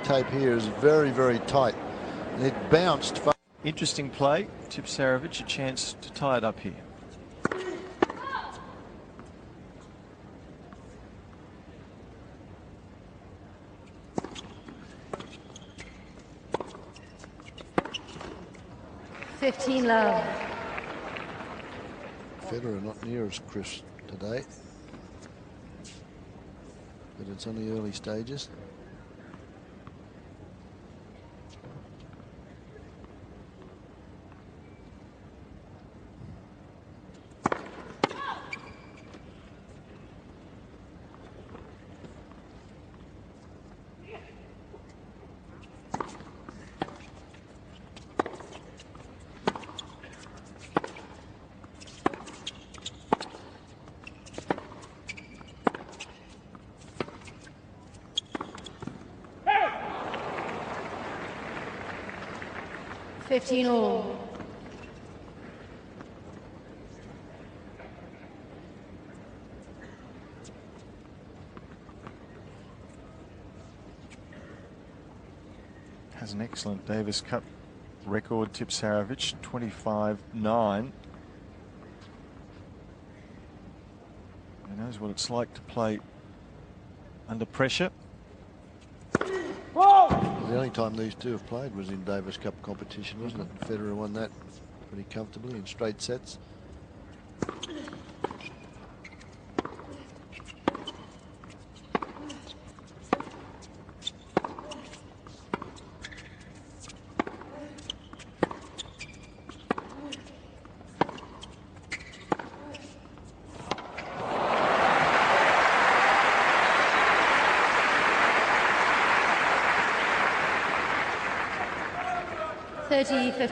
tape here is very, very tight. And it bounced. Interesting play. Tipsarevic, a chance to tie it up here. Love. Federer not near as crisp today, but it's on the early stages. All. Has an excellent Davis Cup record, Tipsarevic, 25-9. He knows what it's like to play under pressure. The only time these two have played was in Davis Cup competition, wasn't it? Federer won that pretty comfortably in straight sets.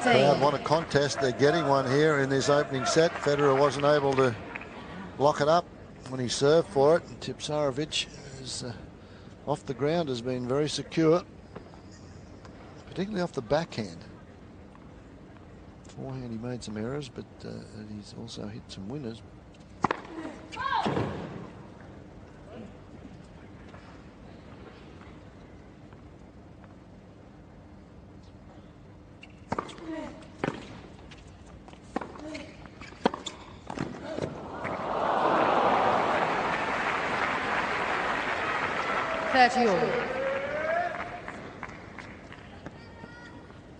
Crowd want a contest. They're getting one here in this opening set. Federer wasn't able to lock it up when he served for it. And Tipsarevic is off the ground, has been very secure, particularly off the backhand. Forehand he made some errors, but he's also hit some winners.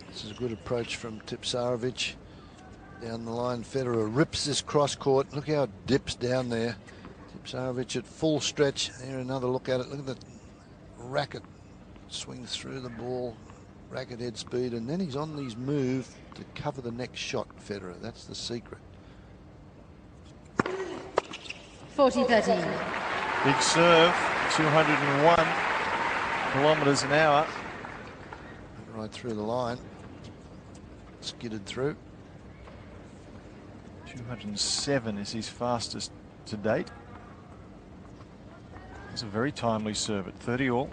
This is a good approach from Tipsarevic. Down the line, Federer rips this cross court. Look how it dips down there. Tipsarevic at full stretch. Here, another look at it. Look at the racket. Swings through the ball. Racket head speed. And then he's on his move to cover the next shot, Federer. That's the secret. 40-13. Big serve. 201 kilometers an hour. Right through the line. Skidded through. 207 is his fastest to date. It's a very timely serve at 30 all.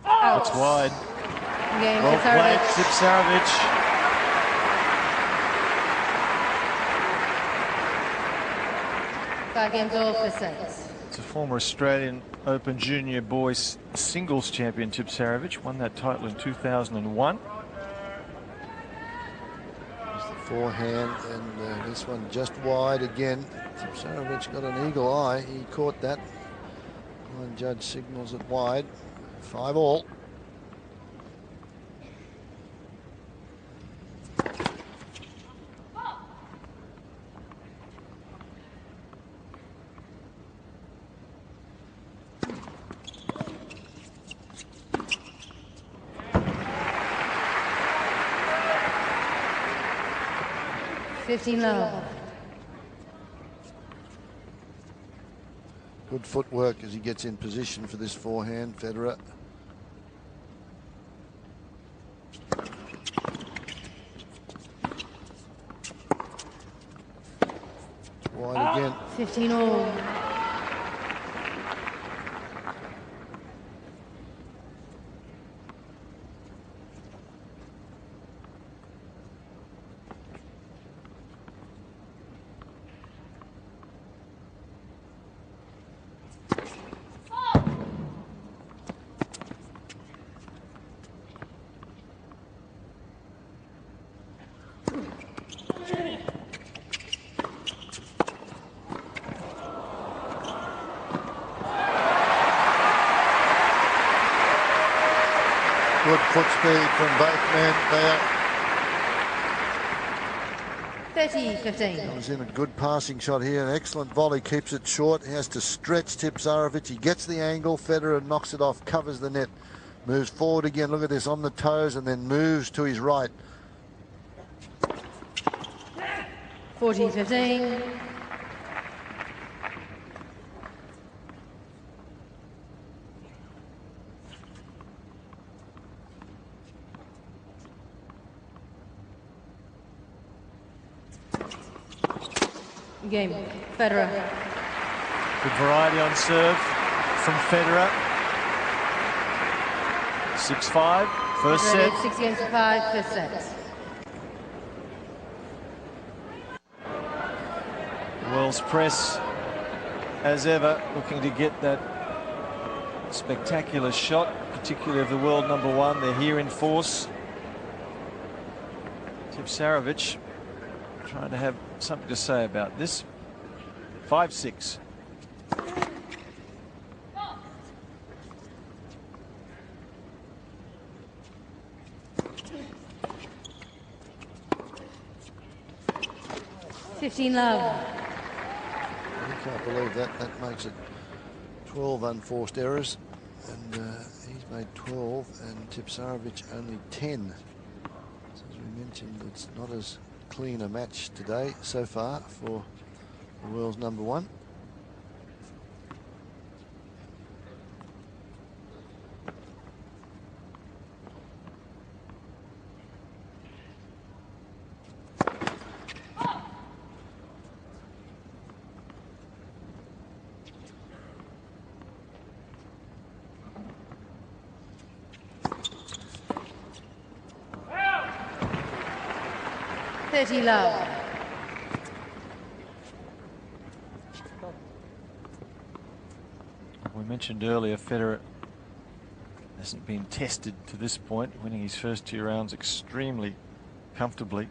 That's wide. Well played, Tipsarevic. It's a former Australian Open Junior Boys Singles champion, Tipsarevic. Won that title in 2001. There's the forehand, and this one just wide again. Tipsarevic got an eagle eye. He caught that. Line judge signals it wide. 5 all. Love. Good footwork as he gets in position for this forehand, Federer. Wide again. 15 all. Good foot speed from both men there. 30-15. Was in a good passing shot here. An excellent volley, keeps it short. He has to stretch Tipsarevic. He gets the angle. Federer knocks it off, covers the net, moves forward again. Look at this, on the toes, and then moves to his right. 40-15. Game, Federer. Good variety on serve from Federer. 6-5, first set. 6 games to 5, first set. Wells press, as ever, looking to get that spectacular shot, particularly of the world number one. They're here in force. Tipsarevic trying to have something to say about this. 5-6. Love. I can't believe that. That makes it 12 unforced errors, and he's made 12, and Tipsarevic only 10. So as we mentioned, it's not as clean a match today so far for the world's number one. Love. We mentioned earlier, Federer hasn't been tested to this point, winning his first 2 rounds extremely comfortably.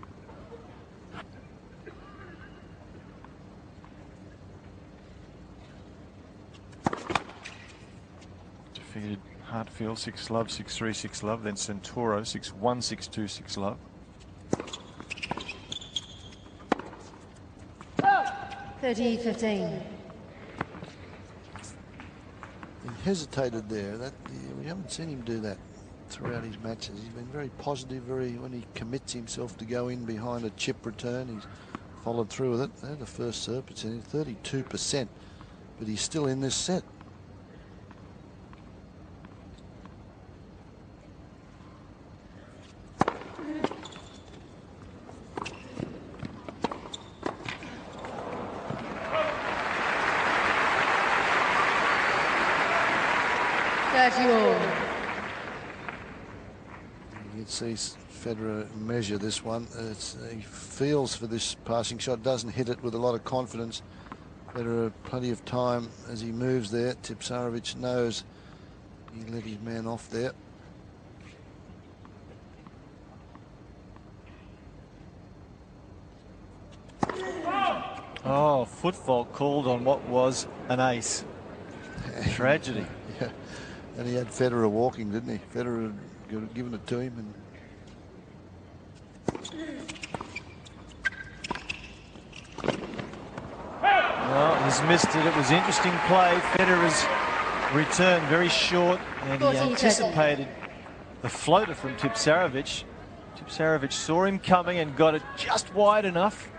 Defeated Hartfield 6-love, 6-3, 6-love, then Centauro 6-1, 6-2, 6-love. 30-15. He hesitated there. We haven't seen him do that throughout his matches. He's been very positive. When he commits himself to go in behind a chip return, he's followed through with it. They're the first serve percentage, 32%, but he's still in this set. You can see Federer measure this one. He feels for this passing shot, doesn't hit it with a lot of confidence. Federer plenty of time as he moves there. Tipsarevic knows he let his man off there. Oh, foot fault called on what was an ace. Tragedy. Yeah. And he had Federer walking, didn't he? Federer had given it to him. And well, he's missed it. It was interesting play. Federer's return very short, and he anticipated the floater from Tipsarevic. Tipsarevic saw him coming and got it just wide enough.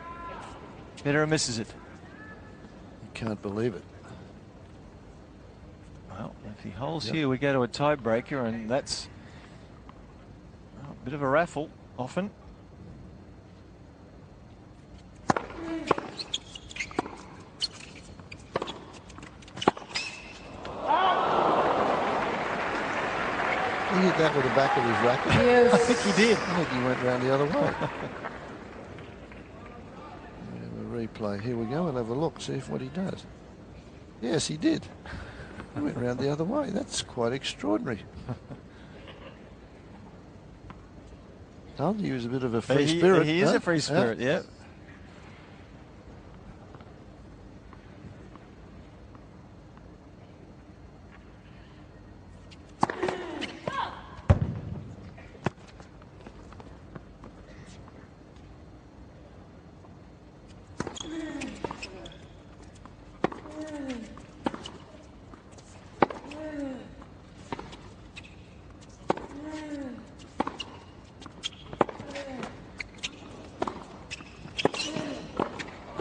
Federer misses it. You can't believe it. Well, if he holds here, we go to a tiebreaker, and that's a bit of a raffle, often. He hit that with the back of his racket. Yes. I think he did. I think he went round the other way. Replay. Here we go. We'll have a look, see if what he does. Yes, he did. He went round the other way. That's quite extraordinary. Told you he was a bit of a free spirit. He is a free spirit, yeah.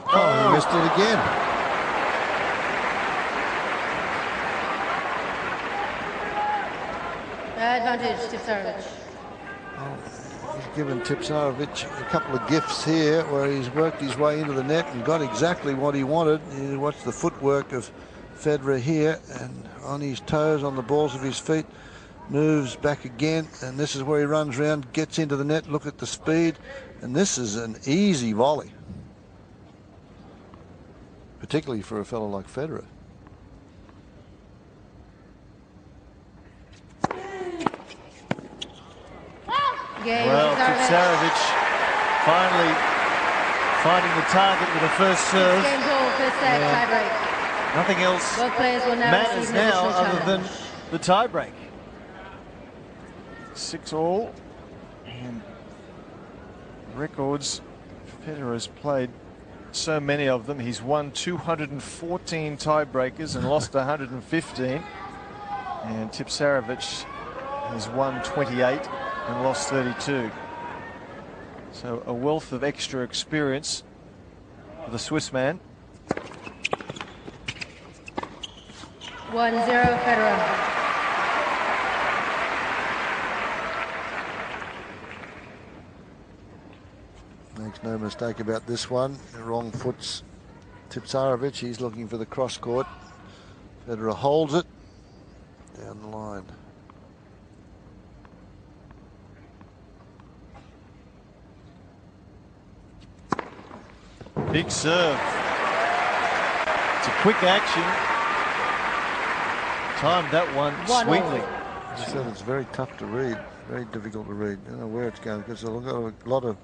Oh, he missed it again. Advantage, Tipsarevic. He's given Tipsarevic a couple of gifts here where he's worked his way into the net and got exactly what he wanted. You watch the footwork of Federer here, and on his toes, on the balls of his feet, moves back again, and this is where he runs round, gets into the net. Look at the speed, and this is an easy volley, particularly for a fellow like Federer. Game. Well, Tipsarevic finally finding the target with the first serve. Game ball, first set, tiebreak. Nothing else Both players will now matters receive an now additional other than challenge. the tiebreak. 6-all, and records. Federer has played so many of them. He's won 214 tiebreakers and lost 115. And Tipsarevic has won 28 and lost 32. So a wealth of extra experience for the Swiss man. 1-0 Federer. Makes no mistake about this one. The wrong foot's Tipsarevic. He's looking for the cross court. Federer holds it down the line. Big serve. It's a quick action. Timed that one sweetly. As I said, it's very tough to read. Very difficult to read. I don't know where it's going because there's a lot of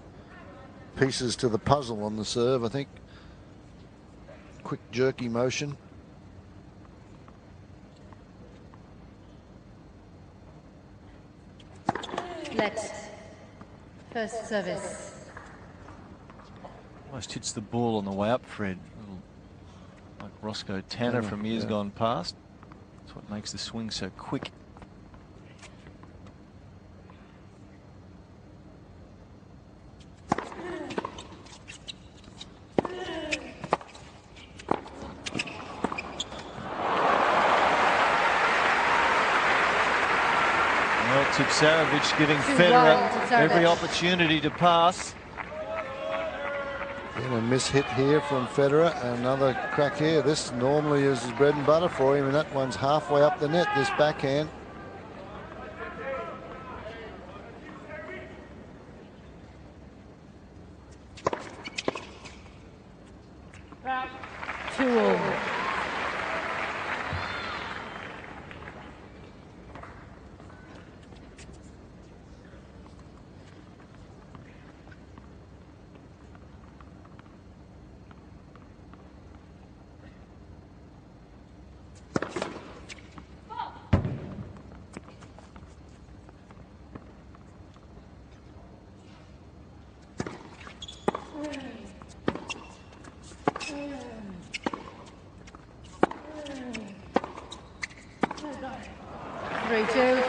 pieces to the puzzle on the serve, I think. Quick jerky motion. Let. First service. Almost hits the ball on the way up, Fred. Like Roscoe Tanner from years gone past. That's what makes the swing so quick. Well, Tipsarevic giving Federer every opportunity to pass. And a miss hit here from Federer, and another crack here. This normally is his bread and butter for him, and that one's halfway up the net, this backhand. Two.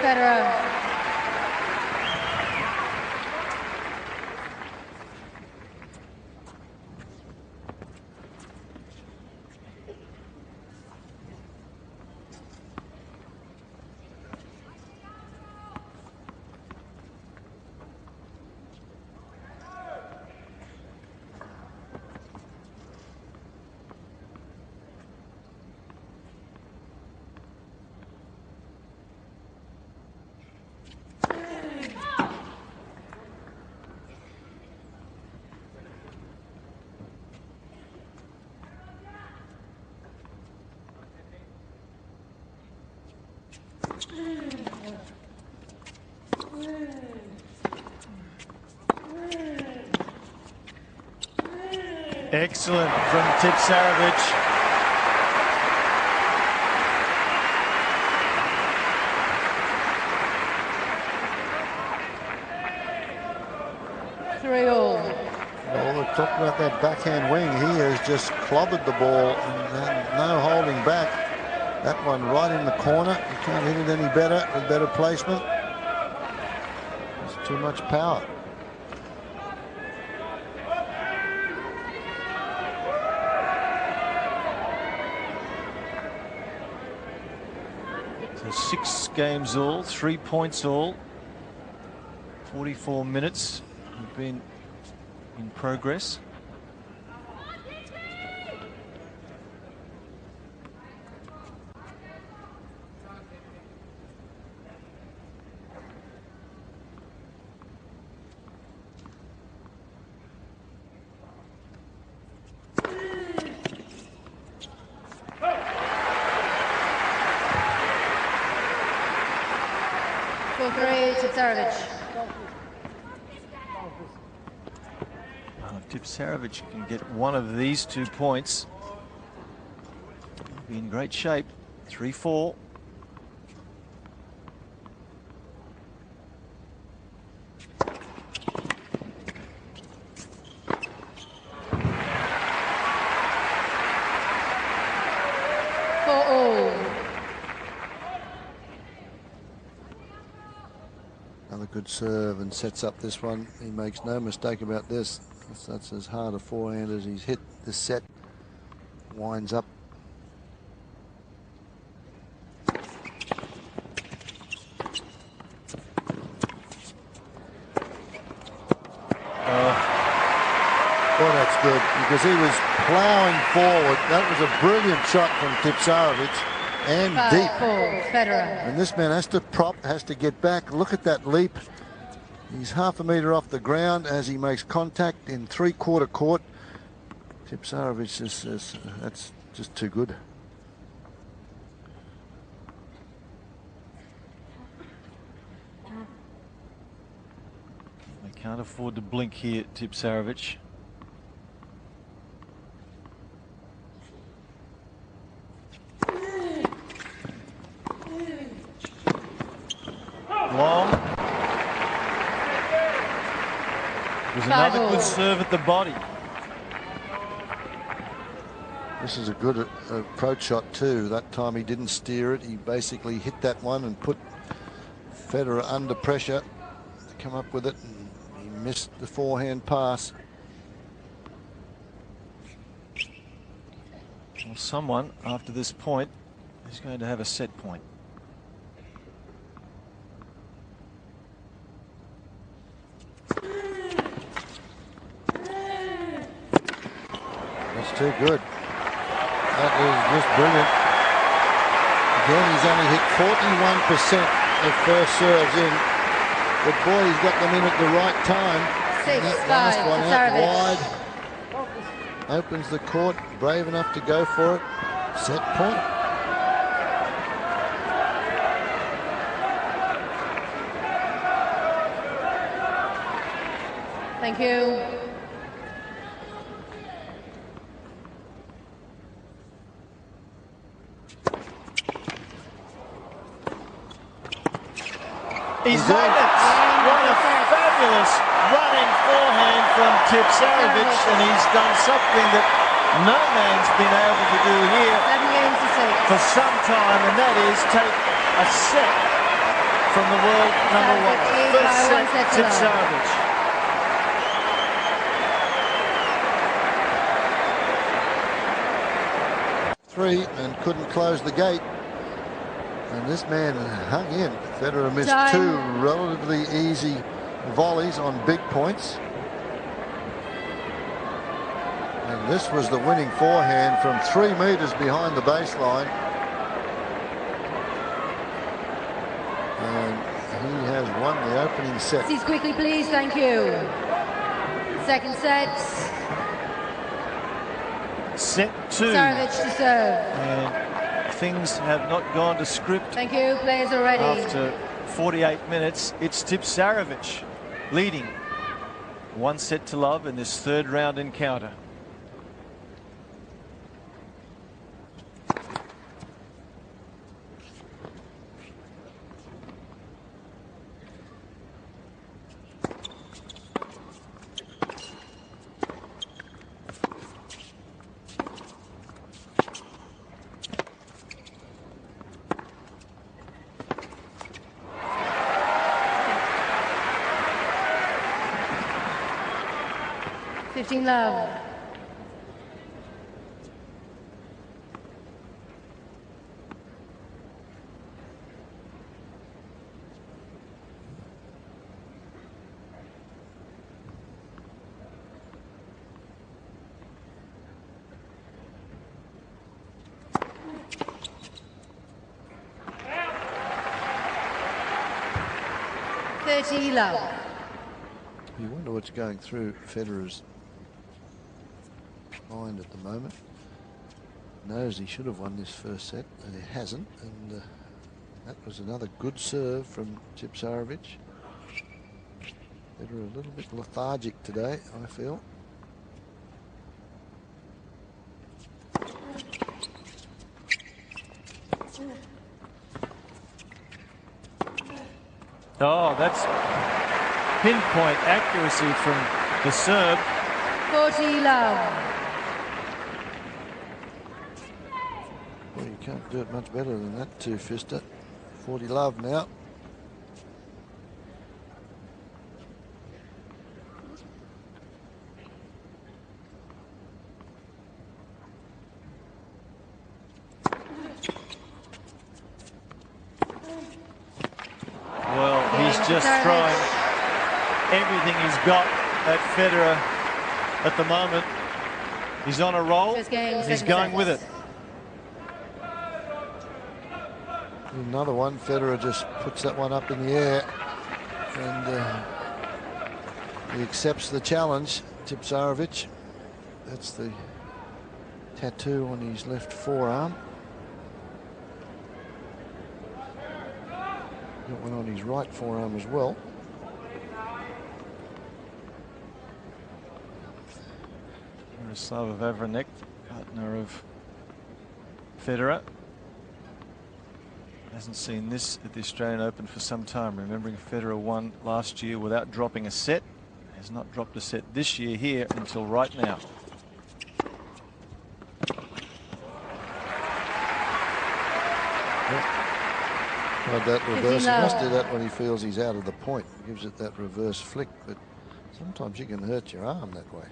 Federer. Excellent from Tipsarevic. Well, we're talking about that backhand wing. He has just clobbered the ball and no holding back. That one right in the corner. You can't hit it any better with better placement. There's too much power. So 6 games all, 3 points all. 44 minutes have been in progress. Tipsarevic. If Tipsarevic can get one of these 2 points, he'll be in great shape. 3-4. Another good serve and sets up this one. He makes no mistake about this. That's as hard a forehand as he's hit this set. Winds up. Well, that's good because he was ploughing forward. That was a brilliant shot from Tipsarevic and deep. Federer. And this man has to has to get back. Look at that leap. He's half a metre off the ground as he makes contact in 3/4 court. Tipsarevic is that's just too good. They can't afford to blink here, Tipsarevic. Long. There's another good serve at the body. This is a good approach shot too. That time he didn't steer it. He basically hit that one and put Federer under pressure to come up with it. And he missed the forehand pass. Well, someone after this point is going to have a set point. That's too good. That is just brilliant. Again, he's only hit 41% of first serves in. But boy, he's got them in at the right time. And that last one out wide. Opens the court, brave enough to go for it. Set point. Thank you. He's won it! What a fabulous running forehand from Tipsarevic, and he's done something that no man's been able to do here for some time, and that is take a set from the world number 1. First set, Tipsarevic. Three and couldn't close the gate. And this man hung in. Federer missed 2 relatively easy volleys on big points. And this was the winning forehand from 3 meters behind the baseline. And he has won the opening set. Please quickly, please. Thank you. Second set. Set 2. Tipsarevic to serve. And things have not gone to script. Thank you. Players are ready. After 48 minutes, it's Tipsarevic leading 1-0 in this third round encounter. Love. Love. You wonder what's going through Federer's mind at the moment. Knows he should have won this first set and he hasn't, and that was another good serve from Tipsarevic. Federer a little bit lethargic today, I feel. Oh, that's pinpoint accuracy from the serve. 40 love. Well, you can't do it much better than that, two-fister. 40 love now. Well, he's just throwing everything he's got at Federer at the moment. He's on a roll. He's going with it. Another one. Federer just puts that one up in the air, and he accepts the challenge. Tipsarevic. That's the tattoo on his left forearm. Got one on his right forearm as well. Tipsarevic, partner of Federer. Hasn't seen this at the Australian Open for some time. Remembering Federer won last year without dropping a set. Has not dropped a set this year here until right now. That reverse, he must do that when he feels he's out of the point. He gives it that reverse flick, but sometimes you can hurt your arm that way.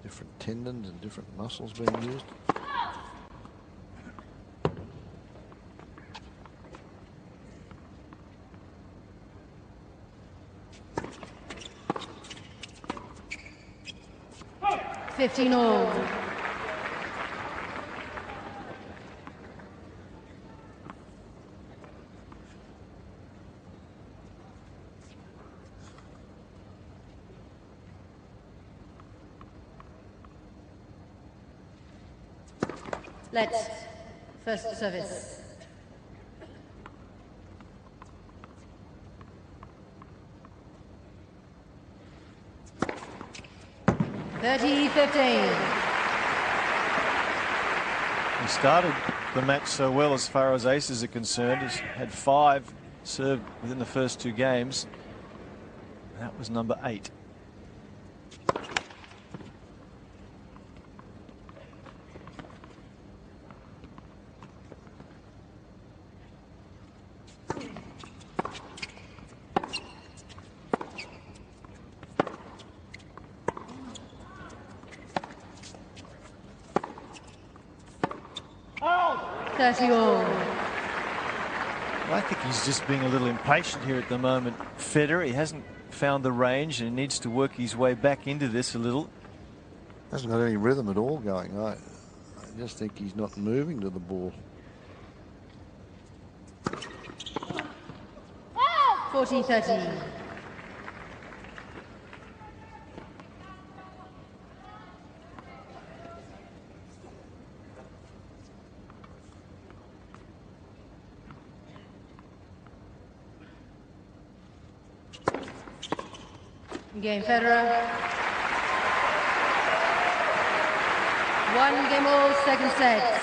Different tendons and different muscles being used. all. Let's first service. He started the match so well as far as aces are concerned. He's had 5 served within the first 2 games. That was number 8. All. I think he's just being a little impatient here at the moment. Federer, he hasn't found the range and he needs to work his way back into this a little. Hasn't got any rhythm at all going. I just think he's not moving to the ball. 40-30. Game Federer. 1 game all, second set.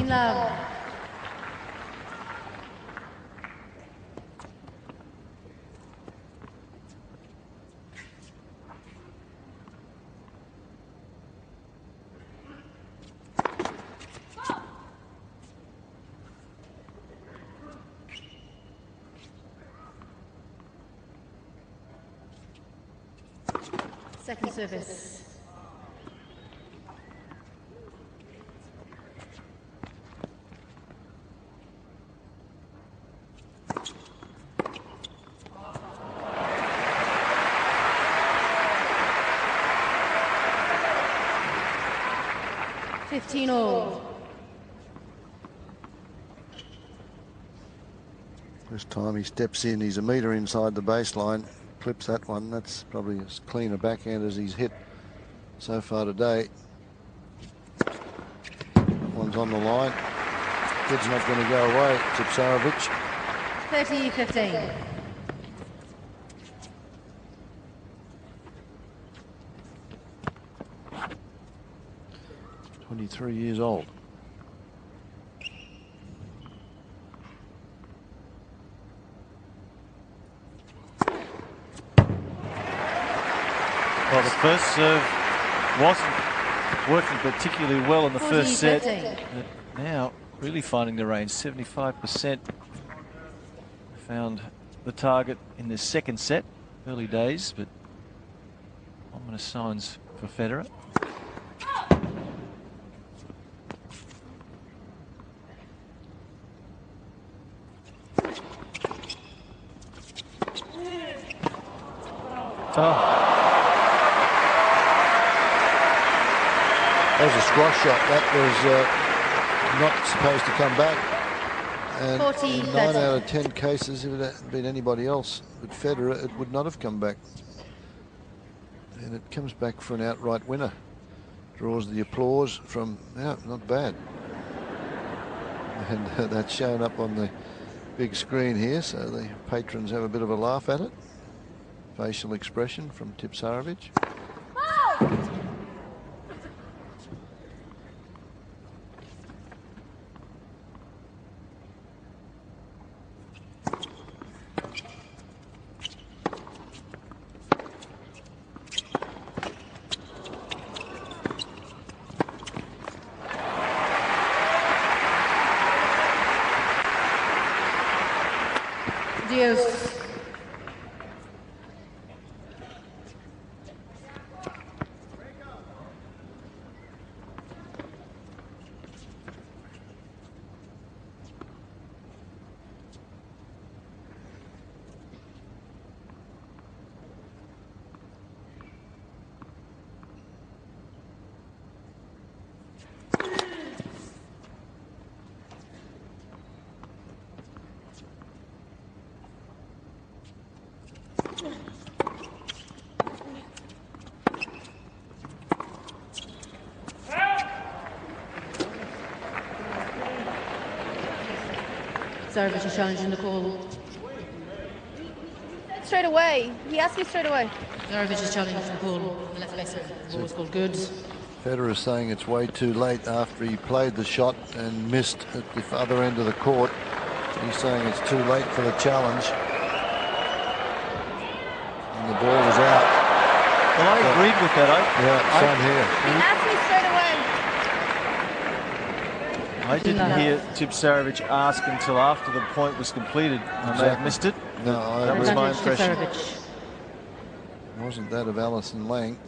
Love. Second service. All. This time he steps in, he's a metre inside the baseline, clips that one. That's probably as clean a backhand as he's hit so far today. One's on the line. Kid's not going to go away. Tipsarevic. 30-15. 23 years old. Well, the first serve wasn't working particularly well in the first set. But now, really finding the range, 75%. Found the target in the second set. Early days, but ominous signs for Federer. That was a squash shot. That was not supposed to come back. And in 9 out of 10 cases, if it had been anybody else but Federer, it would not have come back. And it comes back for an outright winner. Draws the applause from, yeah, not bad. And that's shown up on the big screen here, so the patrons have a bit of a laugh at it. Facial expression from Tipsarevic. Tipsarevic is challenging the call. Straight away. He asked me straight away. Tipsarevic is challenging the call. The left baser. The ball is called good. Federer saying it's way too late after he played the shot and missed at the other end of the court. He's saying it's too late for the challenge. And the ball was out. Well, I agreed with that. Yeah, same here. He asked me straight away. I didn't hear Tipsarevic ask until after the point was completed. I may have missed it. No, that was my impression. It wasn't that of Alison Lang.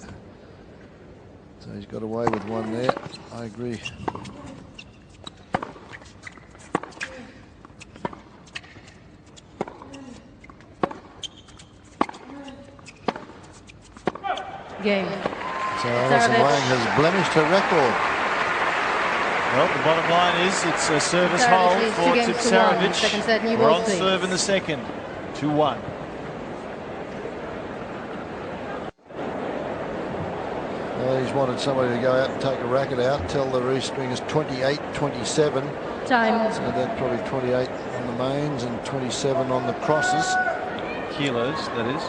So he's got away with one there. I agree. Game. So Alison Wang has blemished her record. Well, the bottom line is it's a service hole for Tipsarevic. We're on serve in the second. 2-1. Well, he's wanted somebody to go out and take a racket out, tell the Reese Stringers 28-27. Time. So that's probably 28 on the mains and 27 on the crosses. Kilos, that is.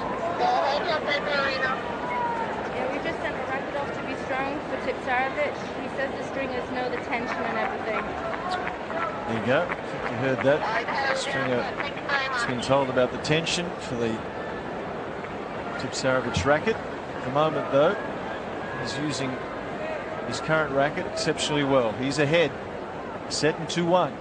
Yeah, we just sent a racket off to be strong for Tipsarevic. He says the stringers know the tension and everything. There you go. I think you heard that. Stringer has been told about the tension for the Tipsarevic racket. At the moment, though, he's using his current racket exceptionally well. He's ahead. Set and 2-1.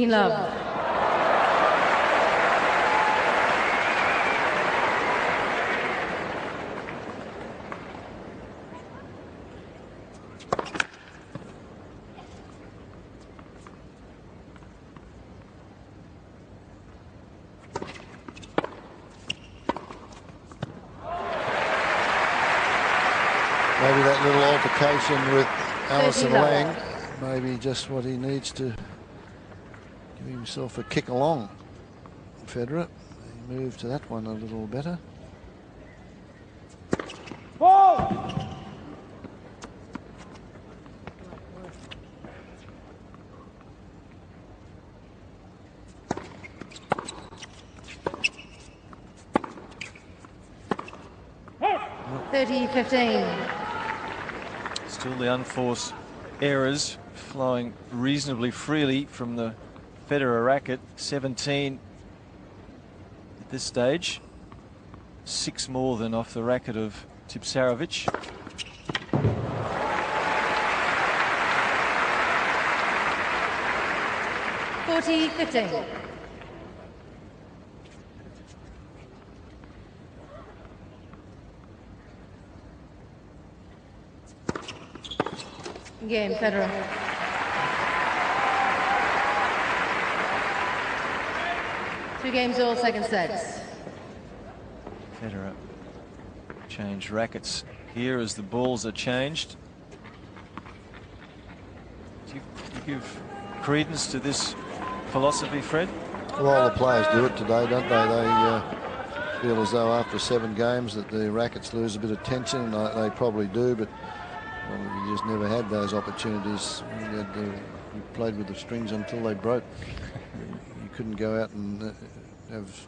Love. Maybe that little altercation with Alison Wang, maybe just what he needs to give himself a kick along. Federer, he moved to that one a little better. Ball! Still the unforced errors flowing reasonably freely from the Federer racket. 17 at this stage. 6 more than off the racket of Tipsarevic. Game, Federer. Two games, all second sets. Federer change rackets here as the balls are changed. Do you give credence to this philosophy, Fred? Well, all the players do it today, don't they? They feel as though after 7 games that the rackets lose a bit of tension, and they probably do, but well, you just never had those opportunities. You played with the strings until they broke. You couldn't go out and have...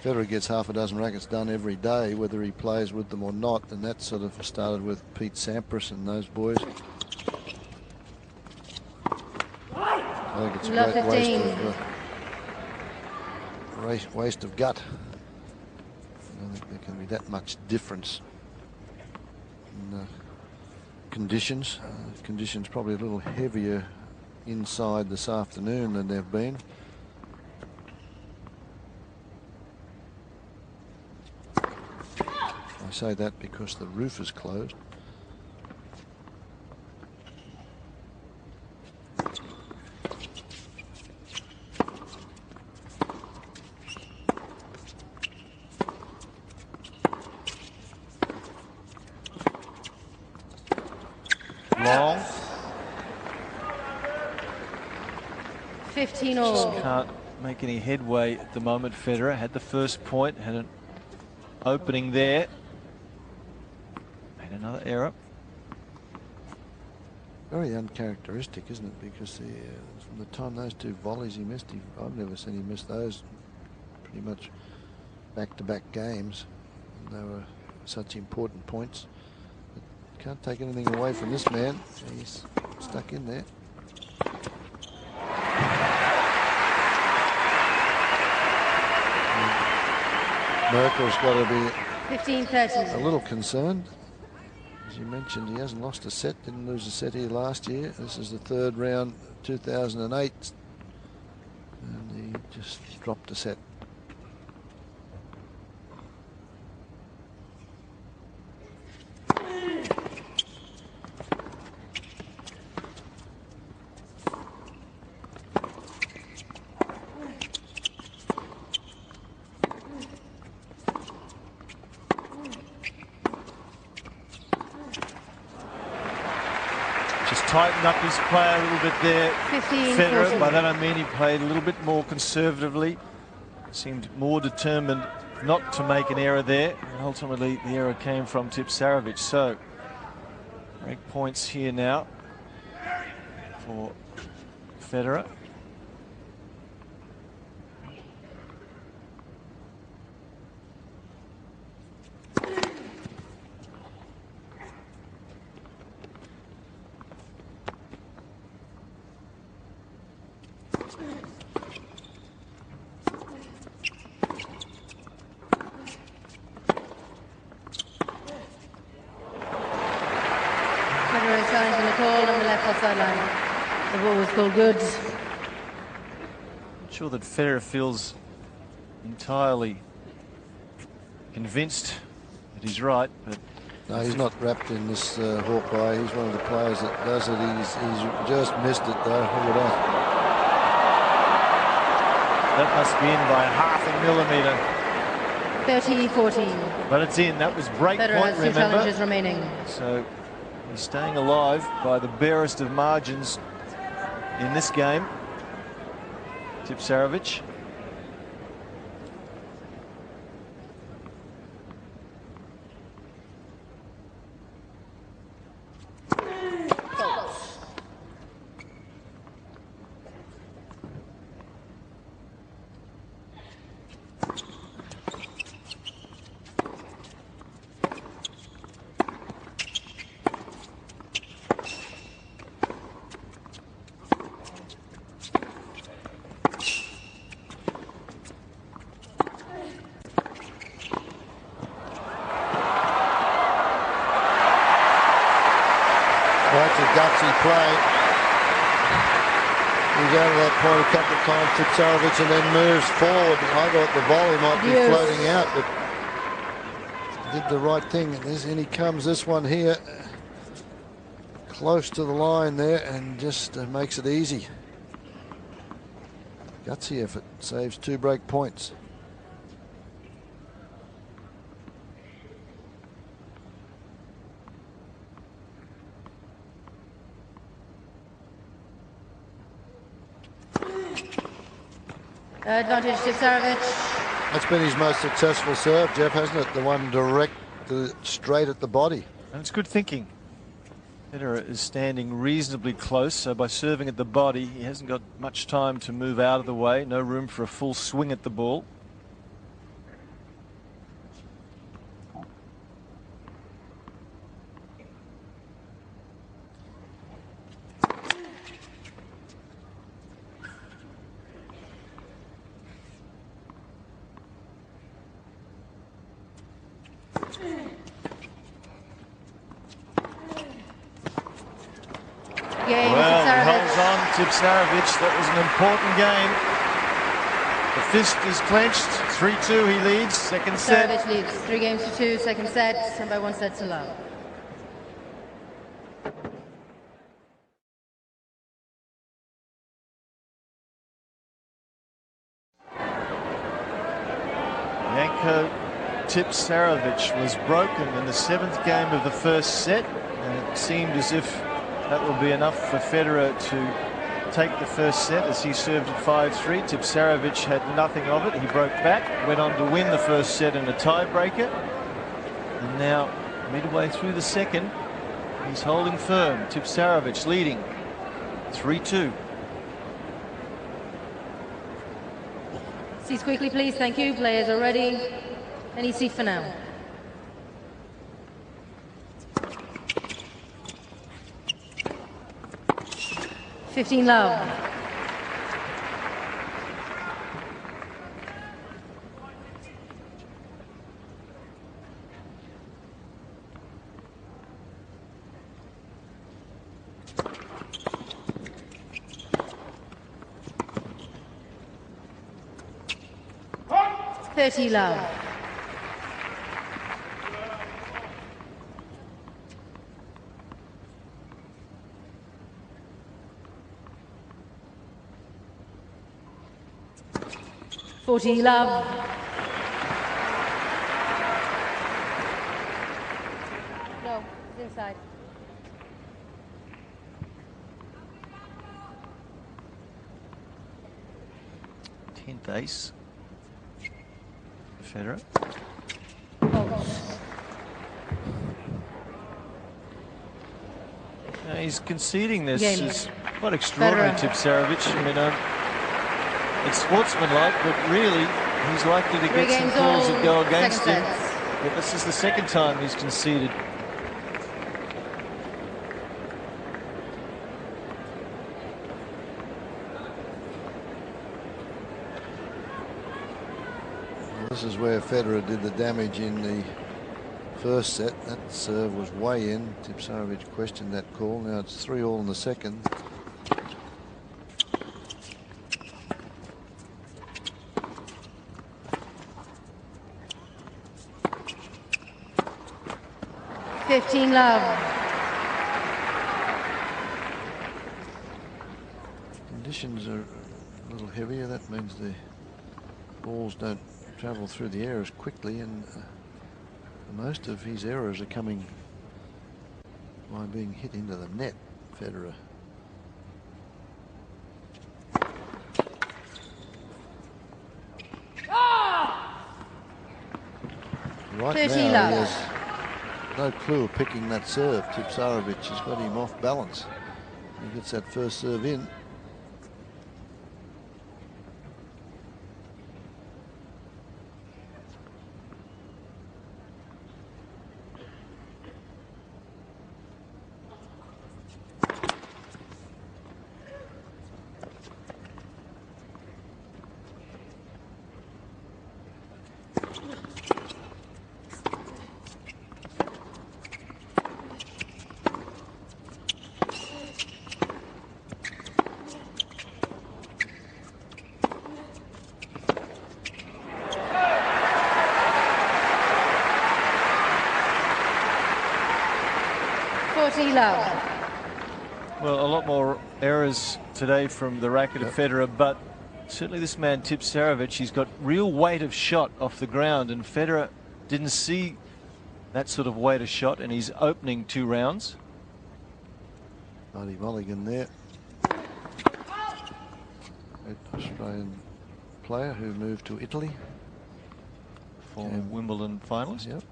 Federer gets half a dozen rackets done every day, whether he plays with them or not, and that sort of started with Pete Sampras and those boys. I think it's a great waste of gut. I don't think there can be that much difference in conditions. Conditions probably a little heavier inside this afternoon than they've been. I say that because the roof is closed. Long. 15 all. Just can't make any headway at the moment. Federer had the first point, had an opening there. Made another error. Very uncharacteristic, isn't it? Because from the time those 2 volleys he missed, I've never seen him miss those pretty much back-to-back games. And they were such important points. But can't take anything away from this man. He's stuck in there. Merkel's got to be 15-30. a little concerned. As you mentioned, he hasn't lost a set, didn't lose a set here last year. This is the 3rd round, 2008. And he just dropped a set. tightened up his play a little bit there. 15, Federer, 14. by that I mean he played a little bit more conservatively. Seemed more determined not to make an error there. And ultimately, the error came from Tipsarevic. So, break points here now for Federer. Federer challenging the call on the left outside line. The ball was called good. Not sure that Federer feels entirely convinced that he's right, but no, he's not wrapped in this Hawkeye. He's one of the players that does it. He's just missed it though. Look at that. that must be in by half a millimetre. 30-14. But it's in. That was break Federer point, has 2 remember. challenges remaining. So he's staying alive by the barest of margins in this game. Tipsarevic. That's a gutsy play. He's out of that point a couple of times, Tipsarevic, and then moves forward. I thought the volley might be Yes. floating out, but did the right thing. And he comes this one here, close to the line there, and just makes it easy. Gutsy effort, saves 2 break points. Advantage Tipsarevic. That's been his most successful serve, Jeff, hasn't it? The one direct, straight at the body. And it's good thinking. Federer is standing reasonably close, so by serving at the body, he hasn't got much time to move out of the way. No room for a full swing at the ball. Game, Well, he Tipsarevic. holds on, Tipsarevic. That was an important game. The fist is clenched. 3-2 he leads. Second set. Tipsarevic leads 3 games to 2. Second set, and by 1 set to love. Janko Tipsarevic was broken in the 7th game of the first set, and it seemed as if that would be enough for Federer to take the first set as he served at 5-3. Tipsarevic had nothing of it. He broke back, went on to win the first set in a tiebreaker, and now midway through the second, he's holding firm. Tipsarevic leading 3-2. Seats quickly, please. Thank you. Players are ready. Any seat for now. $15 love. $30 love. $40 love. No, it's inside. 10th ace. Federer. He's conceding this. Is quite extraordinary, Tipsarevic. I mean, it's sportsmanlike, but really, he's likely to get some calls that go against him. But this is the second time he's conceded. Well, this is where Federer did the damage in the first set. That serve was way in. Tipsarevic questioned that call. Now it's 3-all in the second. Love. Conditions are a little heavier. That means the balls don't travel through the air as quickly, and most of his errors are coming by being hit into the net. Federer. Right now, he has no clue of picking that serve. Tipsarevic has got him off balance. He gets that first serve in. Love. Well, a lot more errors today from the racket of Federer, but certainly this man Tipsarevic, he's got real weight of shot off the ground, and Federer didn't see that sort of weight of shot in his opening 2 rounds. Mighty mulligan there. Australian player who moved to Italy. Former Wimbledon finalist. Yep.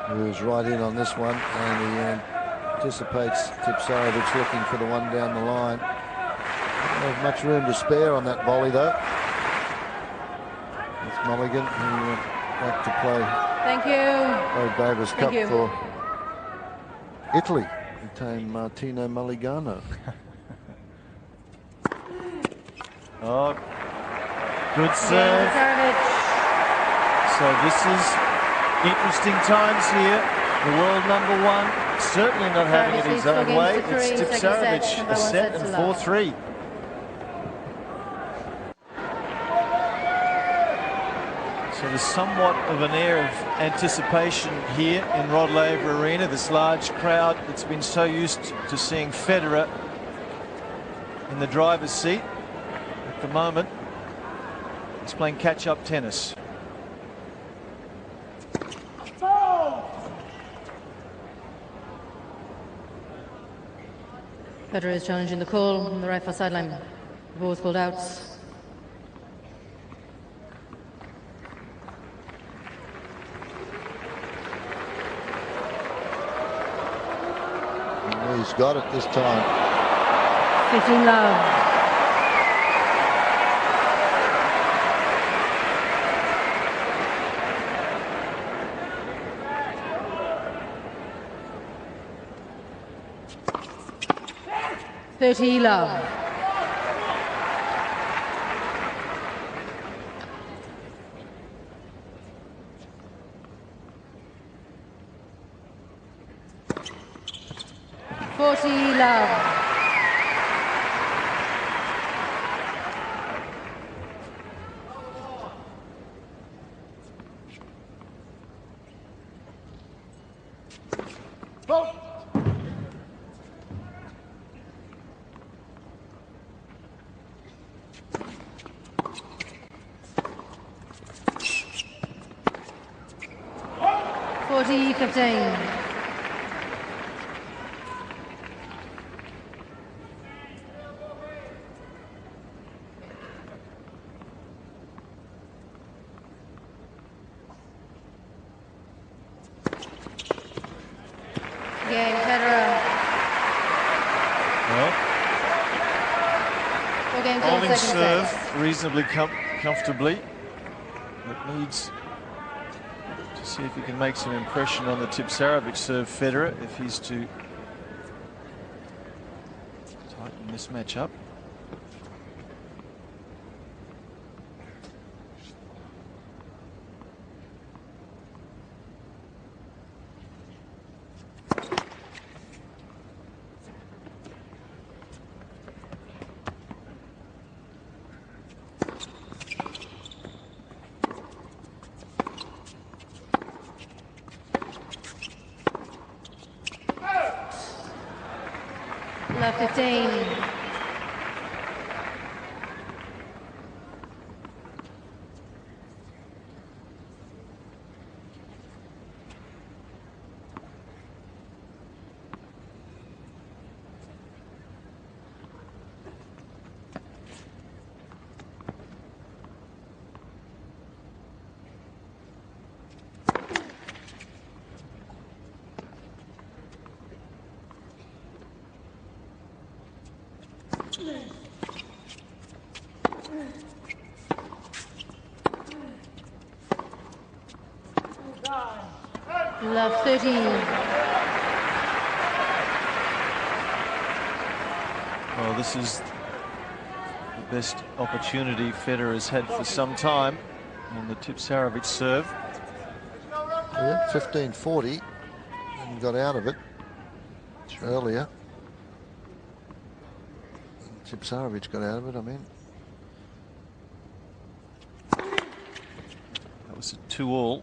Moves right in on this one, and he anticipates Tipsarevic looking for the one down the line. Don't have much room to spare on that volley though. It's mulligan, who went back to play Davis Cup for Italy. Retained Martino Mulligano. Oh, good serve. So this is interesting times here. The world #1 certainly not having it his own way. It's Tipsarevic, a set and 4-3. So there's somewhat of an air of anticipation here in Rod Laver Arena. This large crowd that's been so used to seeing Federer in the driver's seat. At the moment, he's playing catch-up tennis. Federer is challenging the call on the right far sideline. The ball's called out. He's got it this time. 15 love. Love. Love. 20-15. Game, Federer. Well, holding serve set. reasonably comfortably. It needs to see if he can make some impression on the Tipsarevic serve, Federer, if he's to tighten this match up. Love 15. Love 13. Well, this is the best opportunity Federer has had for some time on the Tipsarevic serve. Yeah, 15-40 and got out of it earlier. Tipsarevic got out of it, I mean. That was a 2-all.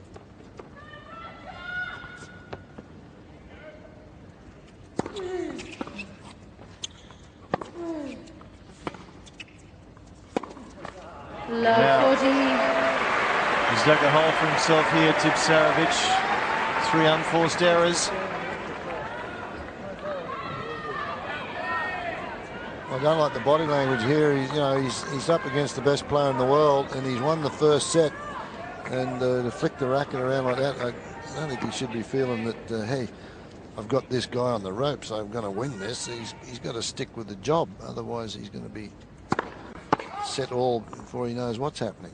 Love 40. He's dug a hole for himself here, Tipsarevic. 3 unforced errors. I don't like the body language here. He's up against the best player in the world, and he's won the first set. And to flick the racket around like that, I don't think he should be feeling that. Hey, I've got this guy on the ropes. I'm going to win this. He's got to stick with the job. Otherwise, he's going to be set all before he knows what's happening.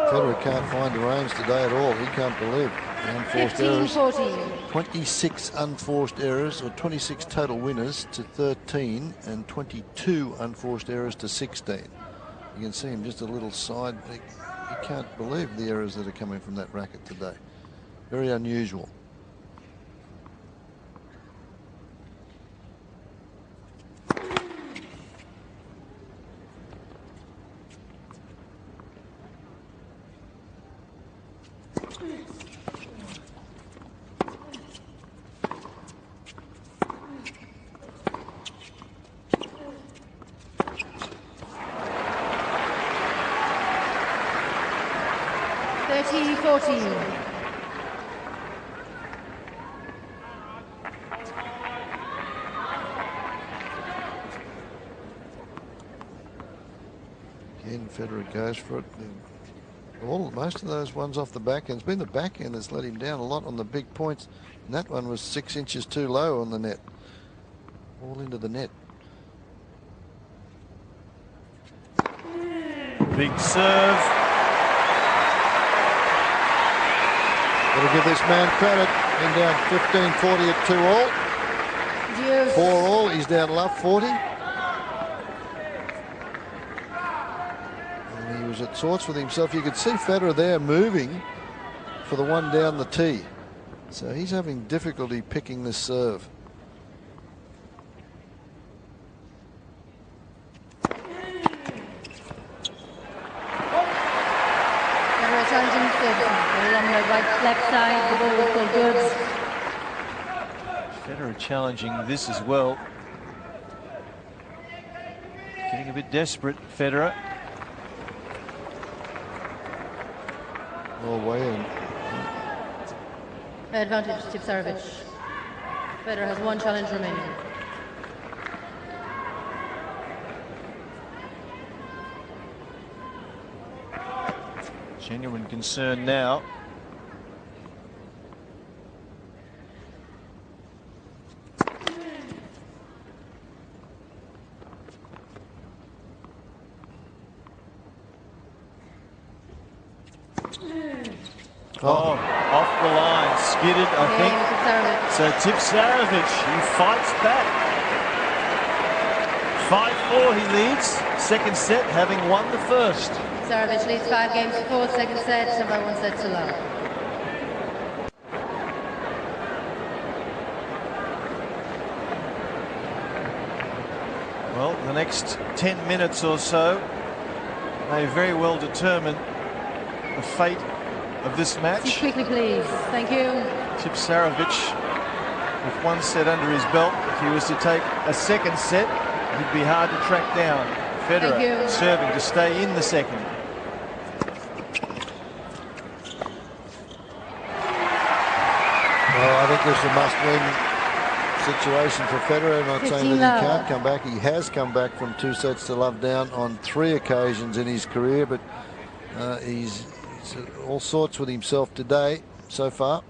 Federer can't find the range today at all. He can't believe the unforced errors. 26 unforced errors, or 26 total winners to 13, and 22 unforced errors to 16. You can see him just a little side. You can't believe the errors that are coming from that racket today. Very unusual. Again, Federer goes for it. Most of those ones off the back end. It's been the back end that's let him down a lot on the big points. And that one was 6 inches too low on the net. All into the net. Big serve. Gotta give this man credit. Been down 15-40 at 2-all. 4-all. He's down love 40. And he was at sorts with himself. You could see Federer there moving for the one down the tee. So he's having difficulty picking this serve. Along the right left side, the ball was still good. Federer challenging this as well. Getting a bit desperate, Federer. All way in. Advantage, Tipsarevic. Federer has one challenge remaining. Genuine concern now. Oh, off the line, skidded, I think. So Tipsarevic, he fights back. 5-4 he leads. Second set, having won the first. Tipsarevic leads 5 games to 4, second set, and by 1 set to love. Well, the next 10 minutes or so may very well determine the fate of this match. Quickly, please. Thank you. Tipsarevic, with 1 set under his belt, if he was to take a second set, he'd be hard to track down. Federer serving to stay in the second. Well, I think this is a must-win situation for Federer. I'm not saying that he can't come back. He has come back from 2 sets to love down on 3 occasions in his career, but he's all sorts with himself today so far.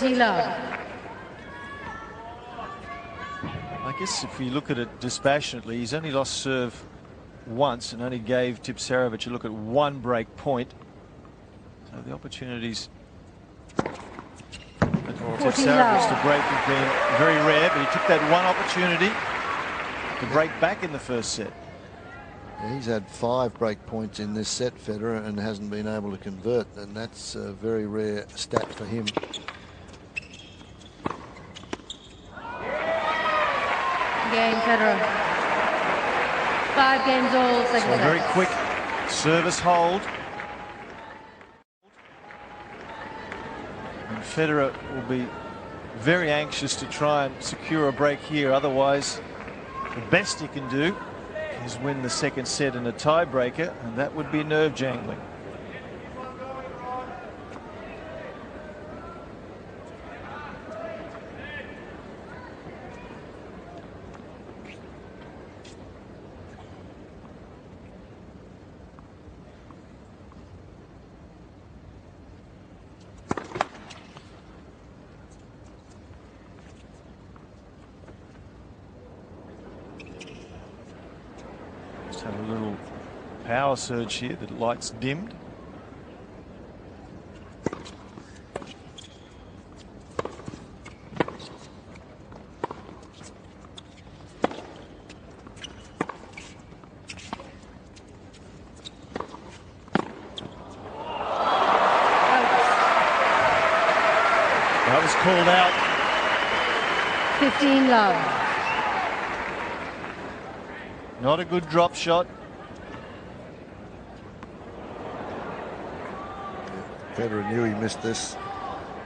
Love. I guess if we look at it dispassionately, he's only lost serve once and only gave Tipsarevic a look at 1 break point. So the opportunities for Tipsarevic to break have been very rare, but he took that 1 opportunity to break back in the first set. Yeah, he's had 5 break points in this set, Federer, and hasn't been able to convert, and that's a very rare stat for him. Game, Federer. 5 games all, second set. Very quick service hold. And Federer will be very anxious to try and secure a break here. Otherwise, the best he can do is win the second set in a tiebreaker, and that would be nerve-jangling. Have a little power surge here. The lights dimmed. That was called out. 15 love. Not a good drop shot. Federer knew he missed this.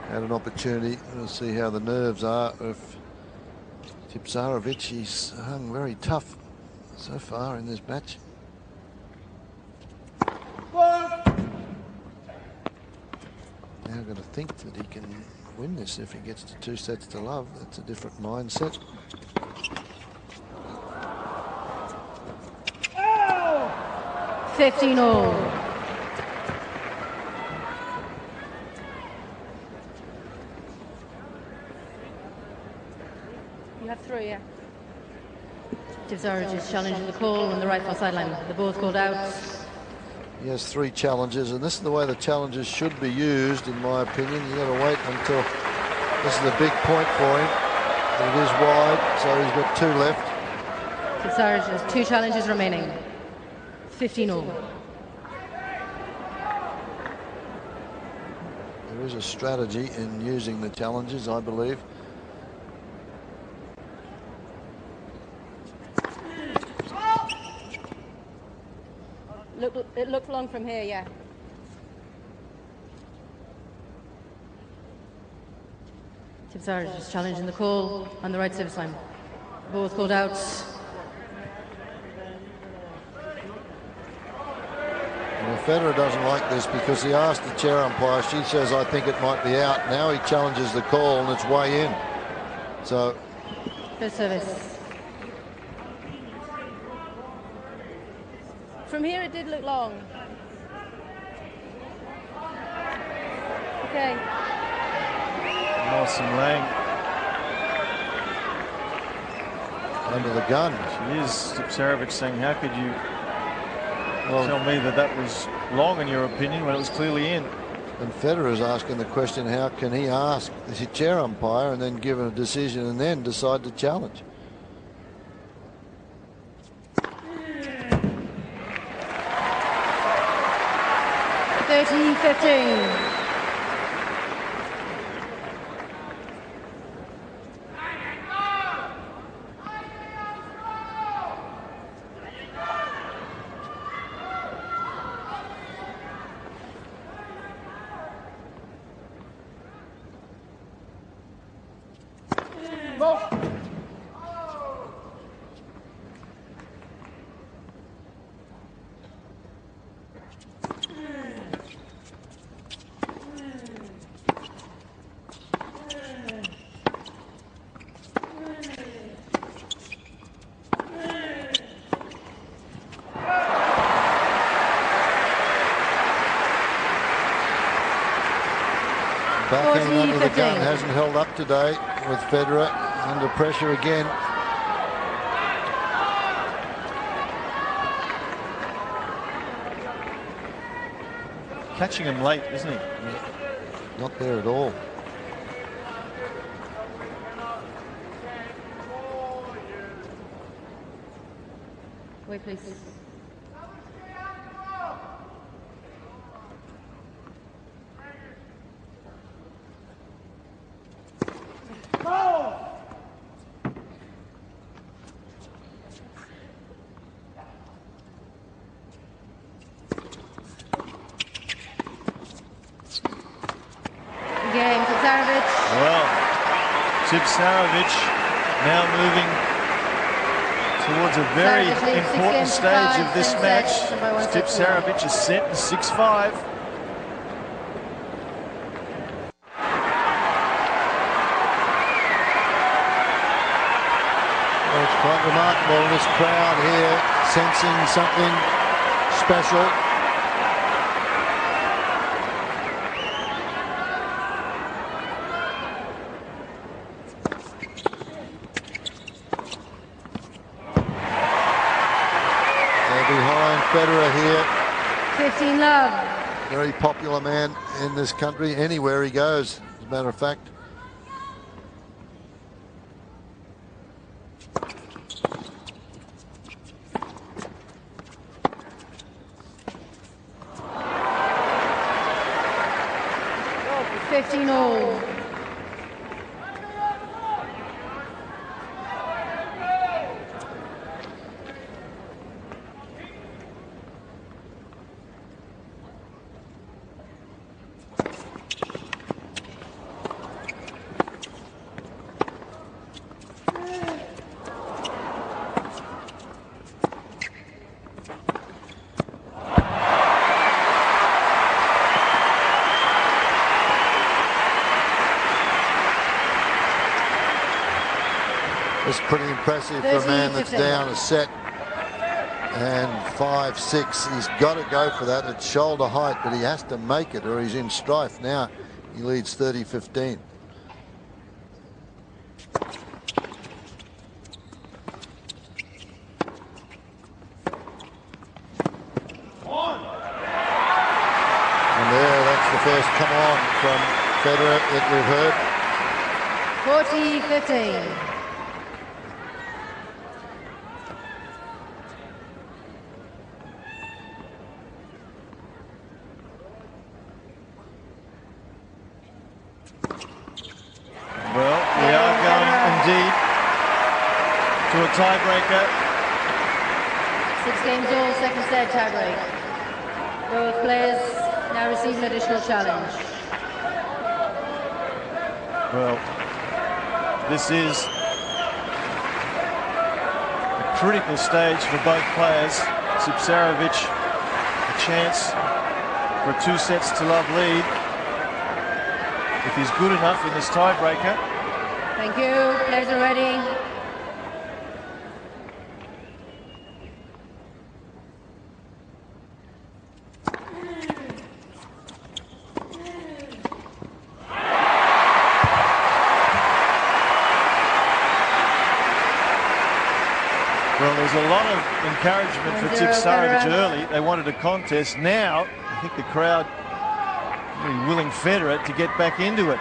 Had an opportunity. We'll see how the nerves are of Tipsarevic. He's hung very tough so far in this match. Now I've got to think that he can win this if he gets to 2 sets to love. That's a different mindset. 15 all. You have 3, yeah. Tipsarevic is challenging the call on the right far sideline. The ball's called out. He has 3 challenges, and this is the way the challenges should be used, in my opinion. You've got to wait until this is a big point for him. And it is wide, so he's got 2 left. Tipsarevic has 2 challenges remaining. 15 all. There is a strategy in using the challenges, I believe. It looked long from here, yeah. Tipsarevic is challenging the call on the right service line. The ball was called out. Well, Federer doesn't like this because he asked the chair umpire. She says, I think it might be out. Now he challenges the call and it's way in. So. First service. From here it did look long. Okay. Awesome Lang. Under the gun. She is. Tipsarevic saying, how could you tell me that that was long in your opinion when it was clearly in? And Federer's asking the question, how can he ask the chair umpire and then give a decision and then decide to challenge? Backhand under the gun hasn't held up today with Federer under pressure again. Catching him late, isn't he? Not there at all. Wait, please. Game, Tipsarevic. Well, Tipsarevic now moving towards a very important stage of this match. Tipsarevic is set in 6-5. Well, it's quite remarkable, this crowd here sensing something special. Federer here. 15 love. Very popular man in this country, anywhere he goes, as a matter of fact. Oh, 15 all. It's pretty impressive for a man that's down a set and 5-6. He's got to go for that at shoulder height, but he has to make it or he's in strife. Now he leads 30-15. And there, that's the first come on from Federer that we've heard. 40-15. indeed to a tiebreaker. 6 games all, second set tiebreak. Both players now receive an additional challenge. Well, this is a critical stage for both players. Tipsarevic, a chance for a 2-sets-to-love lead if he's good enough in this tiebreaker. Thank you. Players are ready. Well, there's a lot of encouragement for Tipsarevic early. They wanted a contest. Now, I think the crowd really willing Federer to get back into it.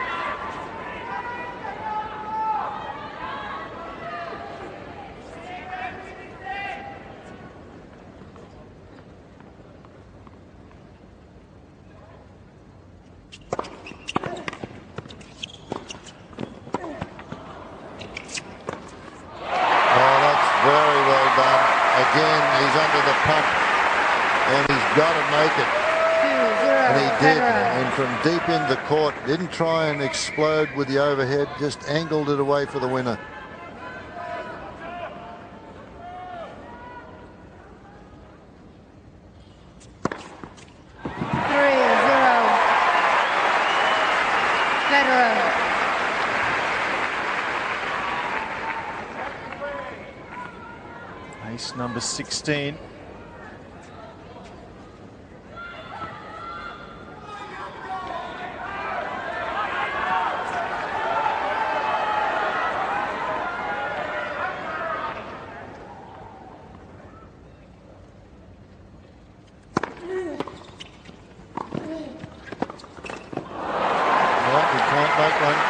Again, he's under the pump, and he's got to make it. 2-0. And he did, and from deep in the court, didn't try and explode with the overhead, just angled it away for the winner. Federer. Ace number 16.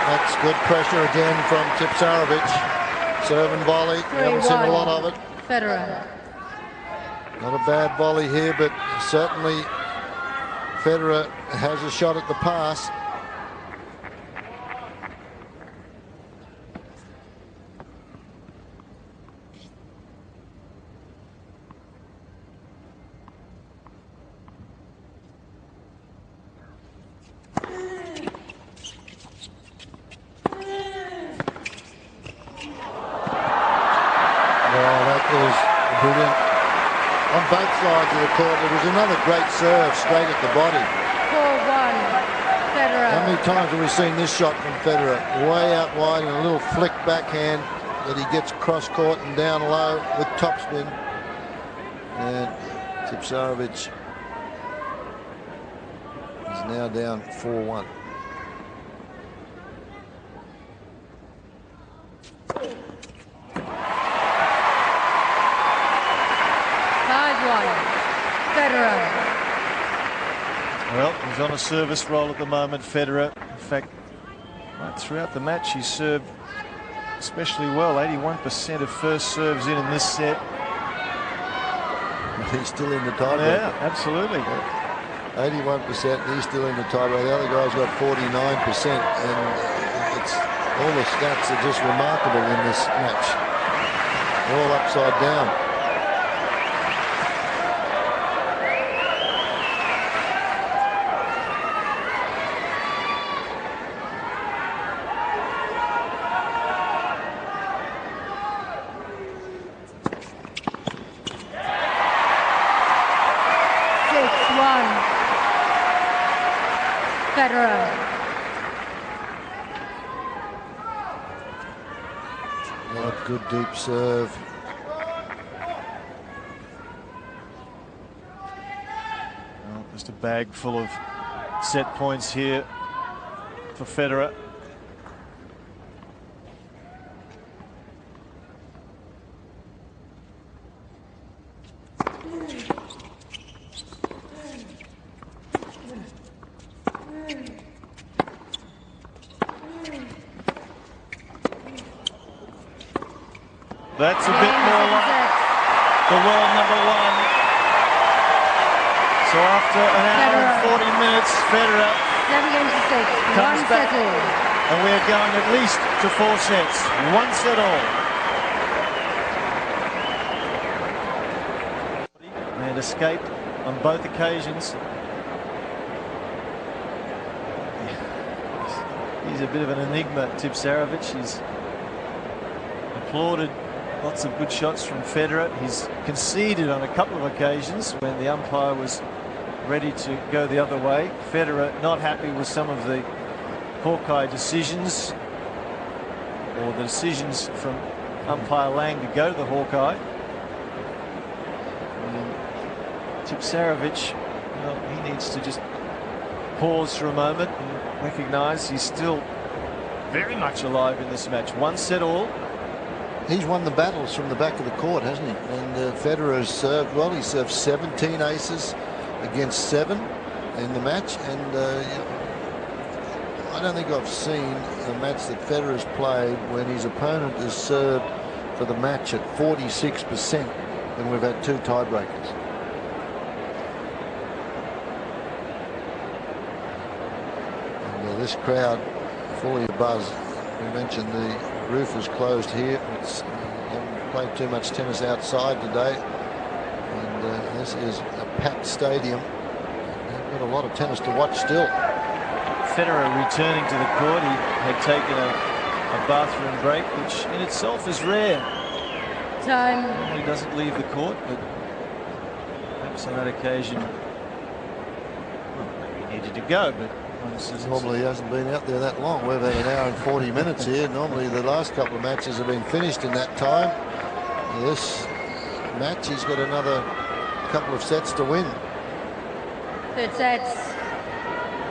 That's good pressure again from Tipsarevic. Serve and volley. We haven't seen a lot of it. Federer. Not a bad volley here, but certainly Federer has a shot at the pass. Brilliant. On both sides of the court, there was another great serve straight at the body. 4-1, Federer. How many times have we seen this shot from Federer? Way out wide and a little flick backhand that he gets cross court and down low with topspin. And Tipsarevic is now down 4-1. Federer. Well, he's on a service roll at the moment, Federer. In fact, right throughout the match, he served especially well. 81% of first serves in this set. He's still in the tiebreak. Yeah, absolutely. 81%, he's still in the tiebreak. The other guy's got 49%, and it's all the stats are just remarkable in this match. They're all upside down. Federer. Not good deep serve. Well, just a bag full of set points here for Federer. That's a bit more like the world #1. So after an hour and 40 minutes, Federer 7 games to 6. comes back. Settled. And we're going at least to 4 sets. 1 set all. And escaped on both occasions. He's a bit of an enigma, Tipsarevic. He's applauded lots of good shots from Federer. He's conceded on a couple of occasions when the umpire was ready to go the other way. Federer not happy with some of the Hawkeye decisions, or the decisions from umpire Lang to go to the Hawkeye. Tipsarevic, well, he needs to just pause for a moment and recognise he's still very much alive in this match. 1 set all. He's won the battles from the back of the court, hasn't he? And Federer has served well. He served 17 aces against 7 in the match. And I don't think I've seen a match that Federer's played when his opponent has served for the match at 46% when we've had 2 tiebreakers. And this crowd fully abuzz. We mentioned the roof is closed here. It's haven't played too much tennis outside today, and this is a packed stadium. They've got a lot of tennis to watch still. Federer returning to the court. He had taken a bathroom break, which in itself is rare. Time. He doesn't leave the court, but perhaps on that occasion, well, maybe he needed to go, but normally he hasn't been out there that long. We've had an hour and 40 minutes here. Normally the last couple of matches have been finished in that time. This match, he's got another couple of sets to win. 3rd set.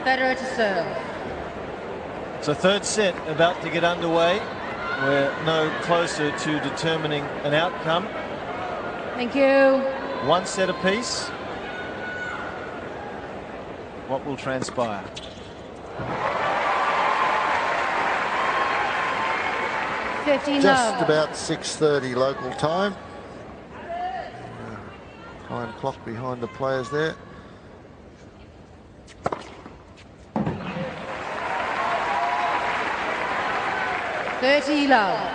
Federer to serve. So 3rd set about to get underway. We're no closer to determining an outcome. Thank you. 1 set apiece. What will transpire? Just about 6:30 local time. Time clock behind the players there. $30 love.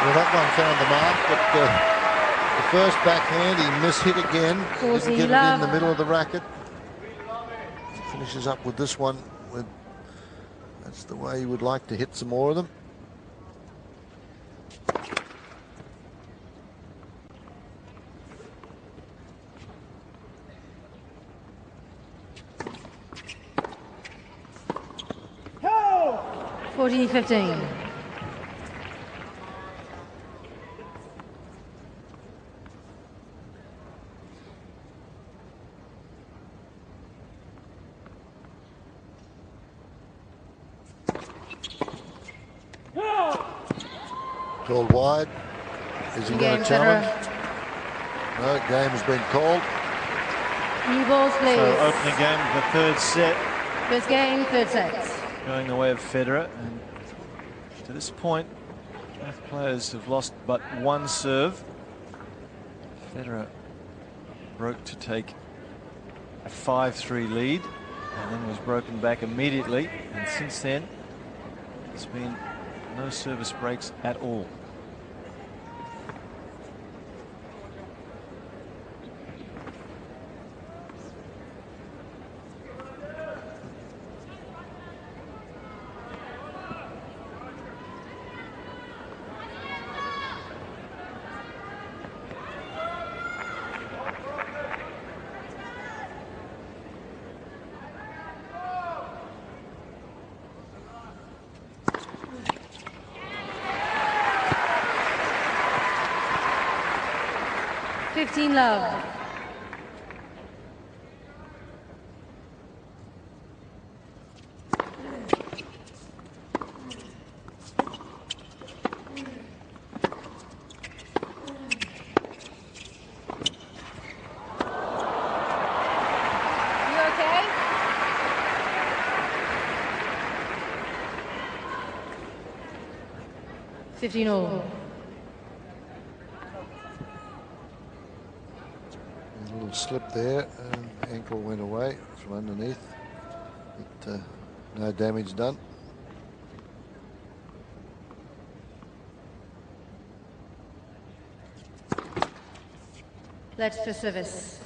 Well, that one found the mark, but the first backhand he mishit again. Didn't get it in the middle of the racket. Finishes up with this one. That's the way he would like to hit some more of them. Go! 14-15. Called wide. Is he going to challenge? No, game has been called. New balls, please. So opening game of the 3rd set. First game, 3rd set. Going the way of Federer. And to this point, both players have lost but 1 serve. Federer broke to take a 5-3 lead and then was broken back immediately. And since then, it's been no service breaks at all. Love. 15 all. A little slip there, and ankle went away from underneath, but no damage done. Let's for service.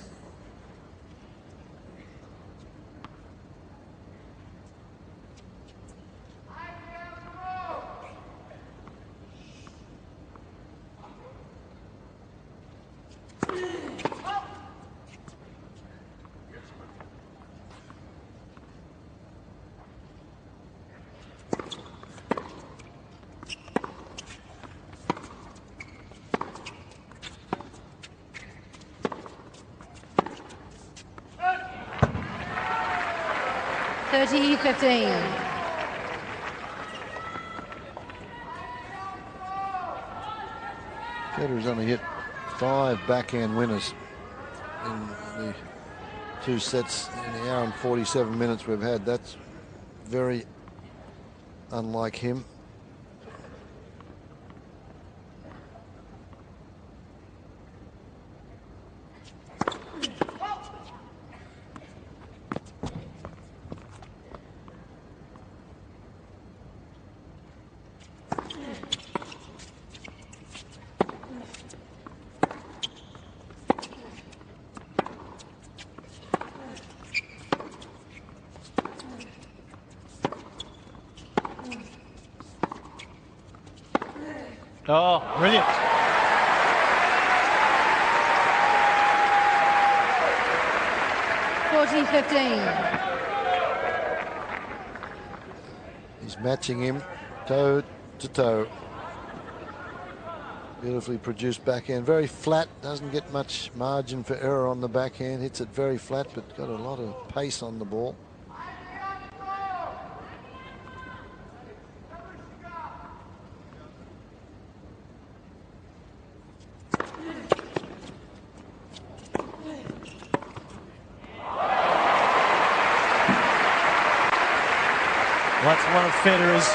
(30-15). Federer's only hit 5 backhand winners in the 2 sets in the hour and 47 minutes we've had. That's very unlike him. Oh, brilliant. He's matching him toe to toe. Beautifully produced backhand, very flat, doesn't get much margin for error on the backhand, hits it very flat but got a lot of pace on the ball. That's one of Federer's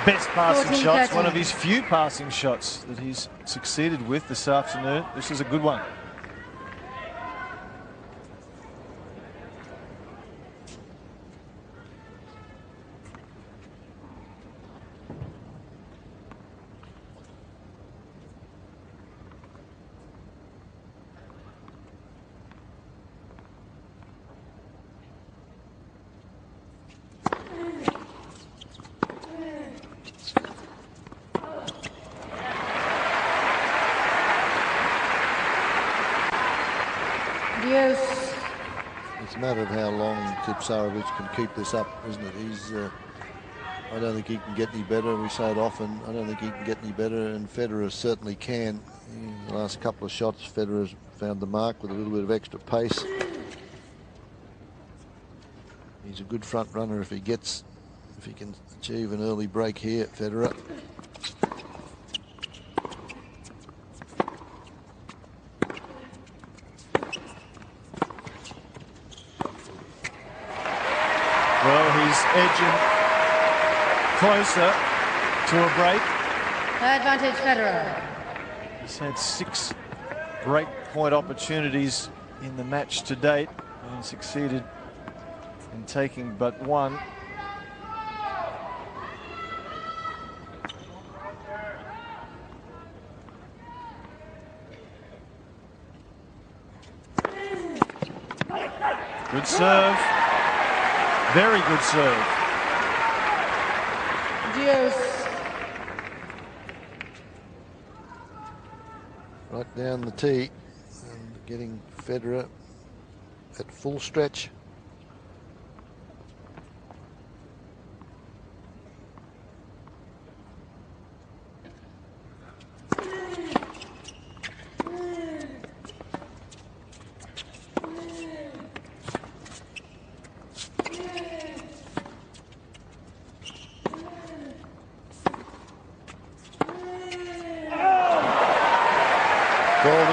best passing shots, one of his few passing shots that he's succeeded with this afternoon. This is a good one. It's a matter of how long Tipsarevic can keep this up, isn't it? I don't think he can get any better. We say it often. I don't think he can get any better, and Federer certainly can. In the last couple of shots, Federer's found the mark with a little bit of extra pace. He's a good front runner if he can achieve an early break here, Federer. Well, he's edging closer to a break. Advantage Federer. He's had 6 break point opportunities in the match to date and succeeded in taking but one. Good serve. Very good serve. Right down the tee and getting Federer at full stretch.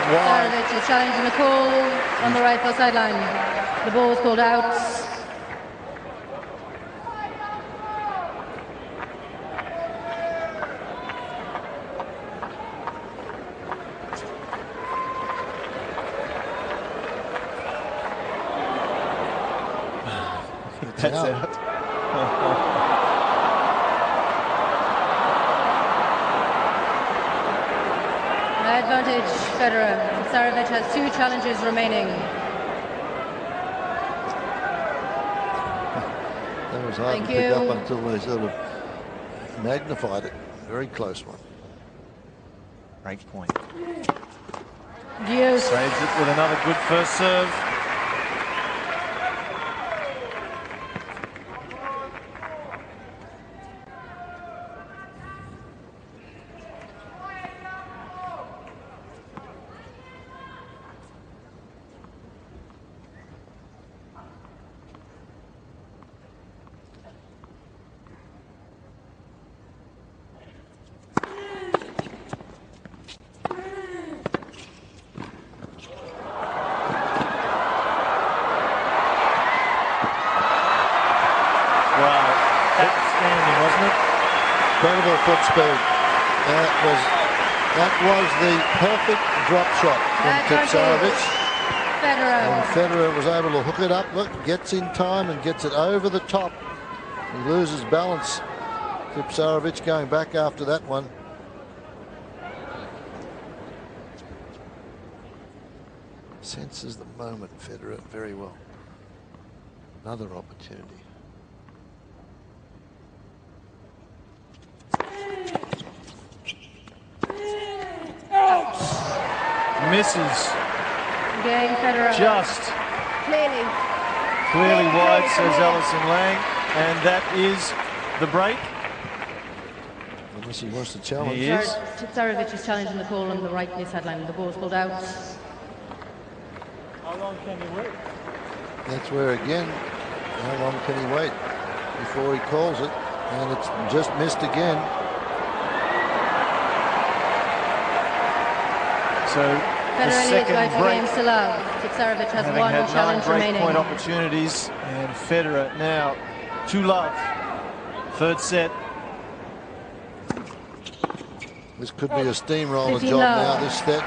Tipsarevic is challenging the call on the right sideline. The ball was called out. That's out. Advantage, Federer. Tipsarevic has 2 challenges remaining. That was hard to pick up until they sort of magnified it. Very close one. Break point. Yes. Saves it with another good first serve. Incredible foot speed. That was the perfect drop shot from Tipsarevic. And Federer was able to hook it up. Look, gets in time and gets it over the top. He loses balance. Tipsarevic going back after that one. Senses the moment, Federer, very well. Another opportunity. Misses. Game Federer. Just clearly wide, says Alison Lang, and that is the break. Unless he wants to challenge. He is. Tipsarevic is challenging the call on the right near sideline. The ball's pulled out. How long can you wait? That's where again, how long can he wait before he calls it? And it's just missed again. So the second break, Tipsarevic has having 1 had challenge 9 break remaining. point opportunities, and Federer now 2-love. Third set. This could be a steamroller job now, this set,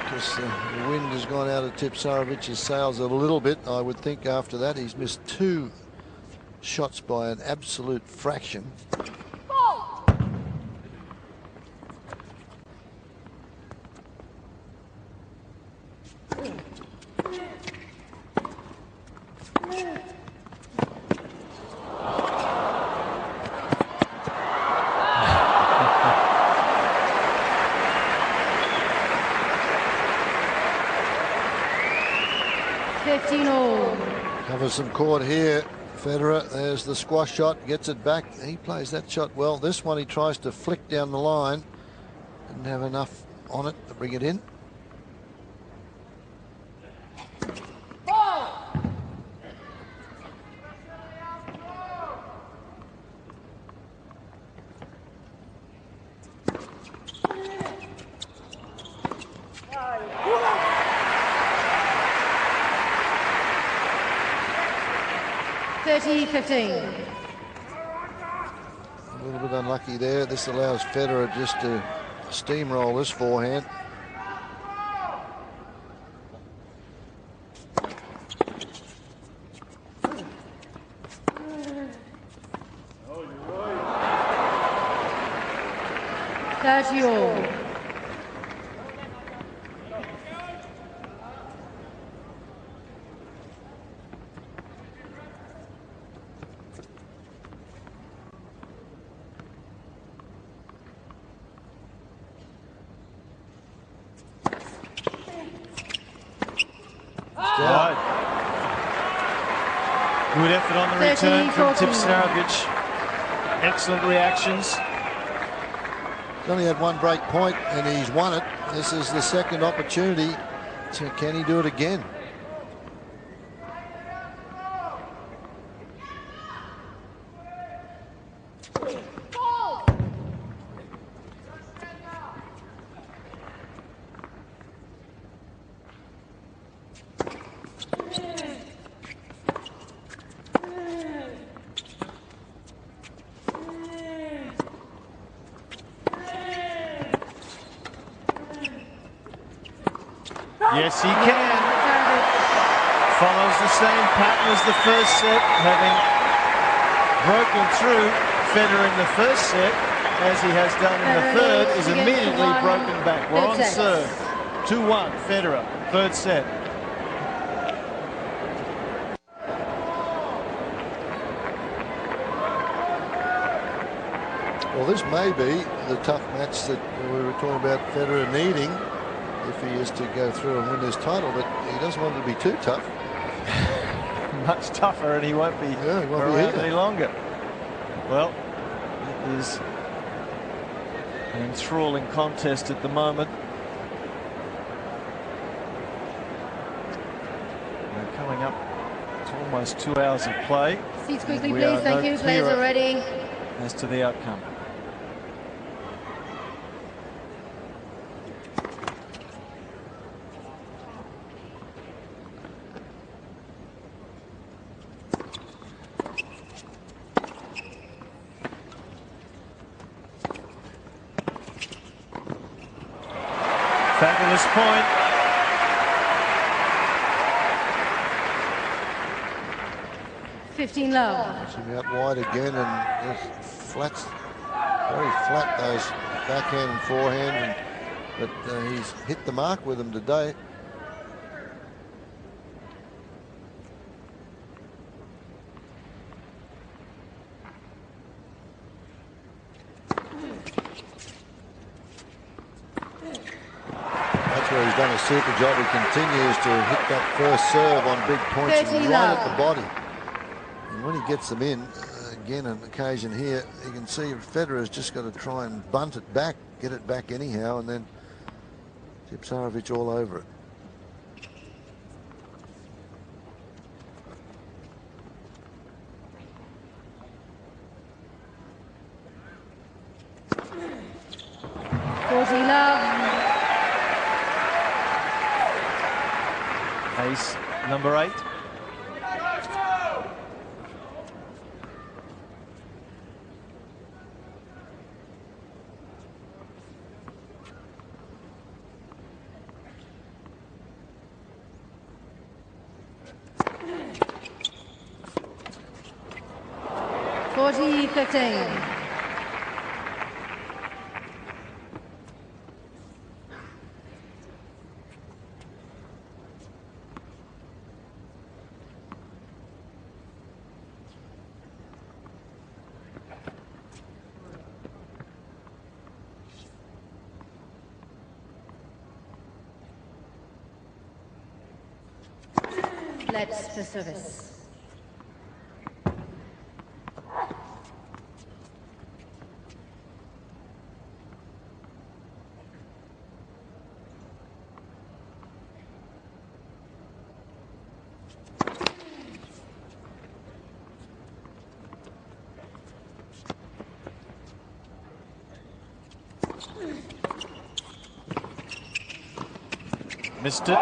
because the wind has gone out of Tipsarevic's sails a little bit. I would think after that he's missed 2 shots by an absolute fraction. Covers some court here. Federer, there's the squash shot, gets it back. He plays that shot well. This one he tries to flick down the line. Didn't have enough on it to bring it in. A little bit unlucky there. This allows Federer just to steamroll this forehand. Good effort on the return from Tipsarevic. Excellent reactions. He's only had 1 break point and he's won it. This is the second opportunity. So can he do it again? Yes, he can. Follows the same pattern as the first set, having broken through Federer in the first set, as he has done in the third, is immediately broken back. We're on serve. 2-1, Federer, third set. Well, this may be the tough match that we were talking about Federer needing if he is to go through and win this title, but he doesn't want it to be too tough. Much tougher, and he won't be around any longer. Well, it is an enthralling contest at the moment. We're coming up to almost 2 hours of play. Seats quickly, please. Thank you. Players are ready. As to the outcome. Fabulous point. Love. Pushing out wide again, and just flats, very flat, those backhand and forehand, but he's hit the mark with them today. Where he's done a super job. He continues to hit that first serve on big points right at the body. And when he gets them in, again, an occasion here, you can see Federer's just got to try and bunt it back, get it back anyhow, and then Tipsarevic all over it. Ace number 8. Let's for service. Missed it.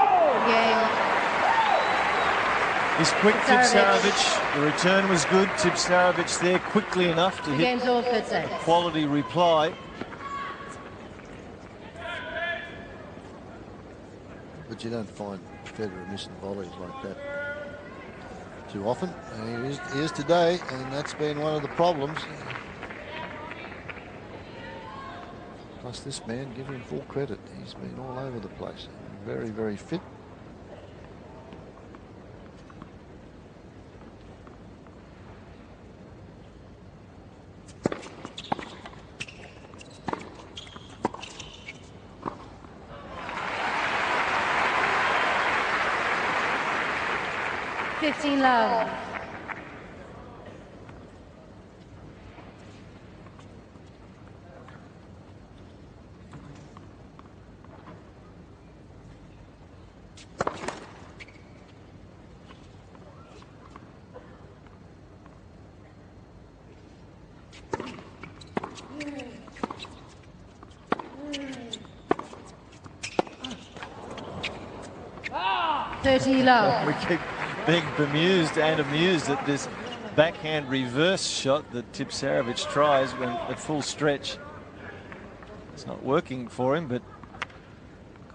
He's quick, Tipsarevic. The return was good. Tipsarevic there quickly enough to hit a quality reply. But you don't find Federer missing volleys like that too often. He is today, and that's been one of the problems. Plus, this man, give him full credit. He's been all over the place. Very, very fit. Love. Love. We keep being bemused and amused at this backhand reverse shot that Tipsarevic tries when at full stretch. It's not working for him, but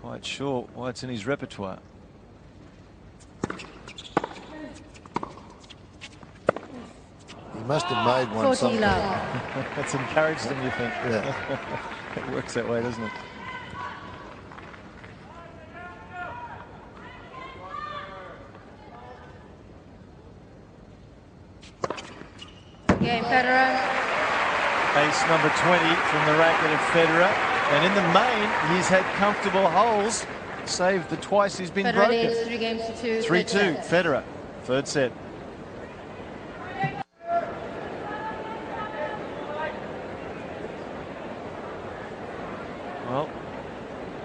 quite sure why it's in his repertoire. must have made one 40 sometime. love. That's encouraged him, you think? Yeah. It works that way, doesn't it? Game Federer. Ace number 20 from the racket of Federer. And in the main, he's had comfortable holes, save the twice he's been Federer broken. leads 3 games to 2. 3-2, Federer, third set. Well,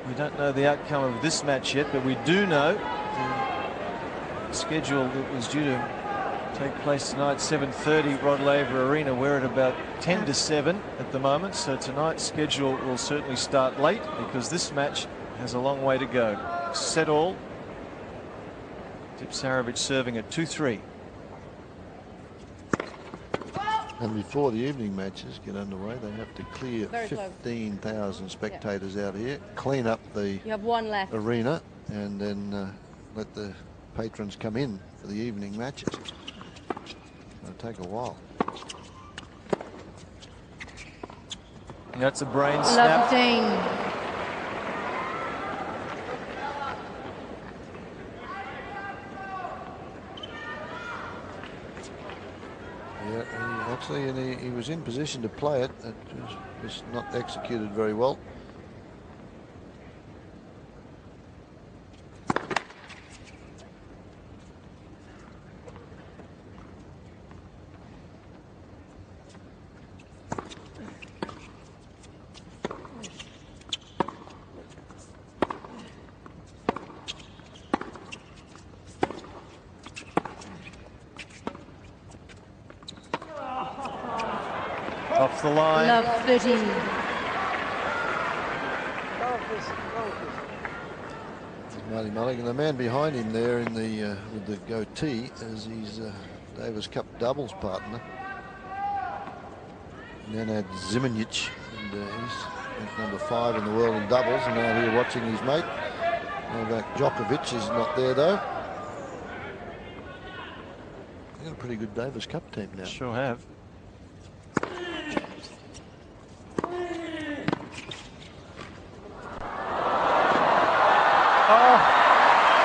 we don't know the outcome of this match yet, but we do know the schedule that was due to take place tonight, 7:30, Rod Laver Arena. We're at about 10 to 7 at the moment, so tonight's schedule will certainly start late because this match has a long way to go. Set all. Tipsarevic serving at 2-3. And before the evening matches get underway, they have to clear Very close. 15,000 spectators out here, clean up the You have 1 left. arena, and then let the patrons come in for the evening matches. It'll take a while. That's a brain Love snap. 15. Yeah, actually, he was in position to play it. It was not executed very well. Off the line. Love 13. Marty Mulligan, the man behind him there in the with the goatee, is his Davis Cup doubles partner. And then had Zimonjic, and he's ranked number 5 in the world in doubles, and now here watching his mate. Novak Djokovic is not there though. They've got a pretty good Davis Cup team now. Sure have. Oh,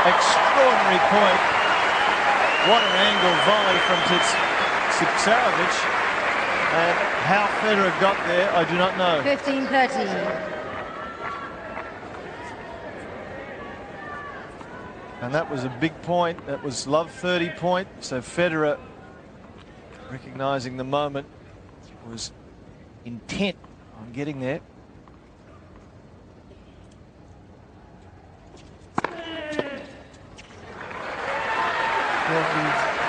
extraordinary point. What an angle volley from Tipsarevic. And how Federer got there, I do not know. 15-13. And that was a big point. That was love 30 point. So Federer, recognizing the moment, was intent on getting there. Well, he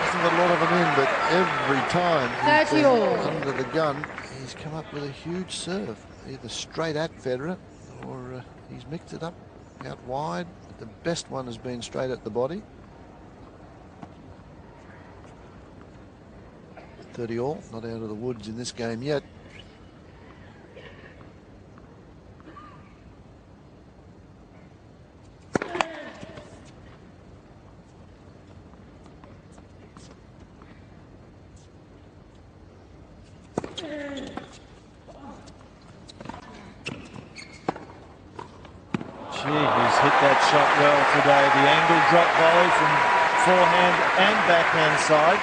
hasn't got a lot of them in, but every time he's 30 been all. under the gun, he's come up with a huge serve, either straight at Federer or he's mixed it up out wide. The best one has been straight at the body. 30 all, not out of the woods in this game yet. Gee, he's hit that shot well today. The angle drop volley from forehand and backhand side.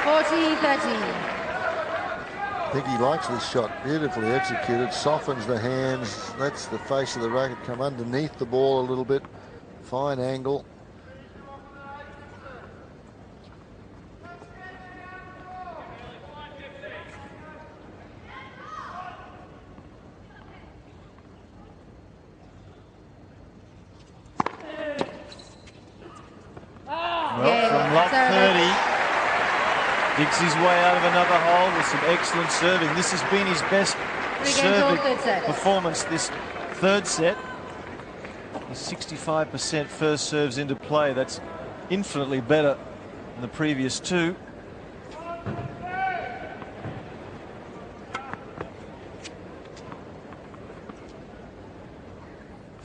14-13. I think he likes this shot, beautifully executed, softens the hands, lets the face of the racket come underneath the ball a little bit, fine angle. Well, from love 30, digs his way out of another hole with some excellent serving. This has been his best 3 games all, serving third set. performance this third set. He's 65% first serves into play. That's infinitely better than the previous 2.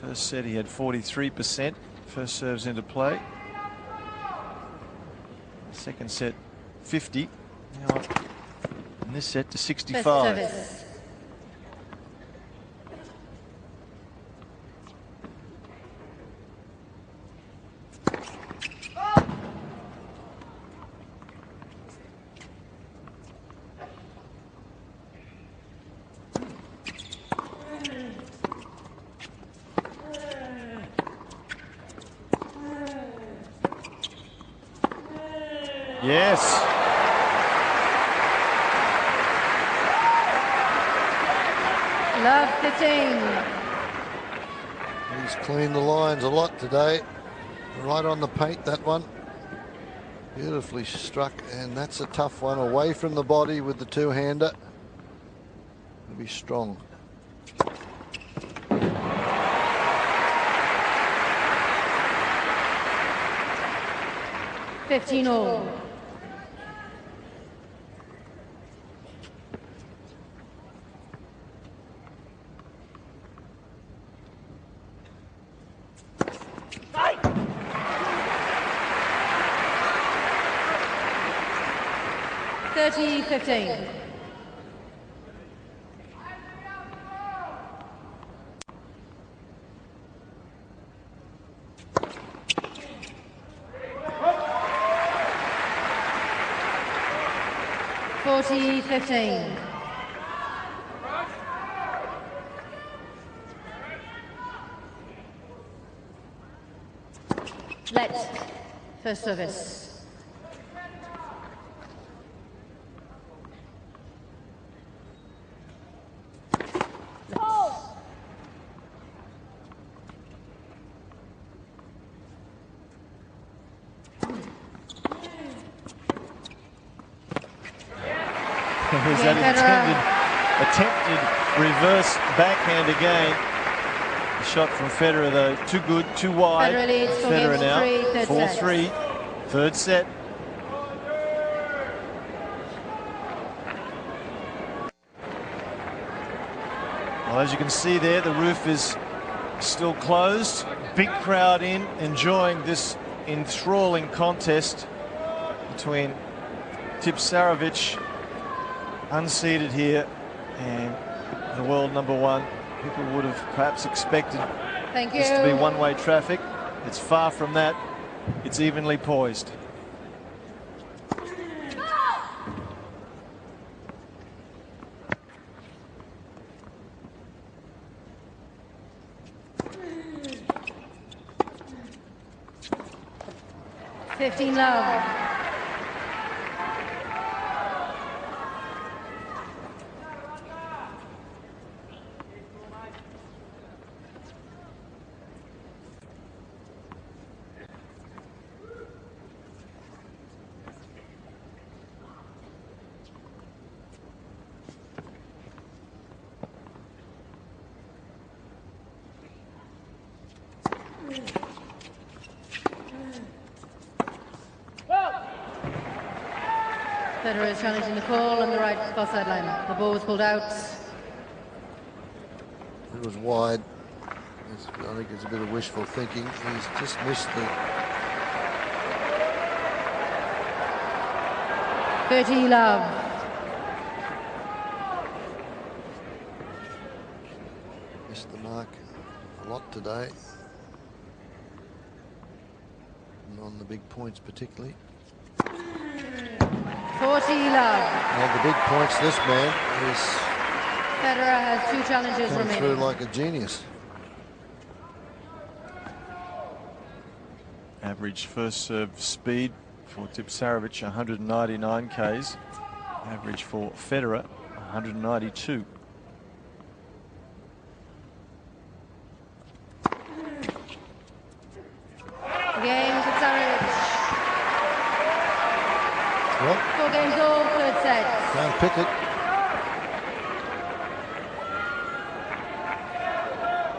First set he had 43% first serves into play. Second set 50. Now, in this set to 65. Service. Yes. Love 15. He's cleaned the lines a lot today. Right on the paint, that one. Beautifully struck, and that's a tough one. Away from the body with the two-hander. It'll be strong. $15 all. $30-15. $40-15. Let first service. There's that attempted reverse backhand again. The shot from Federer, though, too good, too wide. Federer leads Federer now, 4-3, third set. Well, as you can see there, the roof is still closed. Big crowd in, enjoying this enthralling contest between Tipsarevic, unseeded here, and the world #1. People would have perhaps expected this to be one-way traffic. It's far from that. It's evenly poised. Love. Federer is challenging the call on the right far sideline. The ball was pulled out. It was wide. I think it's a bit of wishful thinking. He's just missed the... 30 love. Missed the mark a lot today. And on the big points particularly. 40 love. On the big points, this man is... Federer has 2 challenges coming remaining. through like a genius. Average first serve speed for Tipsarevic, 199 Ks. Average for Federer, 192. Game Tipsarevic. Well, 4 games all, third set. can't pick it.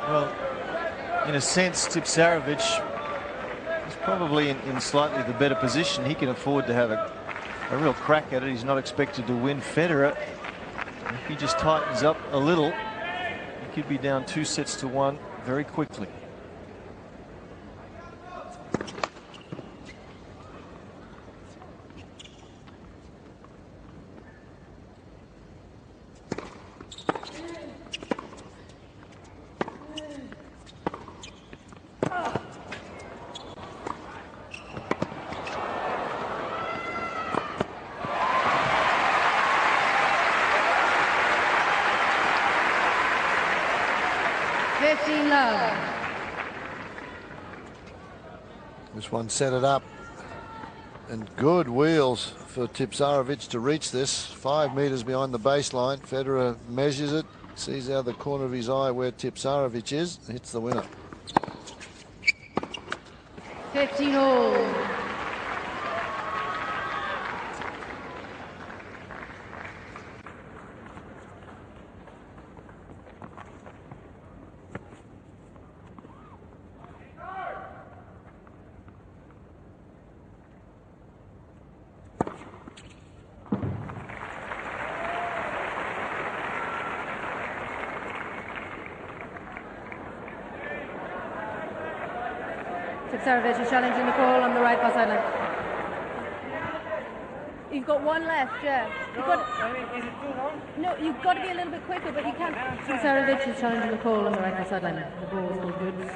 Well, in a sense, Tipsarevic is probably in slightly the better position. He can afford to have a real crack at it. He's not expected to win. Federer, if he just tightens up a little, he could be down 2-1 very quickly. 15 love. This one set it up. And good wheels for Tipsarevic to reach this. 5 metres behind the baseline. Federer measures it, sees out the corner of his eye where Tipsarevic is, hits the winner. 15 all. Tipsarevic is challenging the call on the right far sideline. You've got one left, yeah. Is it too long? No, you've got to be a little bit quicker, but you can't. Tipsarevic is challenging the call on the right far sideline. The ball is still good.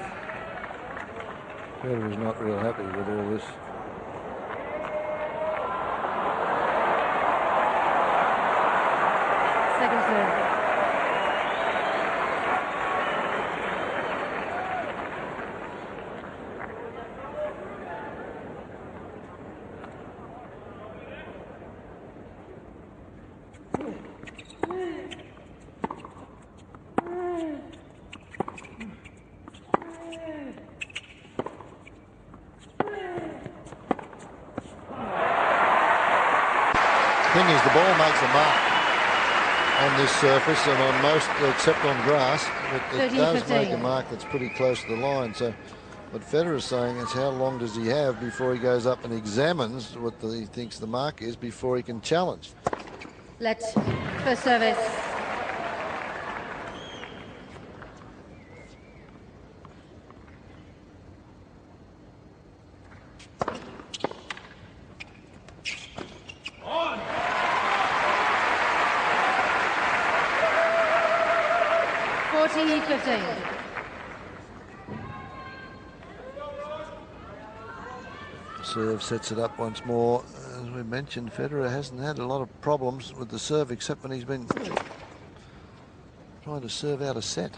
Federer's not real happy with all this. Second serve. Thing is, the ball makes a mark on this surface and on most, except on grass, but it does make a mark that's pretty close to the line. So what Federer's saying is, how long does he have before he goes up and examines what he thinks the mark is before he can challenge? Let's first service. Serve sets it up once more. As we mentioned, Federer hasn't had a lot of problems with the serve except when he's been trying to serve out a set.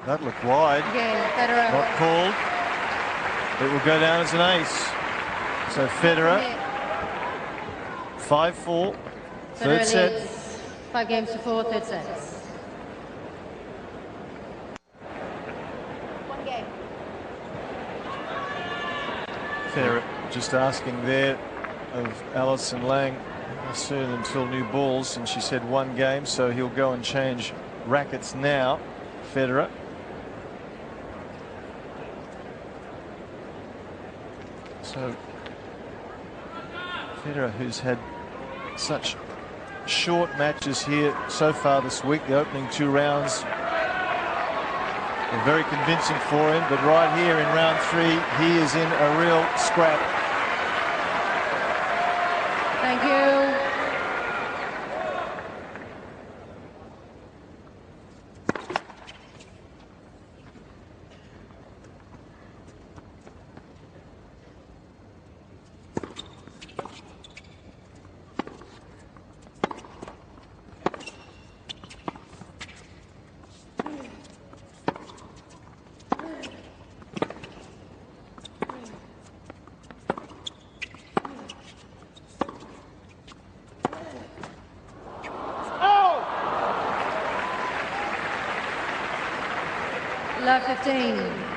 That looked wide. Again, Federer. Not called. It will go down as an ace. So Federer, 5-4, third Federer set. leads 5 games to 4, third sets. One game. Federer just asking there of Alison Lang soon until new balls, and she said 1 game, so he'll go and change rackets now. Federer. So Federer, who's had such short matches here so far this week, the opening 2 rounds were very convincing for him, but right here in round 3 he is in a real scrap. Thank you. Love 15.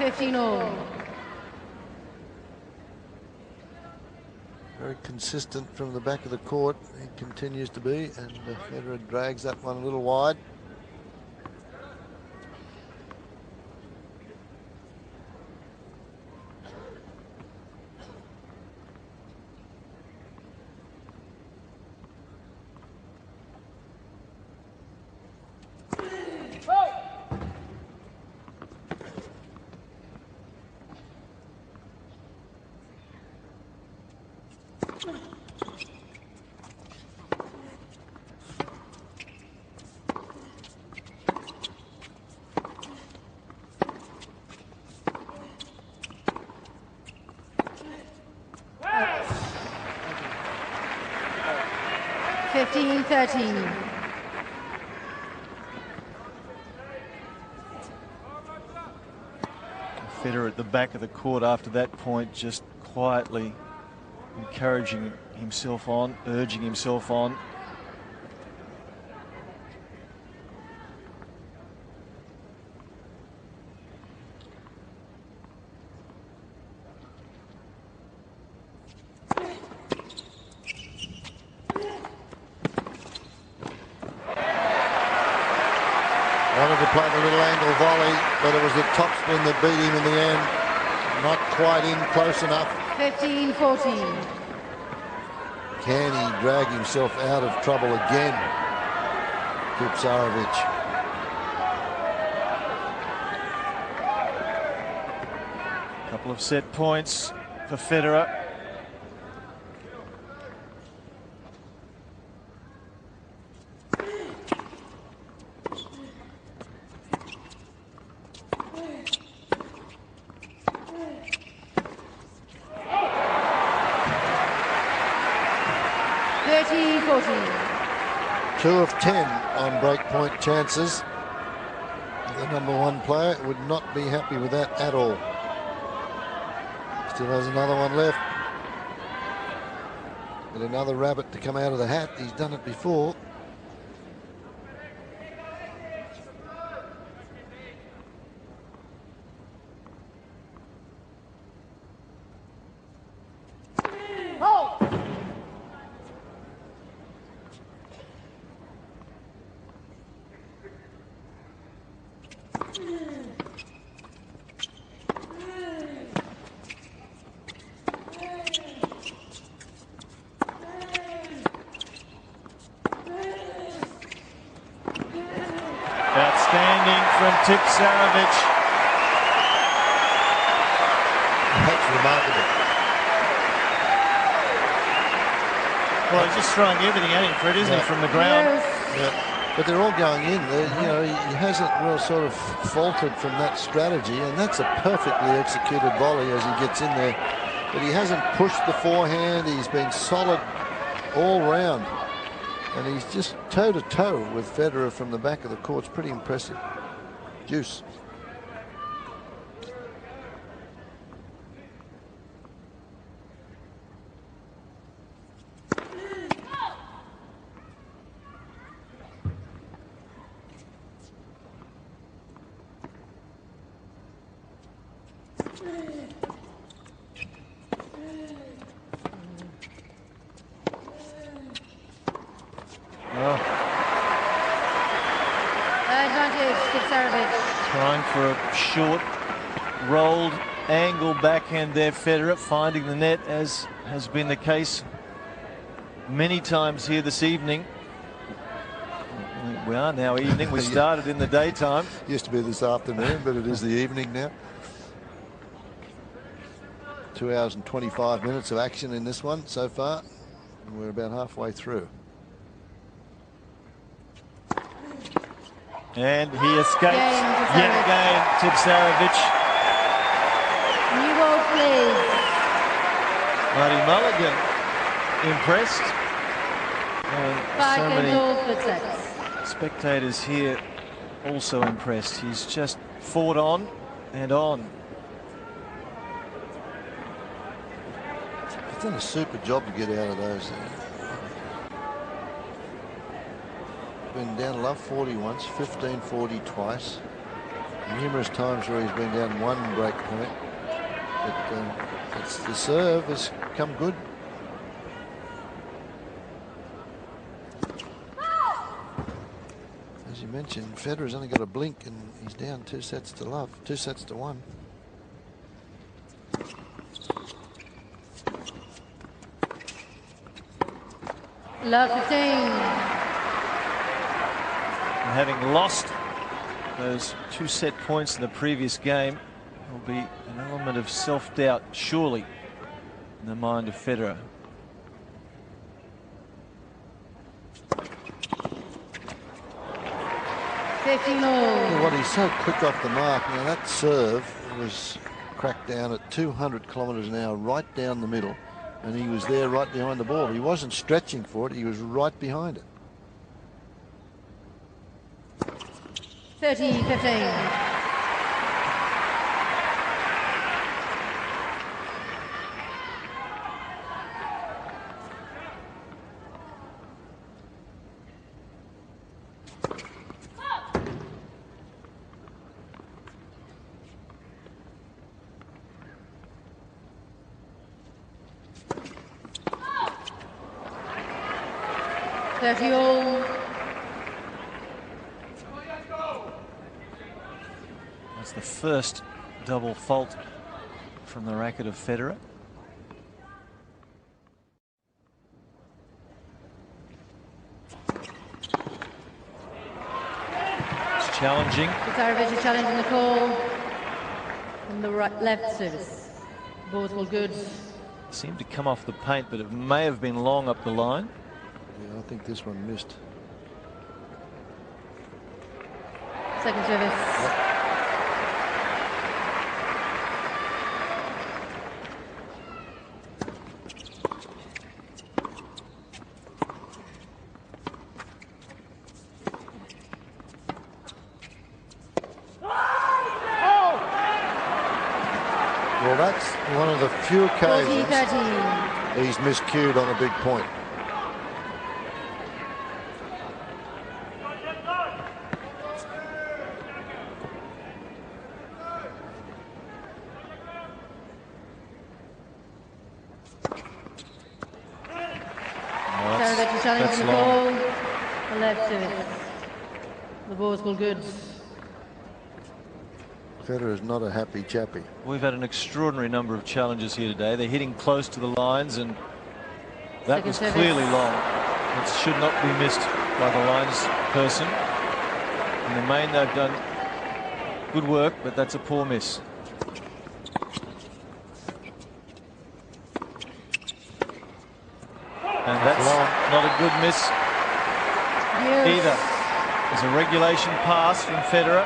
15 all. Very consistent from the back of the court. He continues to be, and Federer drags that one a little wide. Federer at the back of the court after that point, just quietly encouraging himself on, urging himself on. Wanted to play the little angle volley, but it was the topspin that beat him in the end. Not quite in close enough. 15-14. Can he drag himself out of trouble again? Tipsarevic. Couple of set points for Federer. Two of 10 on breakpoint chances. The #1 player would not be happy with that at all. Still has another one left. Get another rabbit to come out of the hat. He's done it before. Outstanding from Tipsarevic. That's remarkable. Well, he's just throwing everything at him, Fred, isn't he, from the ground? Yeah. But they're all going in. You know, he hasn't real sort of faltered from that strategy, and that's a perfectly executed volley as he gets in there. But he hasn't pushed the forehand. He's been solid all round. And he's just toe-to-toe with Federer from the back of the court. It's pretty impressive. Juice. Trying for a short, rolled angle backhand there, Federer finding the net, as has been the case many times here this evening. We are now evening. We started in the daytime. Used to be this afternoon, but it is the evening now. 2 hours and 25 minutes of action in this one so far, and we're about halfway through. And he escapes yet again, Tipsarevic. New ball, please. Marty Mulligan impressed. And so many spectators here also impressed. He's just fought on and on. He's done a super job to get out of those. Been down love 40 once, 15-40 twice. numerous times where he's been down one break point. But it's the serve has come good. As you mentioned, Federer's only got a blink and he's down 2 sets to love, 2 sets to 1. Love 15. And having lost those 2 set points in the previous game, there will be an element of self-doubt, surely, in the mind of Federer. What, he's so quick off the mark. Now that serve was cracked down at 200 kilometres an hour, right down the middle, and he was there right behind the ball. He wasn't stretching for it, he was right behind it. 30-15. That's the first double fault from the racket of Federer. It's challenging. Tipsarevic is challenging the call from the left service. Both will good. Seemed to come off the paint, but it may have been long up the line. Yeah, I think this one missed. Second service. Yep. Well, that's one of the few occasions he's miscued on a big point. Challenging the ball, the left service. The ball's all good. Federer's not a happy chappy. We've had an extraordinary number of challenges here today. They're hitting close to the lines, and that was clearly long. It should not be missed by the lines person. In the main, they've done good work, but that's a poor miss. And that's not a good miss either. There's a regulation pass from Federer.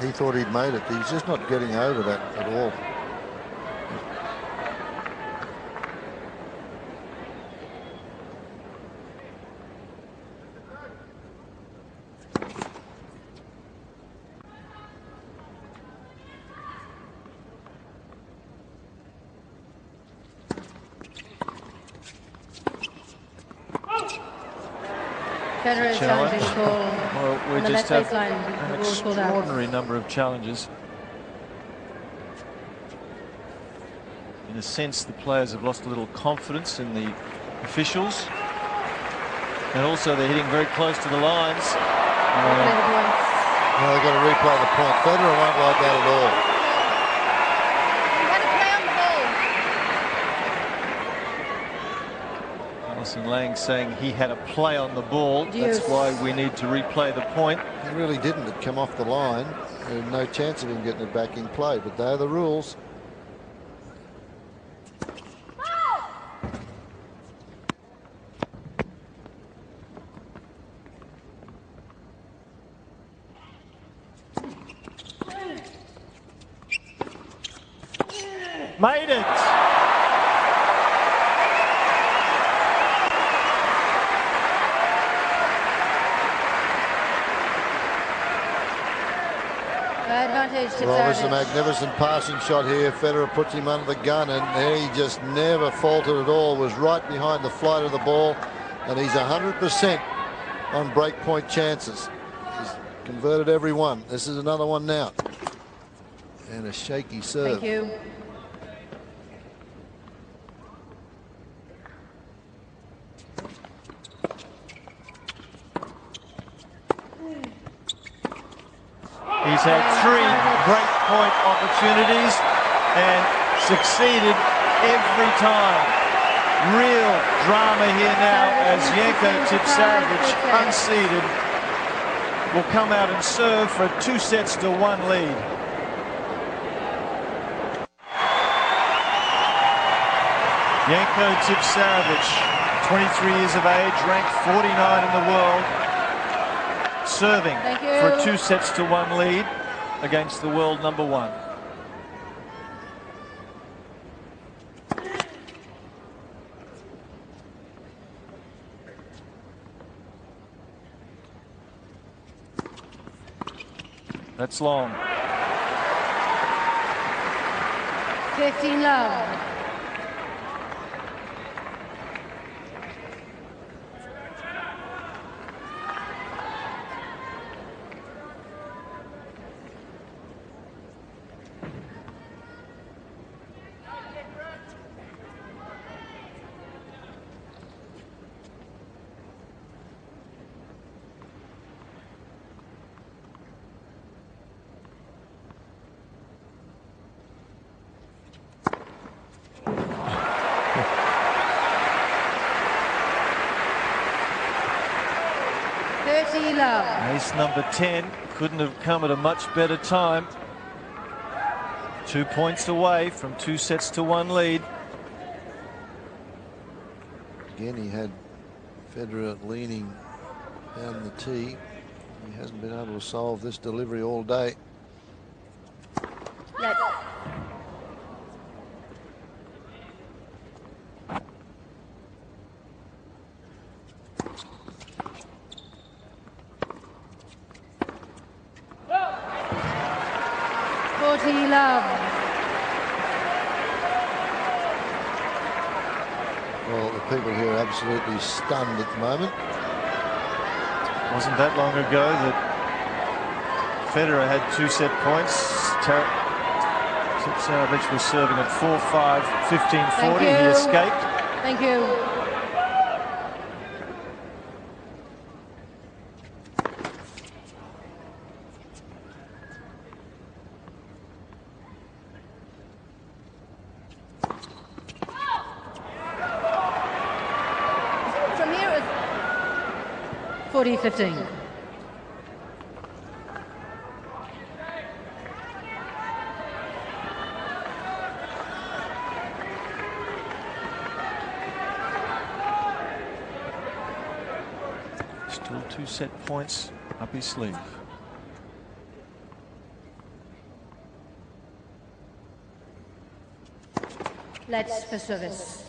He thought he'd made it. He's just not getting over that at all. Federer is challenging the ball. Well, we just have an extraordinary number of challenges. In a sense, the players have lost a little confidence in the officials. And also they're hitting very close to the lines. No, they've got to replay the point. Federer won't like that at all. Lang saying he had a play on the ball. That's why we need to replay the point. He really didn't. It come off the line. There's no chance of him getting it back in play, but they're the rules. Made it. Well, it's a magnificent passing shot here. Federer puts him under the gun, and he just never faltered at all. Was right behind the flight of the ball, and he's 100% on breakpoint chances. He's converted every one. This is another one now. And a shaky serve. Thank you. He's had 3 break point opportunities and succeeded every time. Real drama here now as Janko Tipsarevic, unseeded, will come out and serve for a 2-1 lead. Janko Tipsarevic, 23 years of age, ranked 49 in the world, serving for a 2-1 lead against the world number 1. That's long. 15 love. Ace number 10 couldn't have come at a much better time. 2 points away from 2-1 lead. Again, he had Federer leaning down the tee. He hasn't been able to solve this delivery all day. Let. 40 love. Well, the people here are absolutely stunned at the moment. Wasn't that long ago that Federer had 2 set points. Tipsarevic was serving at 4-5, 15-40. He escaped. Thank you. From here is 40-15. Still 2 set points up his sleeve. Let's for service.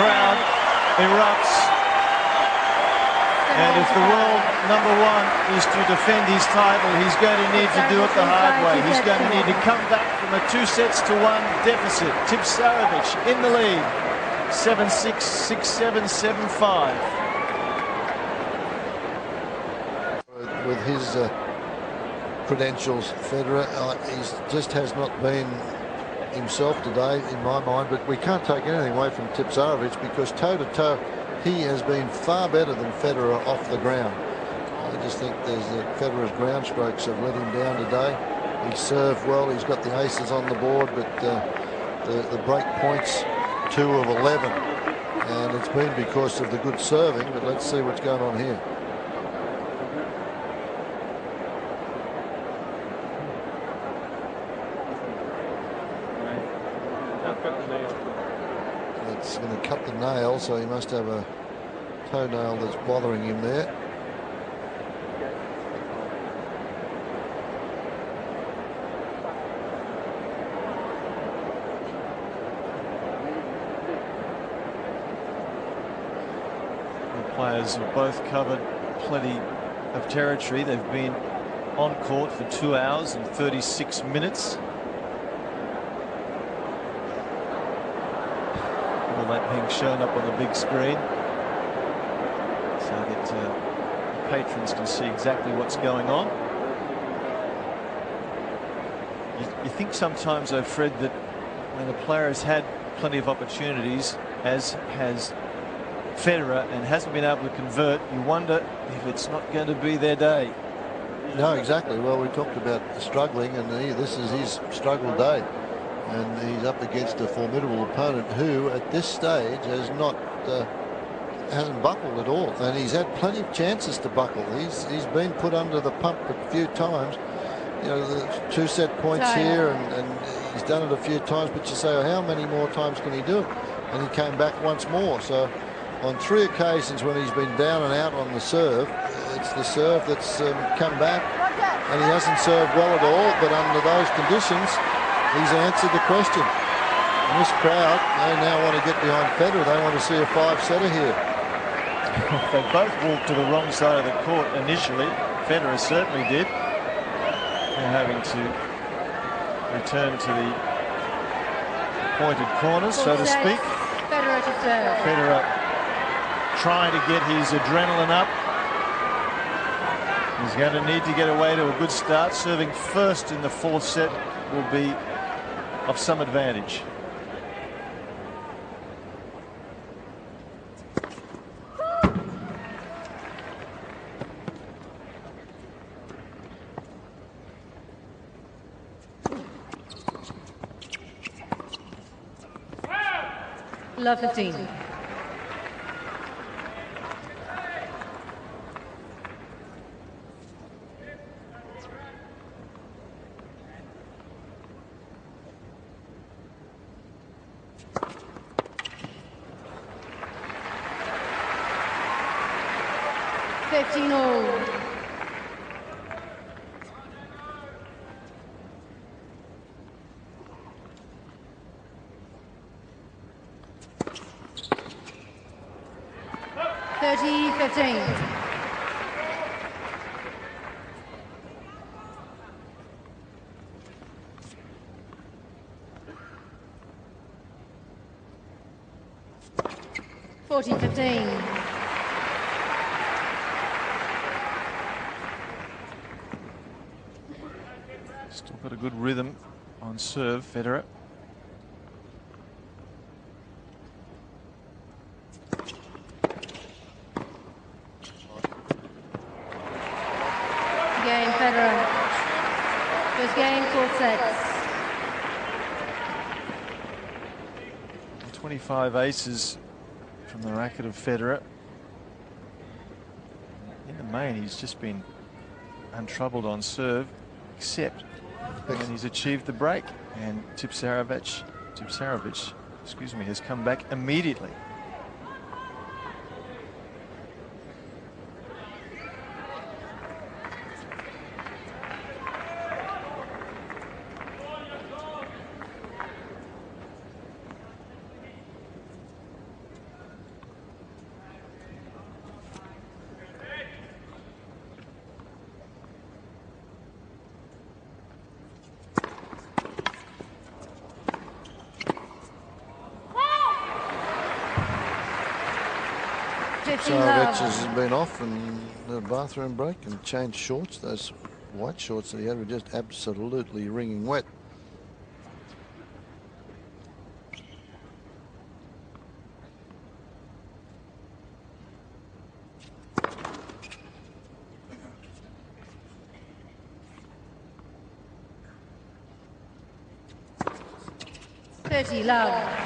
Crowd erupts, and if the world number 1 is to defend his title, he's going to need to do it the hard way. He's going to need to come back from a 2-1 deficit. Tipsarevic in the lead, 7-6, 6-7, 7-5. With his credentials, Federer, he just has not been himself today in my mind, but we can't take anything away from Tipsarevic because toe-to-toe he has been far better than Federer off the ground. I just think Federer's ground strokes have let him down today. He served well, he's got the aces on the board, but the break points 2 of 11, and it's been because of the good serving. But let's see what's going on here. It's going to cut the nail, so he must have a toenail that's bothering him there. Players have both covered plenty of territory. They've been on court for 2 hours and 36 minutes. All that being shown up on the big screen so that patrons can see exactly what's going on. You think sometimes, though, Fred, that when a player has had plenty of opportunities, as has Federer, and hasn't been able to convert, you wonder if it's not going to be their day. No, exactly. Well, we talked about struggling, and this is his struggle day. And he's up against a formidable opponent who, at this stage, hasn't buckled at all. And he's had plenty of chances to buckle. He's been put under the pump a few times. You know, the 2 set points here, and he's done it a few times. But you say, oh, how many more times can he do it? And he came back once more. So on 3 occasions when he's been down and out on the serve, it's the serve that's come back, and he hasn't served well at all. But under those conditions, he's answered the question. And this crowd, they now want to get behind Federer. They want to see a 5-setter here. They both walked to the wrong side of the court initially. Federer certainly did. They're having to return to the pointed corners, so to speak. Federer to serve. Federer trying to get his adrenaline up. He's going to need to get away to a good start. Serving first in the 4th set will be of some advantage. Love 15. Still got a good rhythm on serve, Federer. Game, Federer. First game, 4 sets. 25 aces from the racket of Federer. In the main, he's just been untroubled on serve, except when he's achieved the break. And Tipsarevic, excuse me, has come back immediately. Tipsarevic has been off in the bathroom break and changed shorts. Those white shorts that he had were just absolutely wringing wet. Love.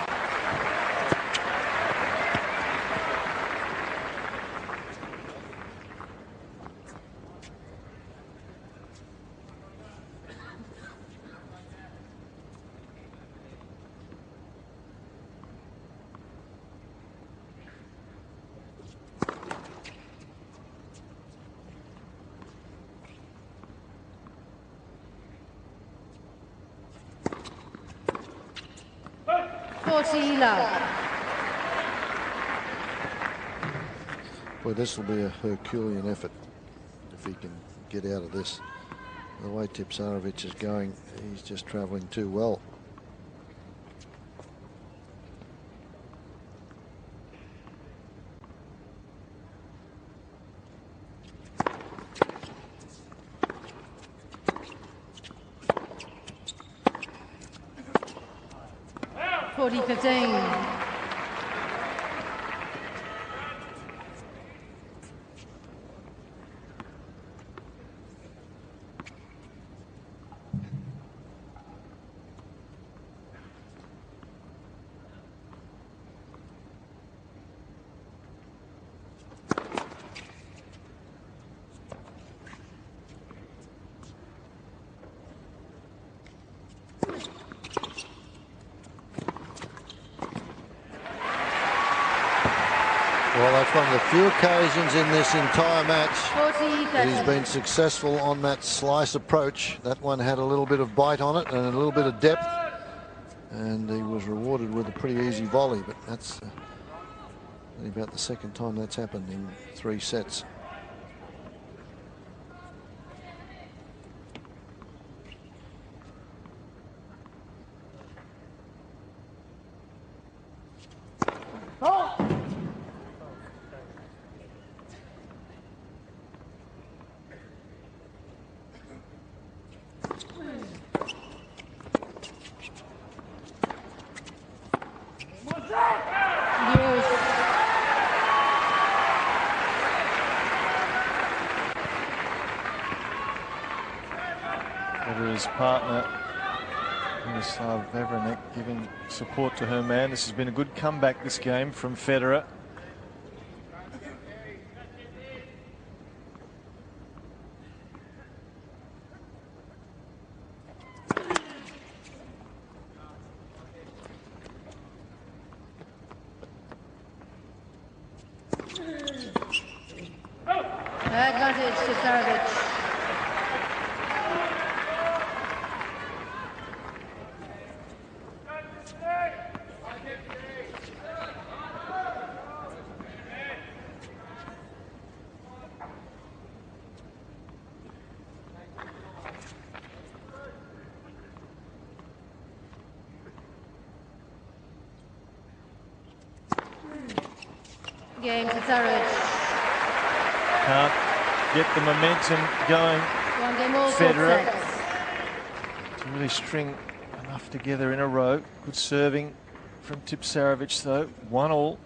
Well, this will be a Herculean effort if he can get out of this. The way Tipsarevic is going, he's just travelling too well. Well, that's one of the few occasions in this entire match that he's been successful on that slice approach. That one had a little bit of bite on it and a little bit of depth, and he was rewarded with a pretty easy volley, but that's only about the second time that's happened in 3 sets. Federer's partner, Federer, giving support to her man. This has been a good comeback, this game, from Federer. Advantage to Tipsarevic. Game Tipsarevic. Can't get the momentum going. One game all Federer sets. to really string enough together in a row. Good serving from Tipsarevic though. 1-1.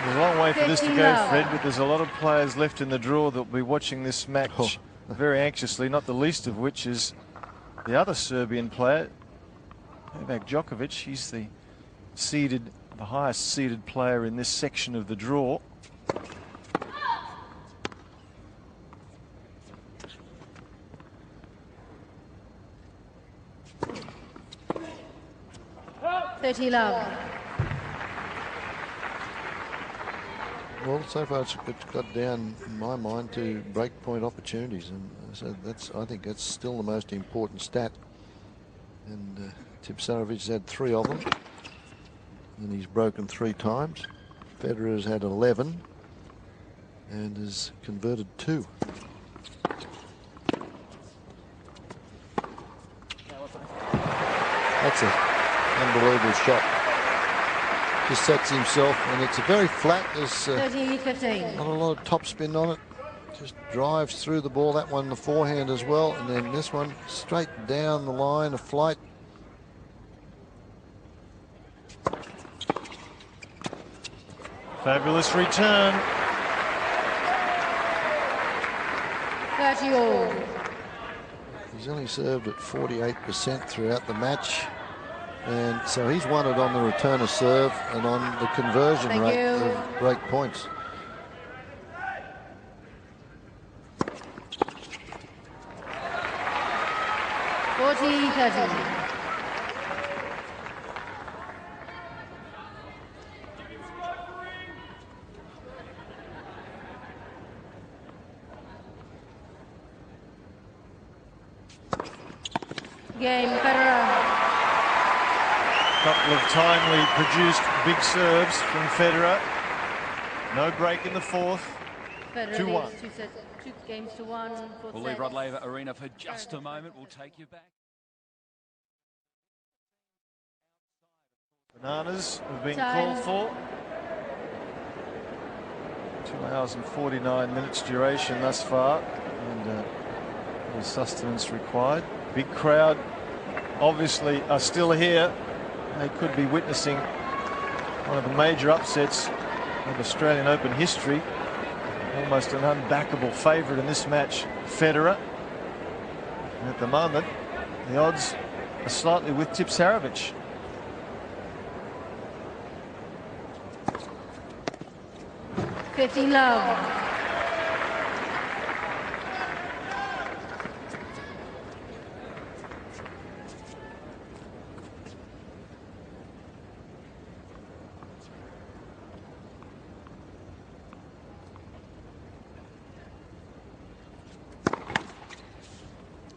There's a long way for this to go, Fred, but there's a lot of players left in the draw that will be watching this match very anxiously, not the least of which is the other Serbian player, Novak Djokovic. He's the highest seeded player in this section of the draw. Love. Well, so far it's got down, in my mind, to breakpoint opportunities, and so I think that's still the most important stat. And Tipsarevic's had 3 of them, and he's broken 3 times. Federer's had 11 and has converted 2. That's an unbelievable shot. Just sets himself, and it's a very flat. There's 30-15. not a lot of topspin on it. Just drives through the ball. That one, the forehand as well, and then this one straight down the line, a flight. Fabulous return. 30-all. He's only served at 48% throughout the match. And so he's won it on the return of serve and on the conversion rate of break points. 40-30. Game, Federer. Couple of timely produced big serves from Federer. No break in the fourth. Federer 2-1. leads 2 games to 1. We'll leave Rod Laver Arena for just a moment. We'll take you back. Bananas have been Time. called for. 2 hours and 49 minutes duration thus far, and little sustenance required. Big crowd obviously are still here. They could be witnessing one of the major upsets of Australian Open history. Almost an unbackable favourite in this match, Federer. And at the moment, the odds are slightly with Tipsarevic. Love.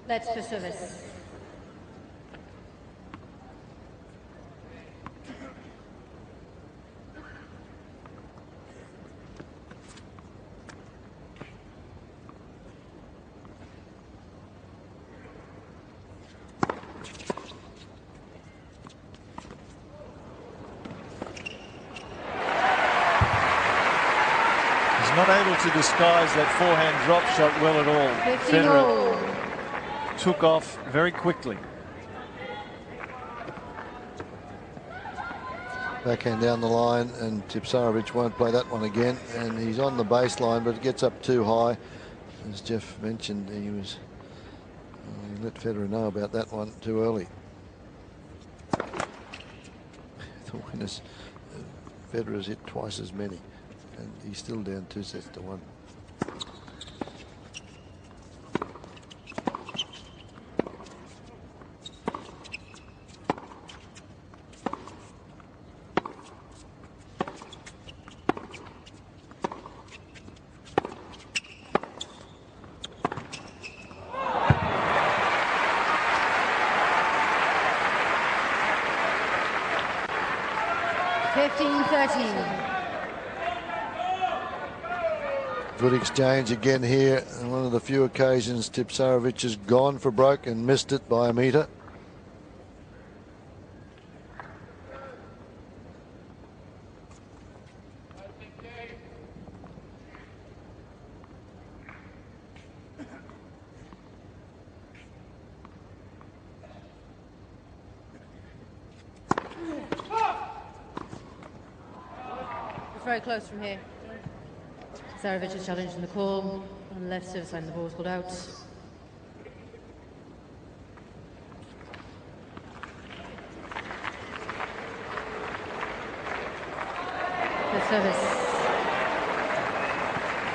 Let's for service. Not able to disguise that forehand drop shot well at all. Federer took off very quickly. Backhand down the line, and Tipsarevic won't play that one again. And he's on the baseline, but it gets up too high. As Jeff mentioned, he let Federer know about that one too early. The winners, Federer's hit twice as many. And he's still down 2-1. Good exchange again here, and one of the few occasions Tipsarevic has gone for broke and missed it by a metre. It's very close from here. Tipsarevic is challenging the call on the left service line. The ball was called out. Good service.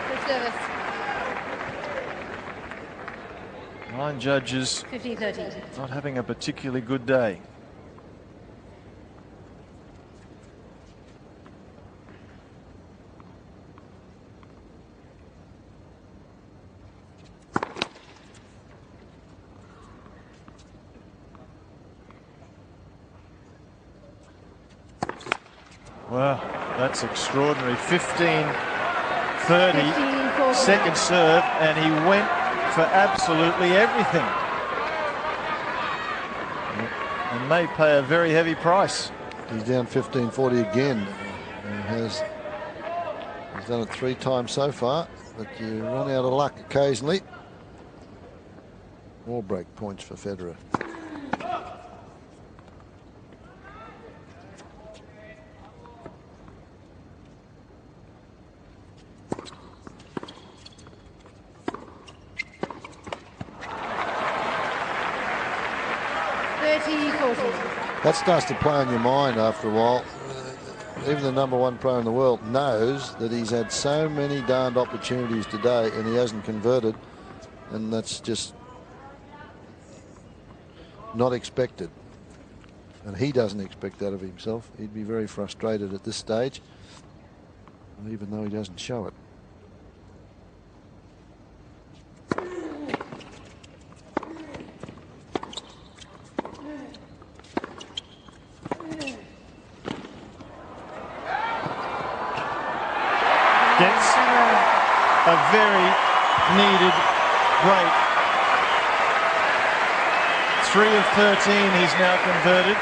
Good service. 9 judges 15-30. not having a particularly good day. Well, that's extraordinary. 15-30, second serve, and he went for absolutely everything. And may pay a very heavy price. He's down 15-40 again. He's done it 3 times so far, but you run out of luck occasionally. More break points for Federer. That starts to play on your mind after a while. Even the #1 pro in the world knows that he's had so many darned opportunities today and he hasn't converted, and that's just not expected. And he doesn't expect that of himself. He'd be very frustrated at this stage, even though he doesn't show it. Gets a very needed break. 3 of 13 he's now converted,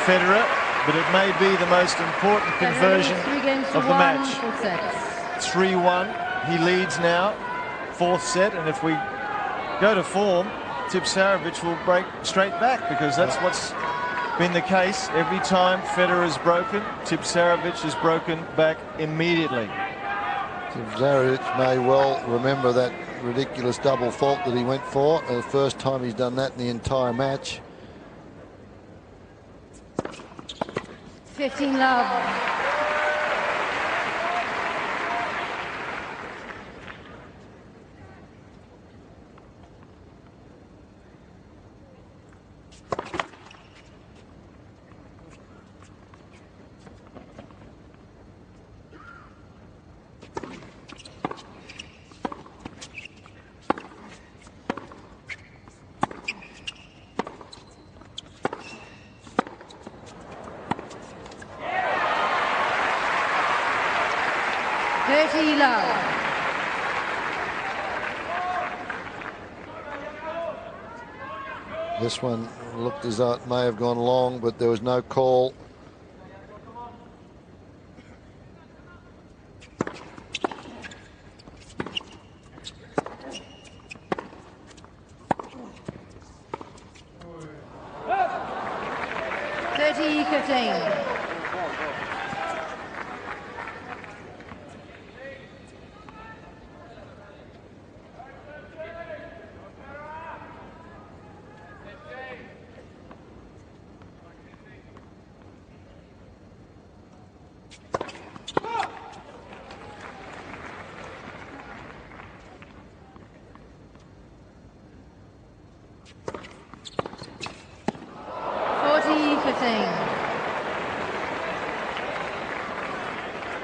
Federer, but it may be the most important conversion of the match. 3-1, he leads now, 4th set, and if we go to form, Tipsarevic will break straight back, because that's what's been the case every time Federer is broken. Tipsarevic is broken back immediately. Tipsarevic may well remember that ridiculous double fault that he went for. The first time he's done that in the entire match. 15 love. This one looked as though it may have gone long, but there was no call.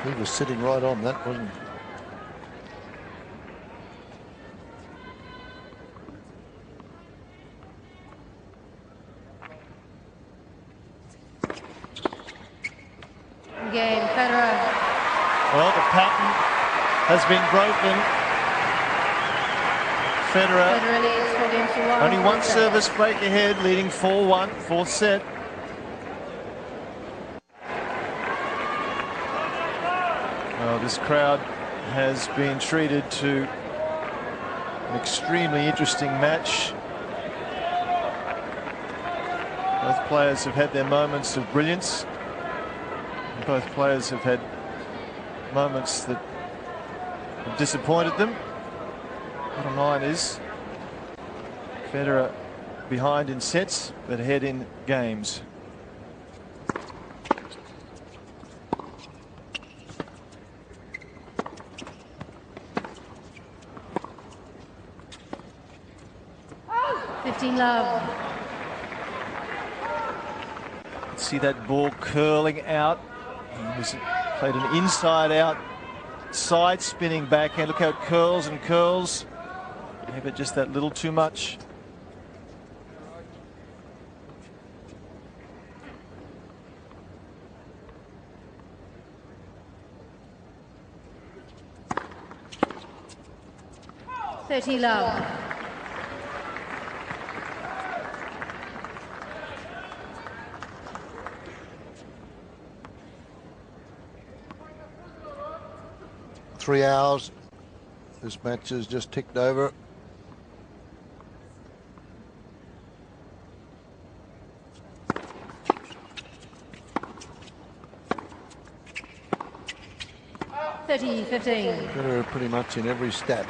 He was sitting right on that, wasn't he? Game, Federer. Well, the pattern has been broken. Federer leads 4 games to 1. only one service break ahead, leading 4-1, 4th set. Well, this crowd has been treated to an extremely interesting match. Both players have had their moments of brilliance. And both players have had moments that have disappointed them. Bottom line is Federer behind in sets, but ahead in games. Love. See that ball curling out. He played an inside-out side spinning backhand. Look how it curls and curls. Maybe just that little too much. Love. Three hours. This match has just ticked over. Federer pretty much in every stat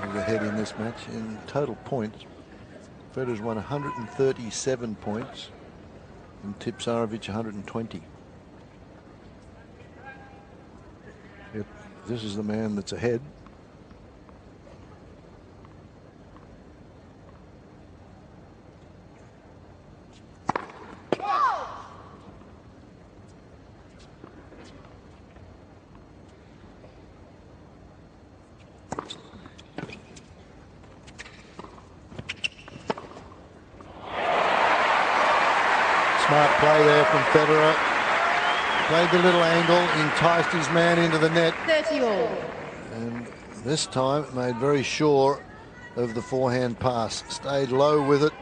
was ahead in this match. In total points, Federer's won 137 points and Tipsarevic 120. Yep, this is the man that's ahead. play there from Federer. Played the little angle, enticed his man into the net. 30 all. And this time made very sure of the forehand pass. Stayed low with it.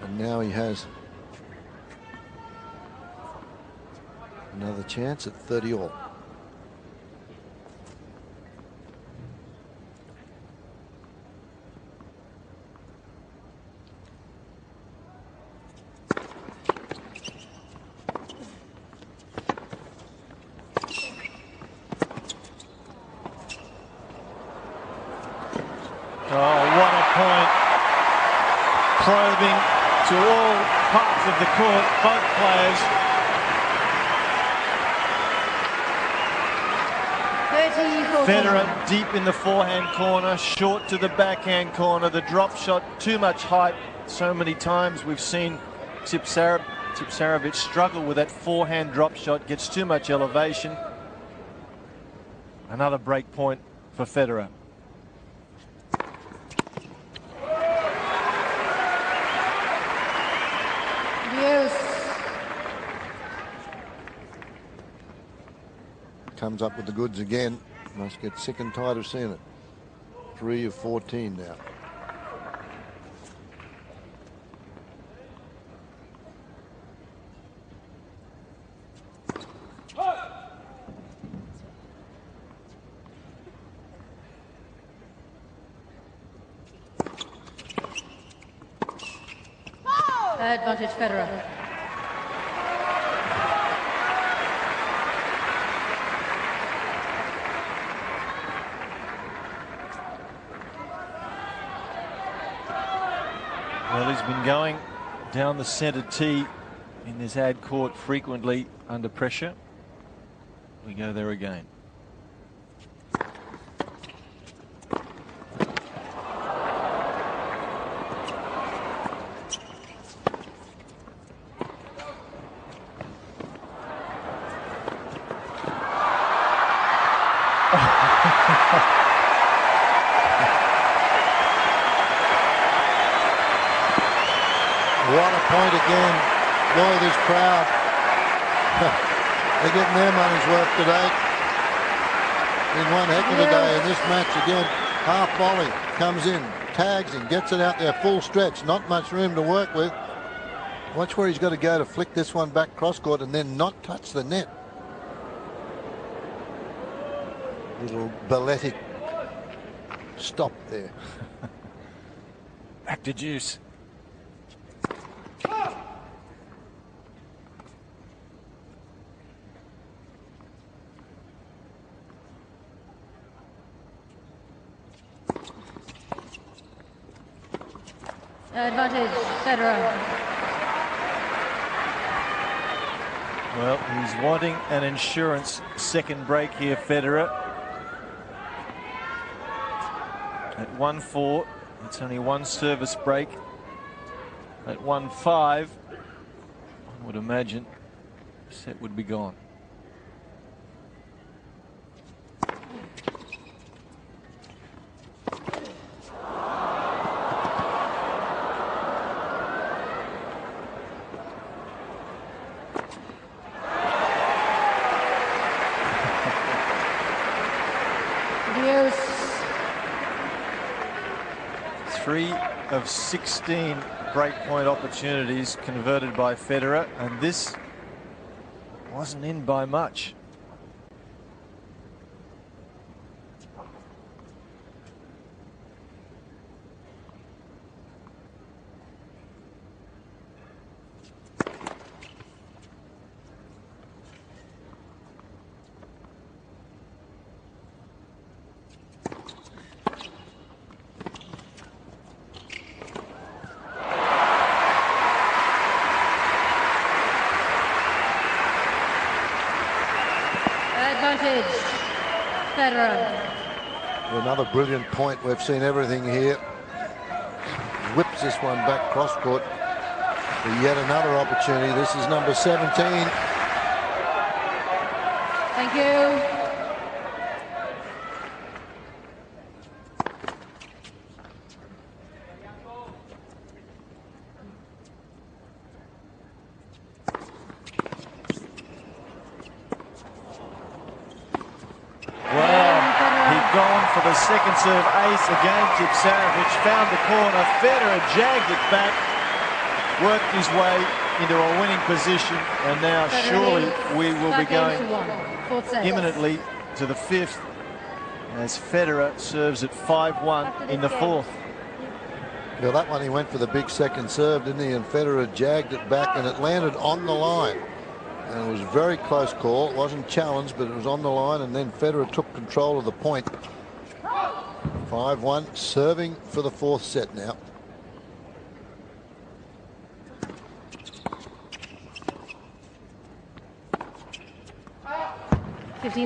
And now he has another chance at 30 all. Oh, what a point. Probing to all parts of the court, both players. 30-14. Federer deep in the forehand corner, short to the backhand corner. The drop shot, too much height. So many times we've seen Tipsarevic struggle with that forehand drop shot, gets too much elevation. Another break point for Federer. Comes up with the goods again. Must get sick and tired of seeing it. 3 of 14 now. Advantage Federer. Well, he's been going down the centre tee in this ad court frequently under pressure. We go there again. What a point again. Boy, this crowd. They're getting their money's worth today. In one heck of a day in this match again. Half volley comes in, tags him, gets it out there full stretch. Not much room to work with. Watch where he's got to go to flick this one back cross court and then not touch the net. Little balletic stop there. Back to juice. Advantage Federer. Well, he's wanting an insurance second break here, Federer. At 1-4, it's only one service break. At 1-5, I would imagine the set would be gone. Three of 16 breakpoint opportunities converted by Federer, and this wasn't in by much. Advantage Federer. Another brilliant point. We've seen everything here. Whips this one back cross court for yet another opportunity. This is number 17. Thank you. gone for the second serve ace again. Tipsarevic found the corner. Federer jagged it back, worked his way into a winning position, and now surely we will be going imminently to the fifth as Federer serves at 5-1 in the fourth. Well, that one he went for the big second serve, didn't he? And Federer jagged it back and it landed on the line. And it was a very close call. It wasn't challenged, but it was on the line, and then Federer took control of the point. 5-1, serving for the fourth set now. He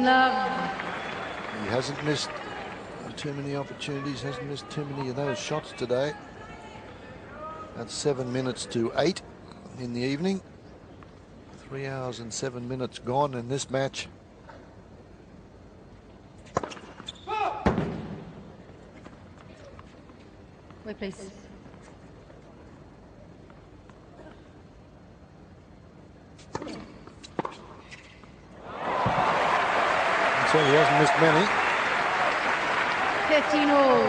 hasn't missed too many opportunities, hasn't missed too many of those shots today. That's 7 minutes to 8 in the evening. 3 hours and 7 minutes gone in this match. Wait, please. So he hasn't missed many. 15 all.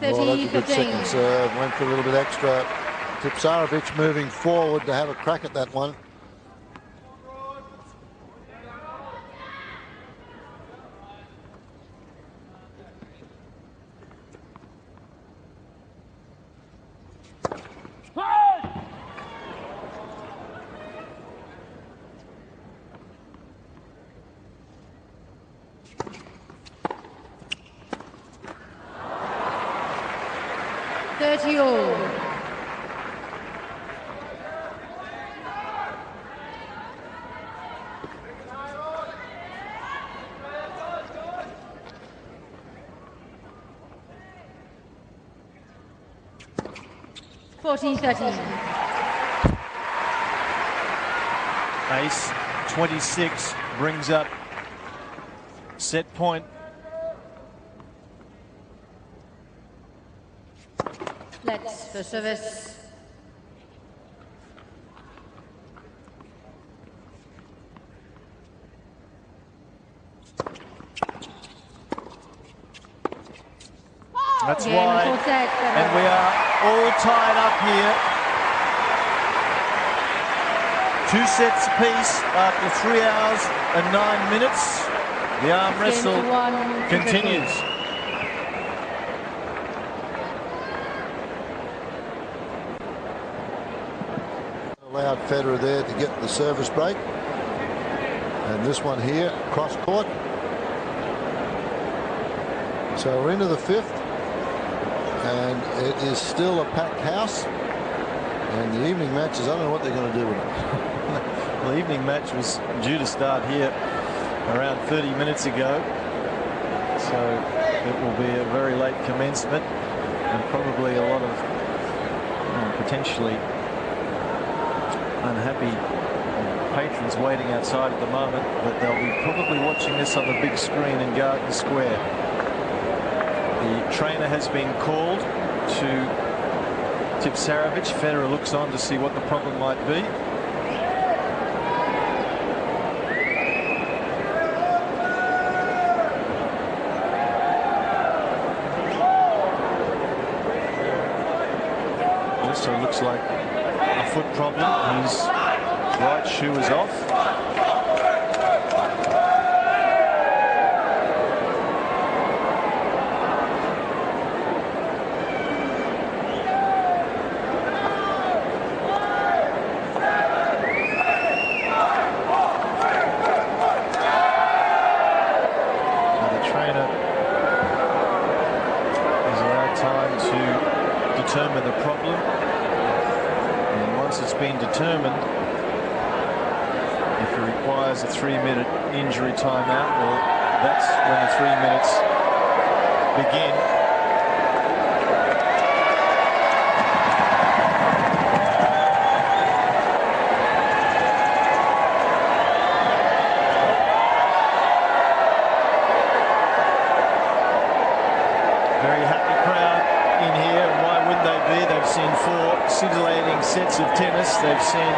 Well, that's a good second serve. Went for a little bit extra. Tipsarevic moving forward to have a crack at that one. Ace 26 brings up set point. Let's for service. That's wide, and we are all tied up here. 2 sets apiece after 3 hours and 9 minutes. The arm wrestle continues. Allowed Federer there to get the service break. And this one here, cross court. So we're into the fifth. And it is still a packed house. And the evening matches, I don't know what they're going to do with it. Well, the evening match was due to start here around 30 minutes ago. So it will be a very late commencement and probably a lot of potentially unhappy patrons waiting outside at the moment. But they'll be probably watching this on the big screen in Garden Square. The trainer has been called to Tipsarevic. Federer looks on to see what the problem might be. Also looks like a foot problem. His right shoe is off. Determine the problem, and once it's been determined, if it requires a 3-minute injury timeout, well, that's when the 3 minutes begin. minutes of tennis, they've seen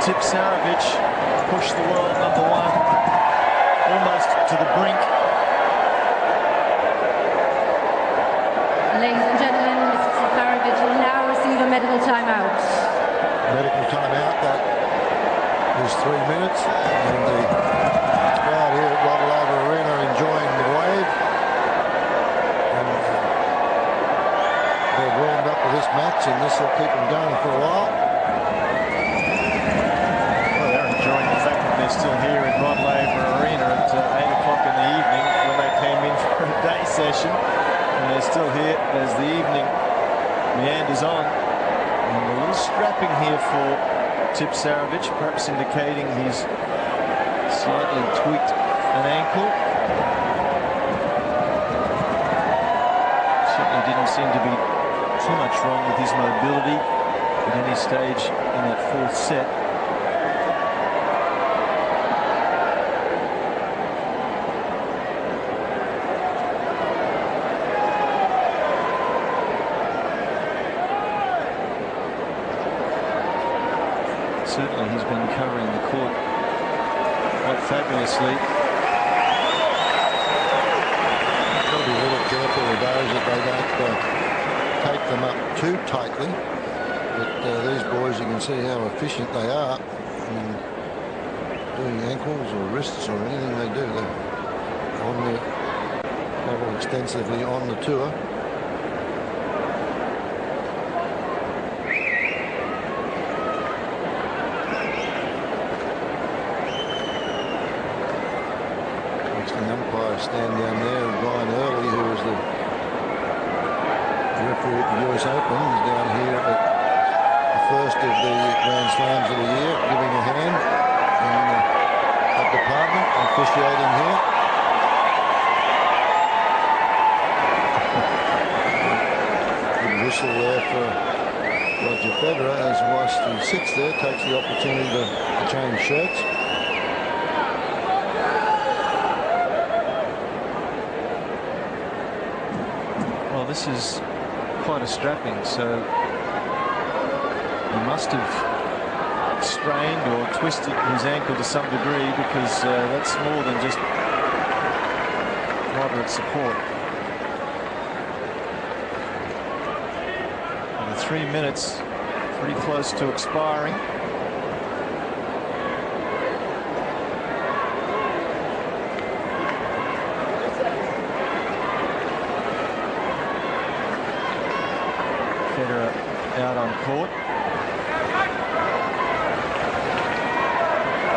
Tipsarevic push the world #1 almost to the brink. Ladies and gentlemen, Mr. Tipsarevic will now receive a medical timeout. Medical timeout, that is 3 minutes, and the crowd here at Federer Arena enjoying the wave. And they've warmed up for this match, and this will keep them going for a while. Well, they're enjoying the fact that they're still here in Federer Arena at 8 o'clock in the evening when they came in for a day session, and they're still here as the evening meanders on. And a little strapping here for Tipsarevic, perhaps indicating he's slightly tweaked an ankle. Certainly didn't seem to be too much wrong with his mobility at any stage in that fourth set. Certainly he's been covering the court quite fabulously. Got to be a little careful with those that they don't take them up too tightly. But these boys, you can see how efficient they are in doing ankles or wrists or anything they do. They're on the travel extensively on the tour. Stand down there, and Brian Early, who was the referee at the US Open, is down here at the first of the Grand Slams of the year, giving a hand in that department, officiating here. Good whistle there for Roger Federer, as whilst he sits there, takes the opportunity to change shirts. This is quite a strapping, so he must have strained or twisted his ankle to some degree, because that's more than just moderate support. And the 3 minutes pretty close to expiring. Federer out on court.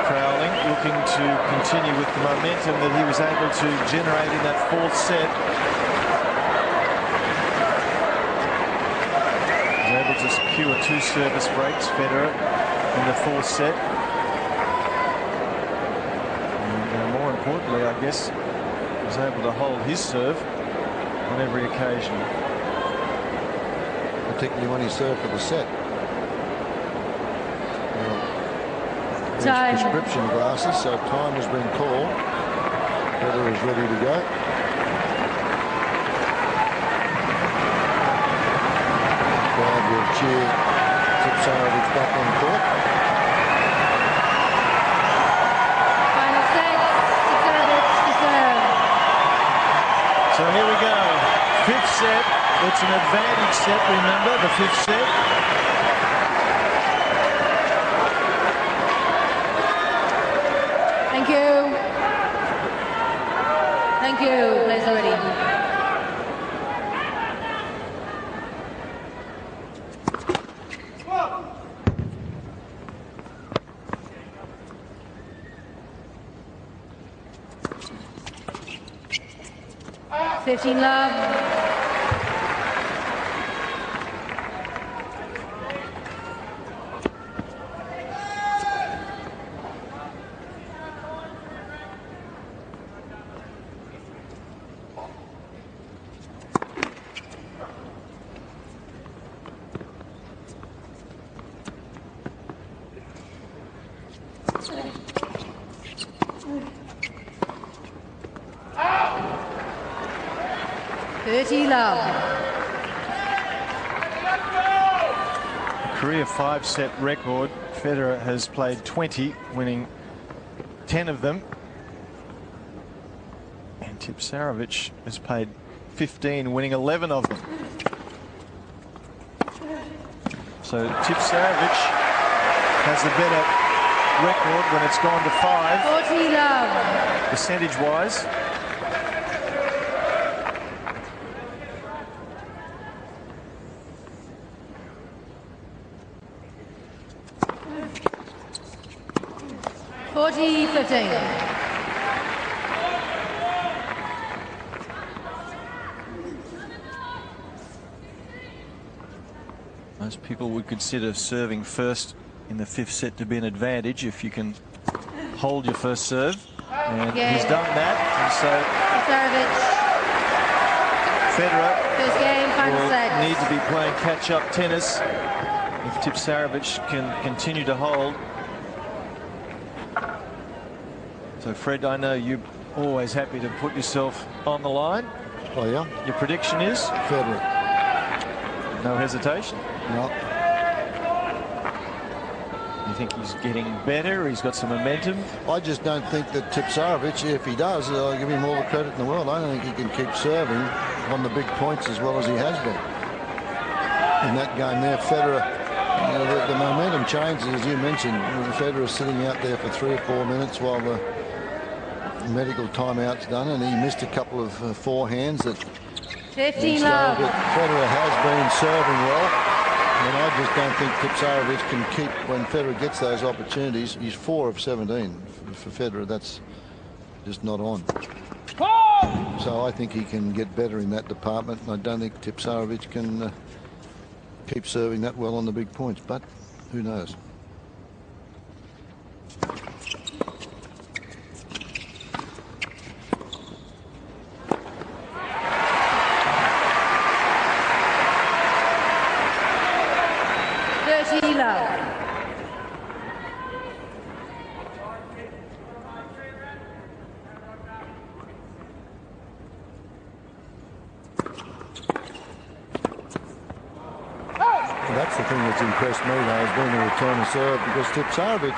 Crowling looking to continue with the momentum that he was able to generate in that fourth set. He was able to secure 2 service breaks, Federer, in the fourth set. And more importantly, I guess, he was able to hold his serve on every occasion. Particularly when he served for the set. Time. Prescription glasses, so time has been called. Federer is ready to go. The crowd will cheer Tipsarevic back on court. Final set, Tipsarevic to serve. So here we go. 5th set. It's an advantage set, remember, the 5th set. Thank you. Thank you. Players are ready. Fifteen love. career 5-set record. Federer has played 20, winning 10 of them. And Tipsarevic has played 15, winning 11 of them. So Tipsarevic has a better record when it's gone to 5. 40 love. Percentage-wise. Most people would consider serving first in the 5th set to be an advantage if you can hold your first serve. And he's done that. And so Federer first game, final will set. need to be playing catch-up tennis if Tipsarevic can continue to hold. So Fred, I know you're always happy to put yourself on the line. Oh yeah. Your prediction is? Federer. No hesitation? No. You think he's getting better? He's got some momentum? I just don't think that Tipsarevic, if he does, I'll give him all the credit in the world. I don't think he can keep serving on the big points as well as he has been. In that game there, Federer, you know, the momentum changes, as you mentioned. Federer sitting out there for 3 or 4 minutes while the medical timeout's done, and he missed a couple of forehands that 15 love. Federer has been serving well, and I just don't think Tipsarevic can keep, when Federer gets those opportunities. He's 4 of 17 for Federer. That's just not on. So I think he can get better in that department, and I don't think Tipsarevic can keep serving that well on the big points, but who knows. That's the thing that's impressed me, though, has been the return of serve, because Tipsarevic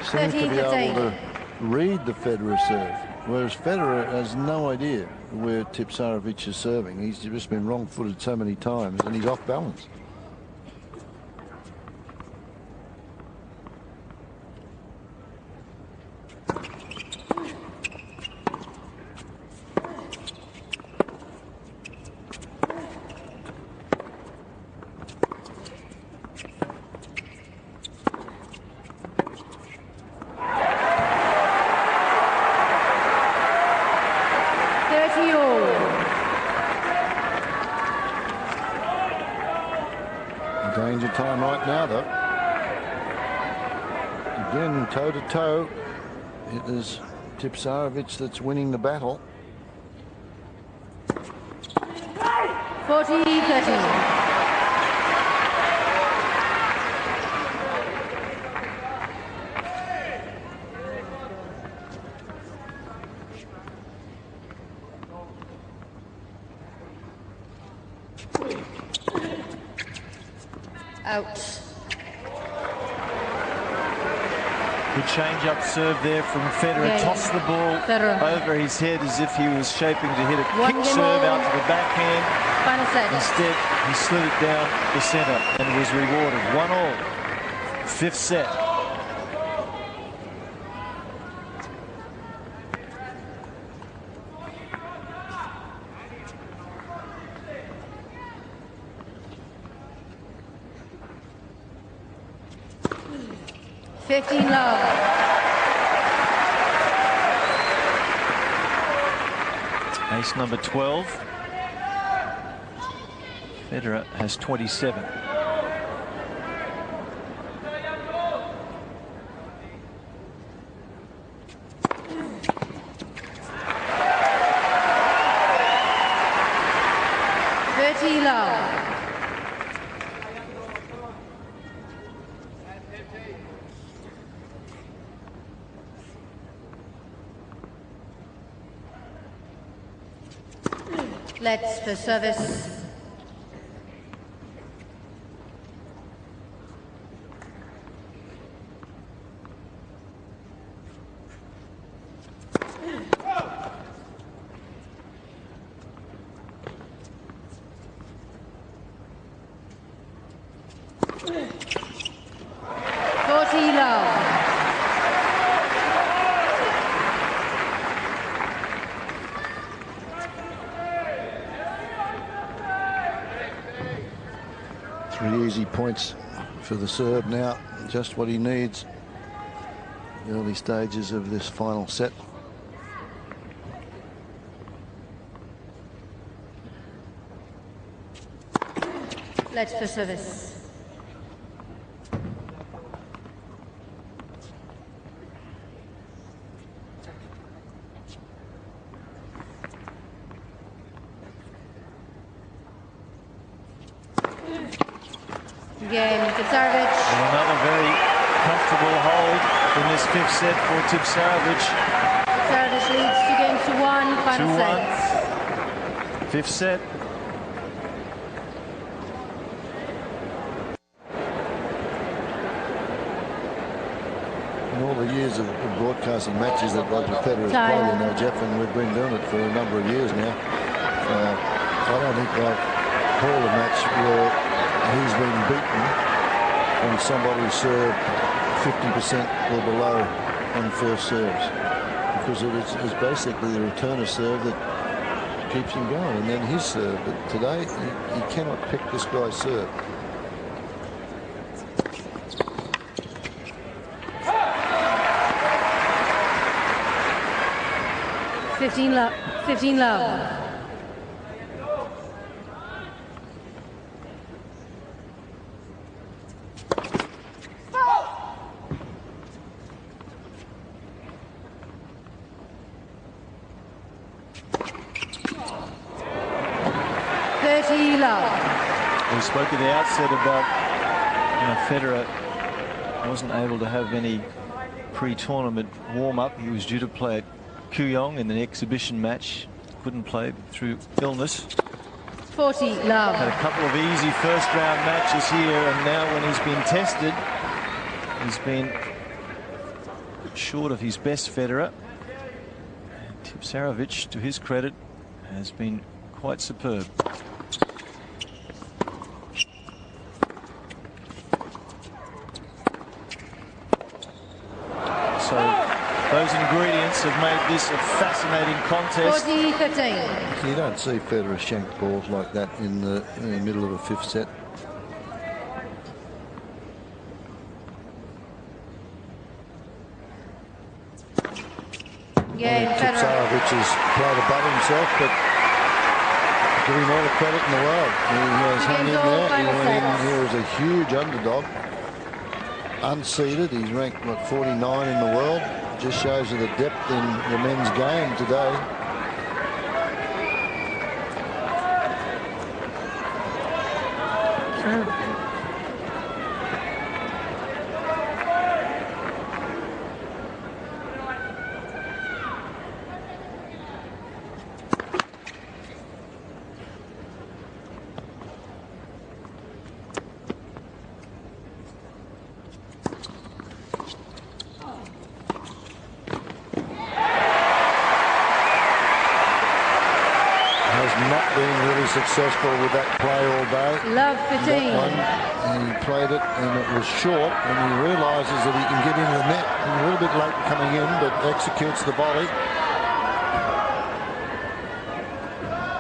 seems to be able to read the Federer serve, whereas Federer has no idea where Tipsarevic is serving. He's just been wrong-footed so many times, and he's off balance. Danger time right now, though. Again, toe-to-toe. It is Tipsarevic that's winning the battle. 40-30. Out. Good change-up serve there from Federer. Yeah. Tossed the ball over his head as if he was shaping to hit a kick serve out to the backhand. Final set. Instead, he slid it down the centre and was rewarded. 1-all. 5th set. Love. Ace number 12. Federer has 27. Love. Let's for service. 3 easy points for the serve now, just what he needs. Early stages of this final set. Let's for service. Game, Tipsarevic. Another very comfortable hold in this 5th set for Tipsarevic. Tipsarevic leads 2 games to 1, final 2-1. set. 5th set. In all the years of broadcasting matches that Roger Federer has played, you know, Jeff, and we've been doing it for a number of years now, I don't think I've called a match where he's been beaten when somebody served 50% or below on first serves, because it's basically the return of serve that keeps him going, and then his serve. But today he cannot pick this guy's serve. Fifteen love. We spoke at the outset about Federer wasn't able to have any pre-tournament warm-up. He was due to play at Kooyong in the exhibition match. Couldn't play through illness. 40 love. Had a couple of easy first-round matches here, and now when he's been tested, he's been short of his best Federer. And Tipsarevic, to his credit, has been quite superb. So those ingredients have made this a fascinating contest. 40-15. You don't see Federer shank balls like that in the middle of a 5th set. Yeah, Tipsarevic has played above himself, but give him all the credit in the world. He has hung in there. He went in here as a huge underdog. Unseeded. He's ranked, what, 49 in the world. Just shows you the depth in the men's game today. Successful with that play all day. Love 15. And he played it, and it was short, and he realises that he can get into the net. He's a little bit late coming in, but executes the volley.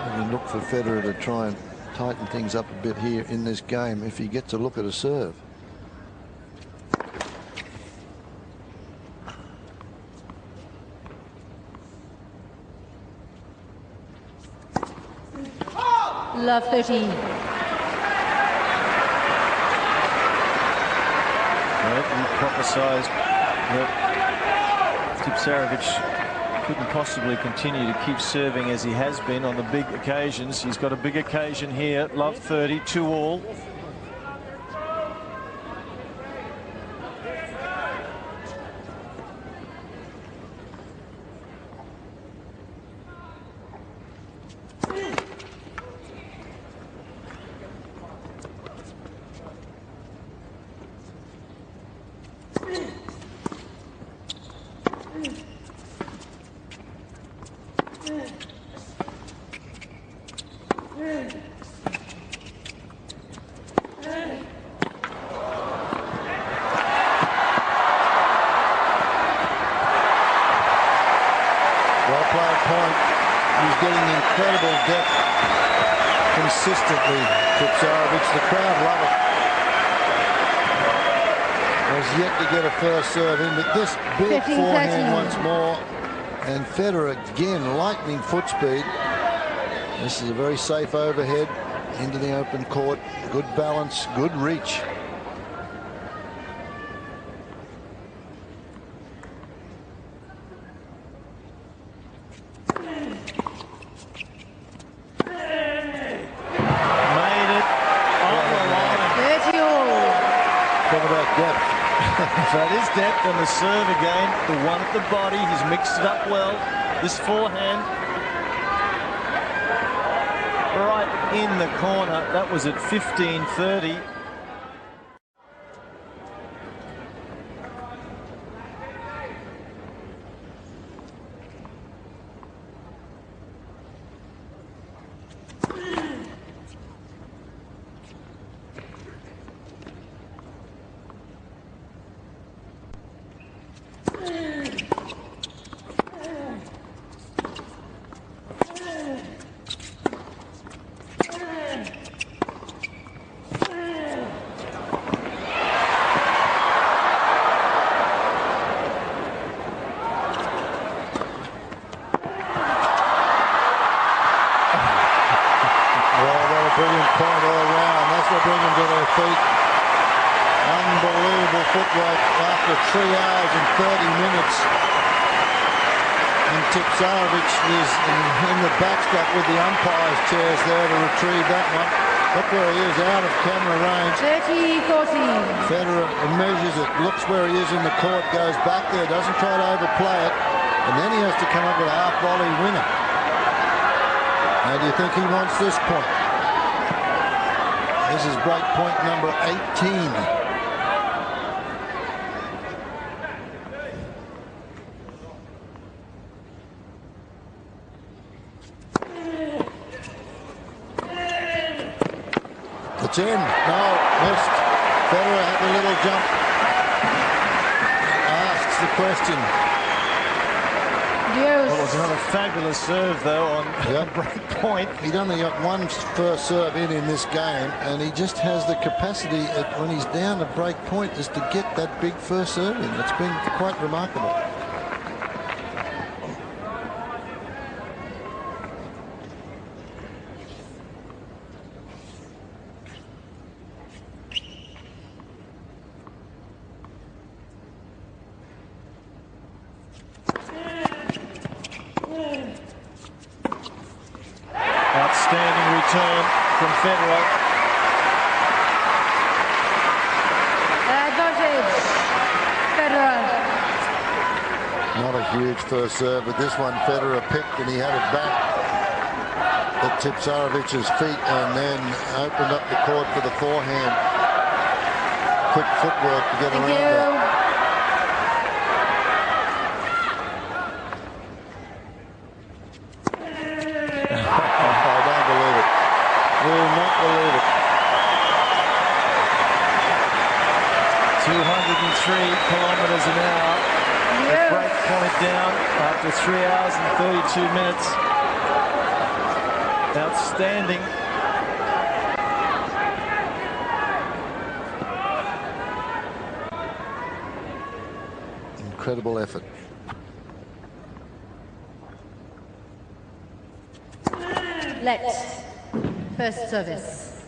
And then look for Federer to try and tighten things up a bit here in this game if he gets a look at a serve. Love 13. Well, we prophesied that Tipsarevic couldn't possibly continue to keep serving as he has been on the big occasions. He's got a big occasion here. Love 30, 2-all. Well played point. He's getting incredible depth consistently, Tipsarevic. The crowd love it. Has yet to get a first serve in, but this big forehand once more. And Federer again, lightning foot speed. This is a very safe overhead into the open court. Good balance, good reach. So it is depth on the serve again. The one at the body. He's mixed it up well. This forehand. Right in the corner. That was at 15-30. Brilliant point all round. That's what brings them to their feet. Unbelievable footwork after 3 hours and 30 minutes. And Tipsarevic is in the backstop with the umpire's chairs there to retrieve that one. Look where he is, out of camera range. 30-14. Federer measures it, looks where he is in the court, goes back there, doesn't try to overplay it, and then he has to come up with a half-volley winner. How do you think he wants this point? This is break point number 18. It's in. No, missed. Federer had a little jump. Asks the question. Well, it was another fabulous serve, though, on break point. He'd only got one first serve in this game, and he just has the capacity when he's down to break point is to get that big first serve in. It's been quite remarkable. Outstanding return from Federer. Advantage, Federer. Not a huge first serve, but this one Federer picked and he had it back at Tipsarevic's feet and then opened up the court for the forehand. Quick footwork to get around that. Will not believe it. 203 kilometers an hour. The break point down after 3 hours and 32 minutes. Outstanding. Incredible effort. Let. First service.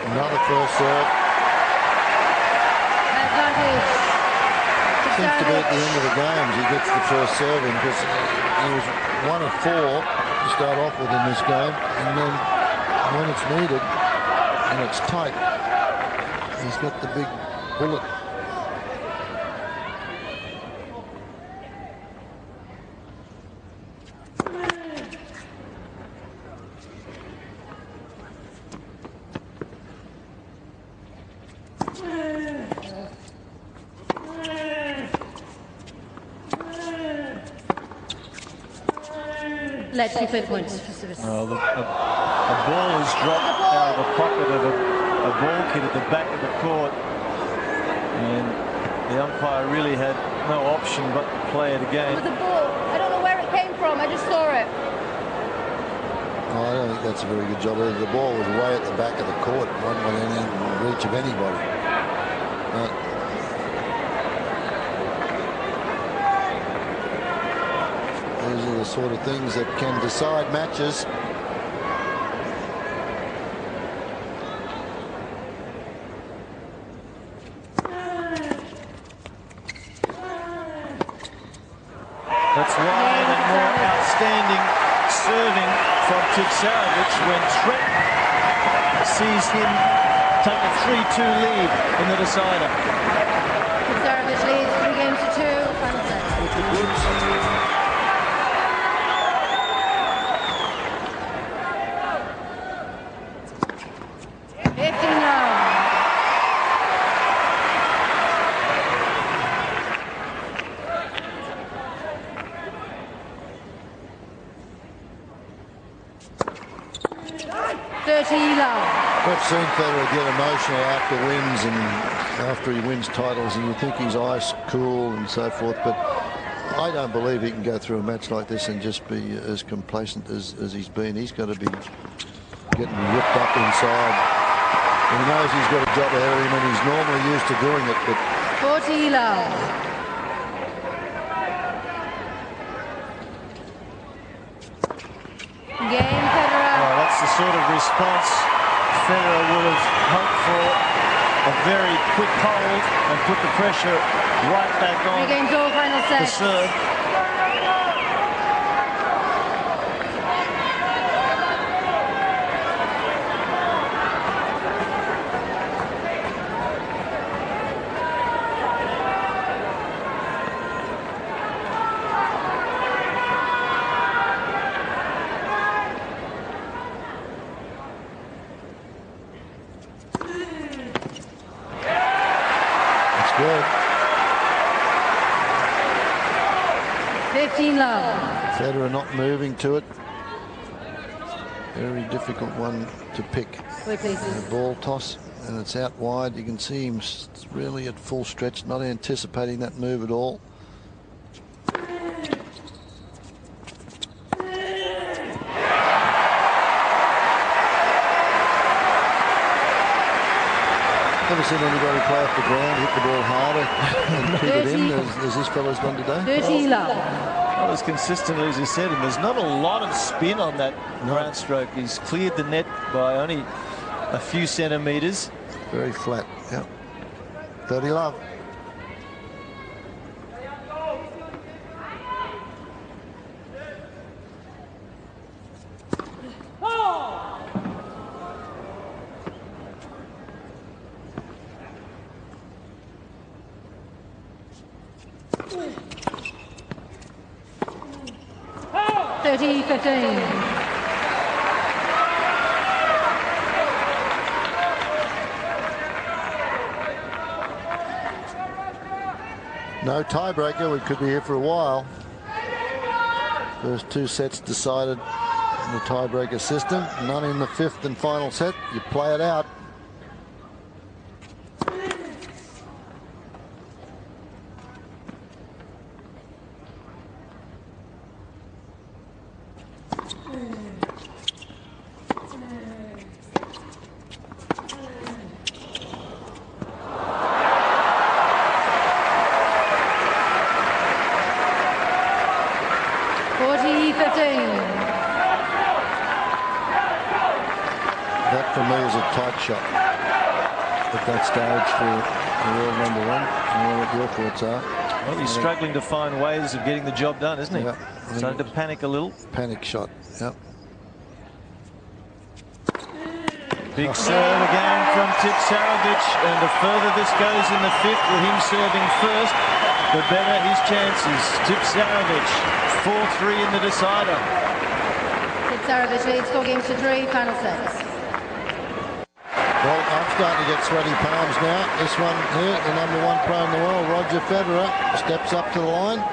Another first serve. Advantage. Seems to be at the end of the games he gets the first serve in because he was 1 of 4 to start off with in this game, and then when it's needed and it's tight, he's got the big bullet. Let's do 5 points for service. A ball is dropped out of the pocket of a ball kid at the back of the court, and the umpire really had no option but to play it again. It was a ball. I don't know where it came from. I just saw it. Oh, I don't think that's a very good job either. The ball was way at the back of the court, one within reach of anybody. These are the sort of things that can decide matches. That's wide and more outstanding serving from Tipsarevic when Trent sees him take a 3-2 lead in the decider. Tipsarevic leads 3 games to 2. Final set. 30 love. We've seen Federer get emotional after wins and after he wins titles, and you think he's ice cool and so forth, but I don't believe he can go through a match like this and just be as complacent as he's been. He's got to be getting ripped up inside. He knows he's got a job ahead of him, and he's normally used to doing it, but 40 love. Game Federer. Oh, that's the sort of response Federer would have hoped for. A very quick hold and put the pressure right back on 3 games all, final set. the serve. good. 15 love. Federer not moving to it. Very difficult one to pick. Wait, please. The ball toss, and it's out wide. You can see him really at full stretch, not anticipating that move at all. Never seen anybody play off the ground, hit the ball harder and keep it in as this fella's done today. 30 love. Not as consistently as he said, and there's not a lot of spin on that ground stroke. He's cleared the net by only a few centimetres. Very flat, yeah. 30 love. No tiebreaker, we could be here for a while. First two sets decided in the tiebreaker system. None in the fifth and final set. You play it out. That for me is a tight shot at that stage for the world #1. I don't know what your thoughts are. Well, he's struggling to find ways of getting the job done, isn't he? Yeah. Starting to panic a little. Panic shot, yep. Big serve again from Tipsarevic, and the further this goes in the fifth with him serving first, the better his chances. Tipsarevic, 4-3 in the decider. Tipsarevic leads 4 games to 3, final sets. Well, I'm starting to get sweaty palms now. This one here, the #1 pro in the world, Roger Federer, steps up to the line.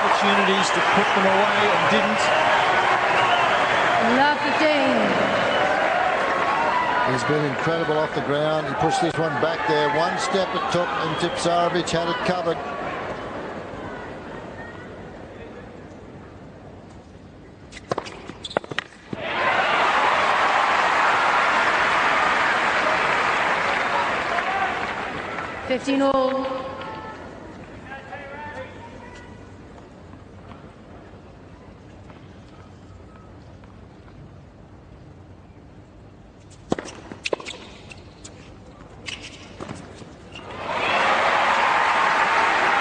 opportunities to put them away and didn't. Love 15. He's been incredible off the ground. He pushed this one back there. One step it took, and Tipsarevic had it covered. all.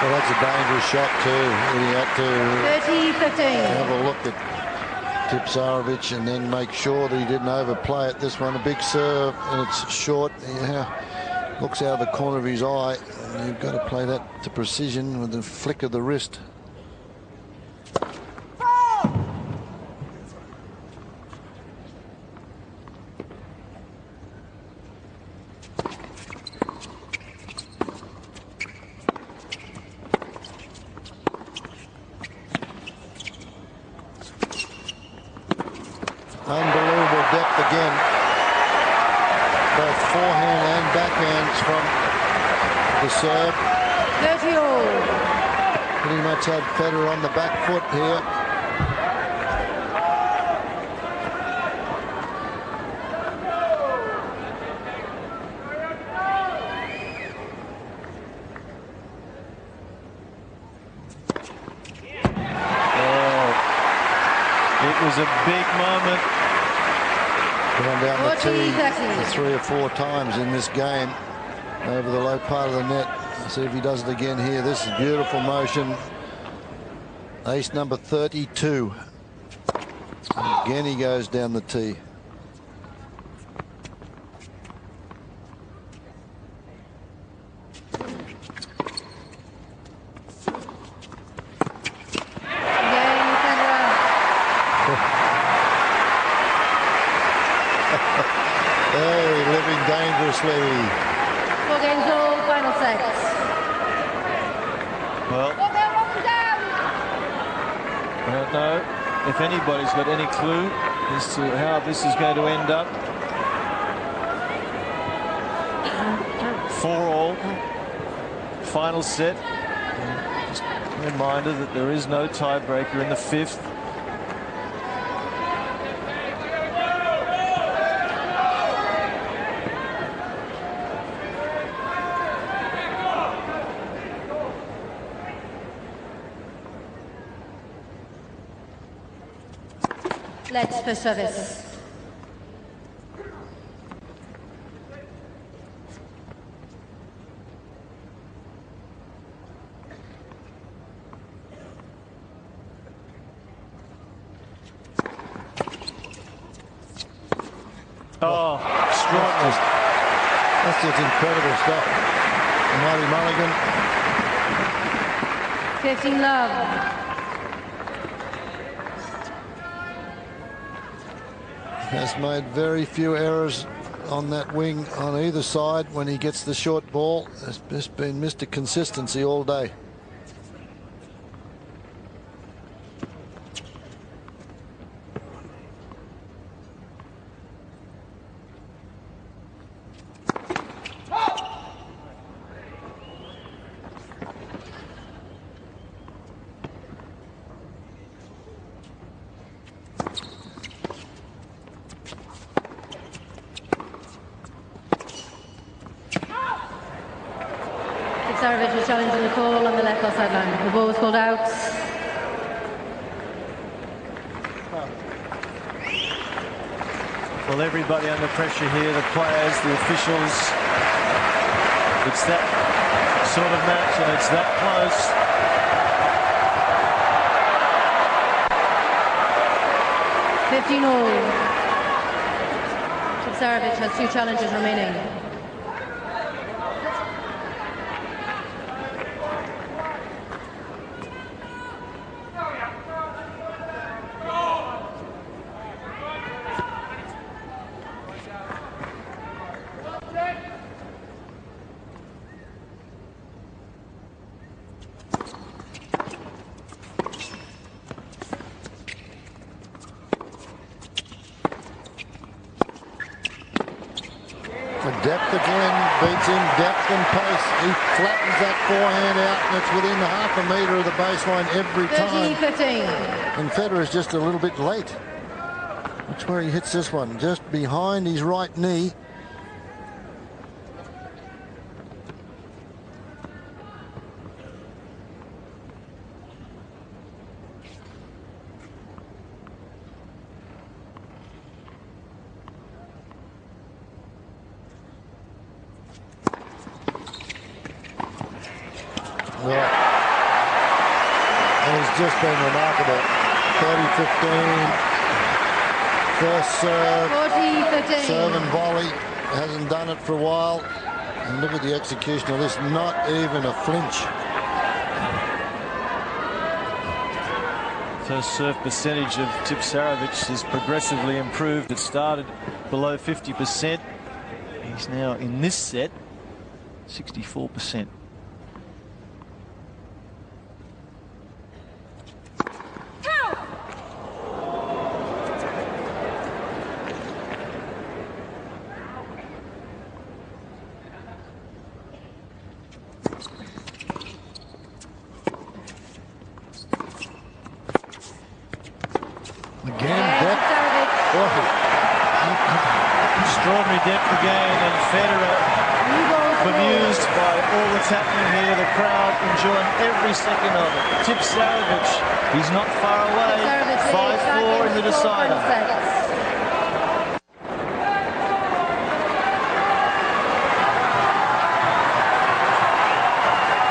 Well, that's a dangerous shot too. He had to 30-15. have a look at Tipsarevic and then make sure that he didn't overplay it. This one, a big serve, and it's short. Yeah, looks out of the corner of his eye, and you've got to play that to precision with the flick of the wrist. Unbelievable depth again. Both forehand and backhands from the serve. 30 all. Pretty much had Federer on the back foot here. It was a big moment. Gone down the tee 3 or 4 times in this game over the low part of the net. Let's see if he does it again here. This is beautiful motion. Ace number 32. Again he goes down the tee. Hey, living dangerously. 4 games all, final six. Well, I don't know if anybody's got any clue as to how this is going to end up. 4 all, final set. Just a reminder that there is no tiebreaker in the 5th. Let's for service. Oh, extraordinary. That's just incredible stuff. Mighty Mulligan. 15 love. Has made very few errors on that wing on either side when he gets the short ball. It's just been Mr. Consistency all day. Tipsarevic was challenging the call on the left sideline. The ball was called out. Well, everybody under pressure here, the players, the officials. It's that sort of match, and it's that close. all. Tipsarevic has 2 challenges remaining. second pace. He flattens that forehand out, and it's within the half a metre of the baseline every time. 30-15. And Federer's just a little bit late. That's where he hits this one, just behind his right knee. Yeah. And he's just been remarkable. 30-15. First serve. 40-15. Serve and volley. Hasn't done it for a while. And look at the execution of this. Not even a flinch. First serve percentage of Tipsarevic has progressively improved. It started below 50%. He's now in this set 64%. Again, depth. Extraordinary depth again, and Federer bemused by all that's happening here. The crowd enjoying every second of it. Tipsarevic, he's not far away. 5-4 in the decider.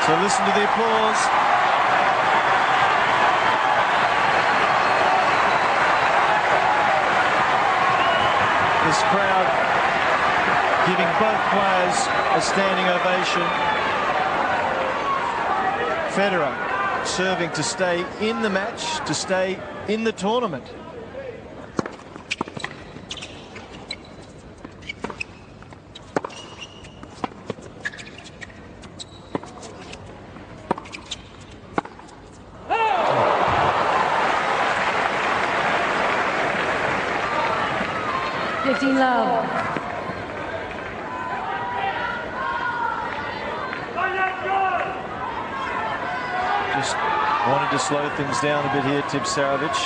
So listen to the applause. This crowd giving both players a standing ovation. Federer serving to stay in the match, to stay in the tournament. Love. Just wanted to slow things down a bit here, Tipsarevic.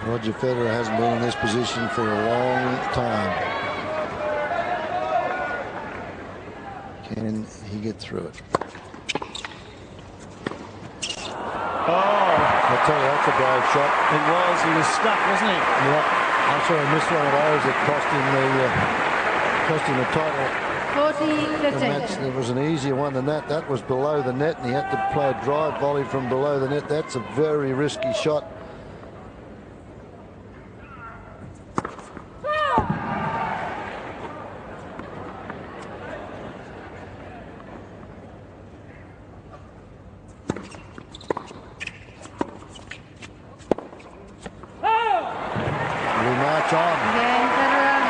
Roger Federer hasn't been in this position for a long time. Can he get through it? Oh, I tell you, that's a brave shot. it was. He was stuck, wasn't he? Yep. I saw him miss one of those that cost him the title. 40-15. There was an easier one than that. That was below the net, and he had to play a drive volley from below the net. That's a very risky shot. Again, Federer.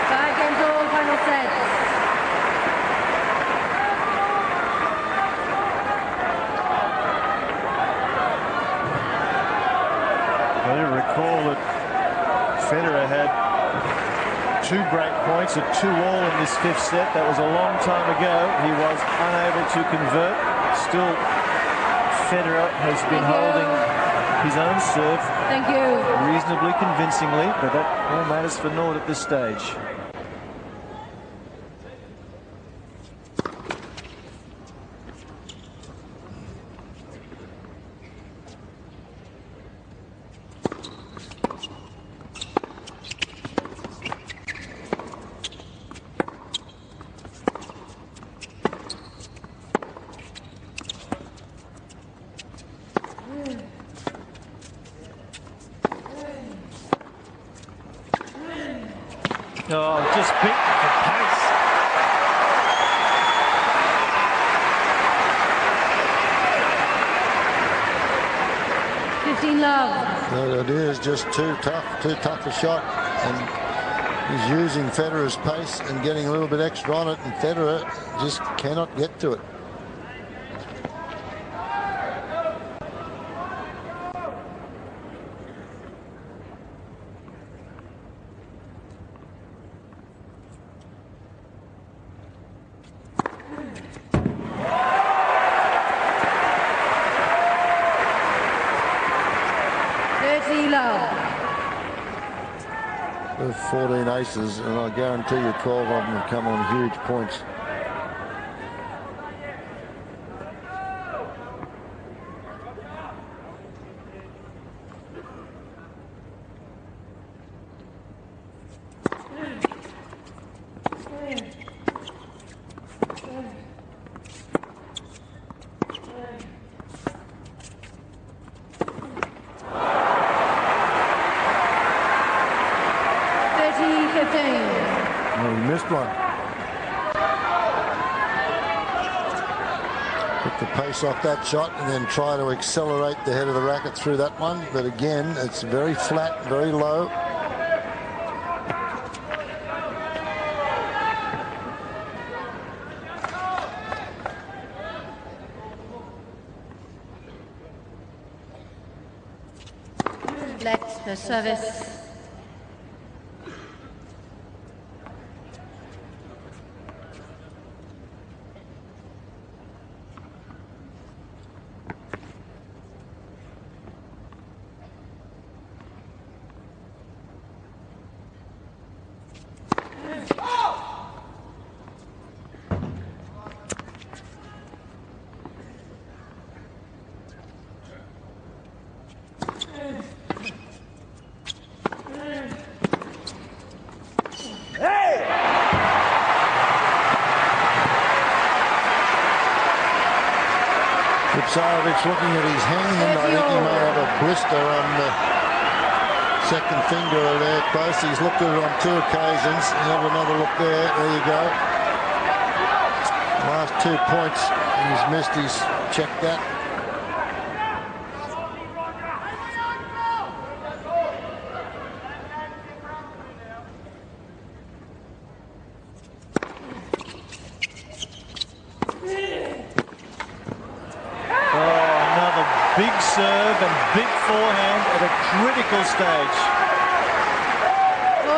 5 games all, final sets. Well, you recall that Federer had 2 break points at 2-all in this 5th set. That was a long time ago. He was unable to convert. Still, Federer has been holding his own serve reasonably convincingly, but that all matters for naught at this stage. Oh, just beaten for pace. It is just too tough a shot, and he's using Federer's pace and getting a little bit extra on it, and Federer just cannot get to it. There's 14 aces, and I guarantee you 12 of them have come on huge points. Well, he missed one. Put the pace off that shot and then try to accelerate the head of the racket through that one. But again, it's very flat, very low. Let the service. Tipsarevic looking at his hand, and I think he may have a blister on the second finger there close. He's looked at it on 2 occasions. Have another look there. There you go. Last 2 points, and he's missed. He's checked that. Big serve and big forehand at a critical stage.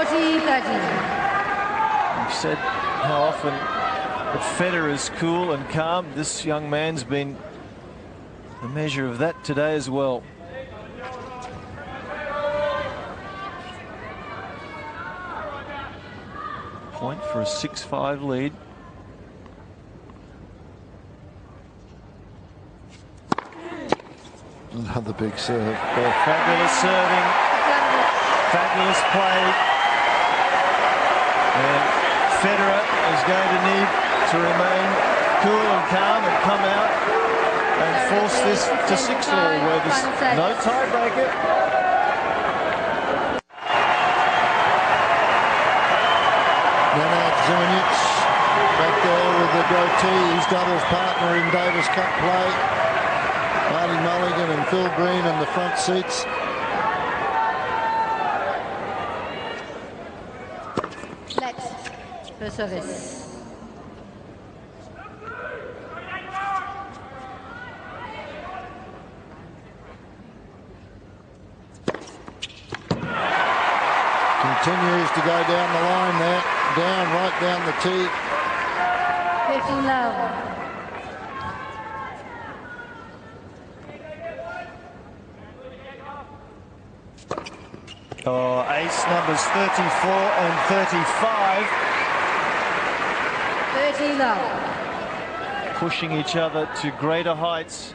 40-30. You've said how often that Federer is cool and calm. This young man's been the measure of that today as well. Point for a 6-5 lead. Another big serve. Fabulous serving. Fabulous play. And Federer is going to need to remain cool and calm and come out and force this to 6-all where there's no tiebreaker. Nenad Zimanic back there with the goatee. His doubles partner in Davis Cup play. Marty Mulligan and Phil Green in the front seats. Let the service. Continues to go down the line there. Down, right down the tee. 15 love. Oh, ace numbers 34 and 35. 30 love. Pushing each other to greater heights.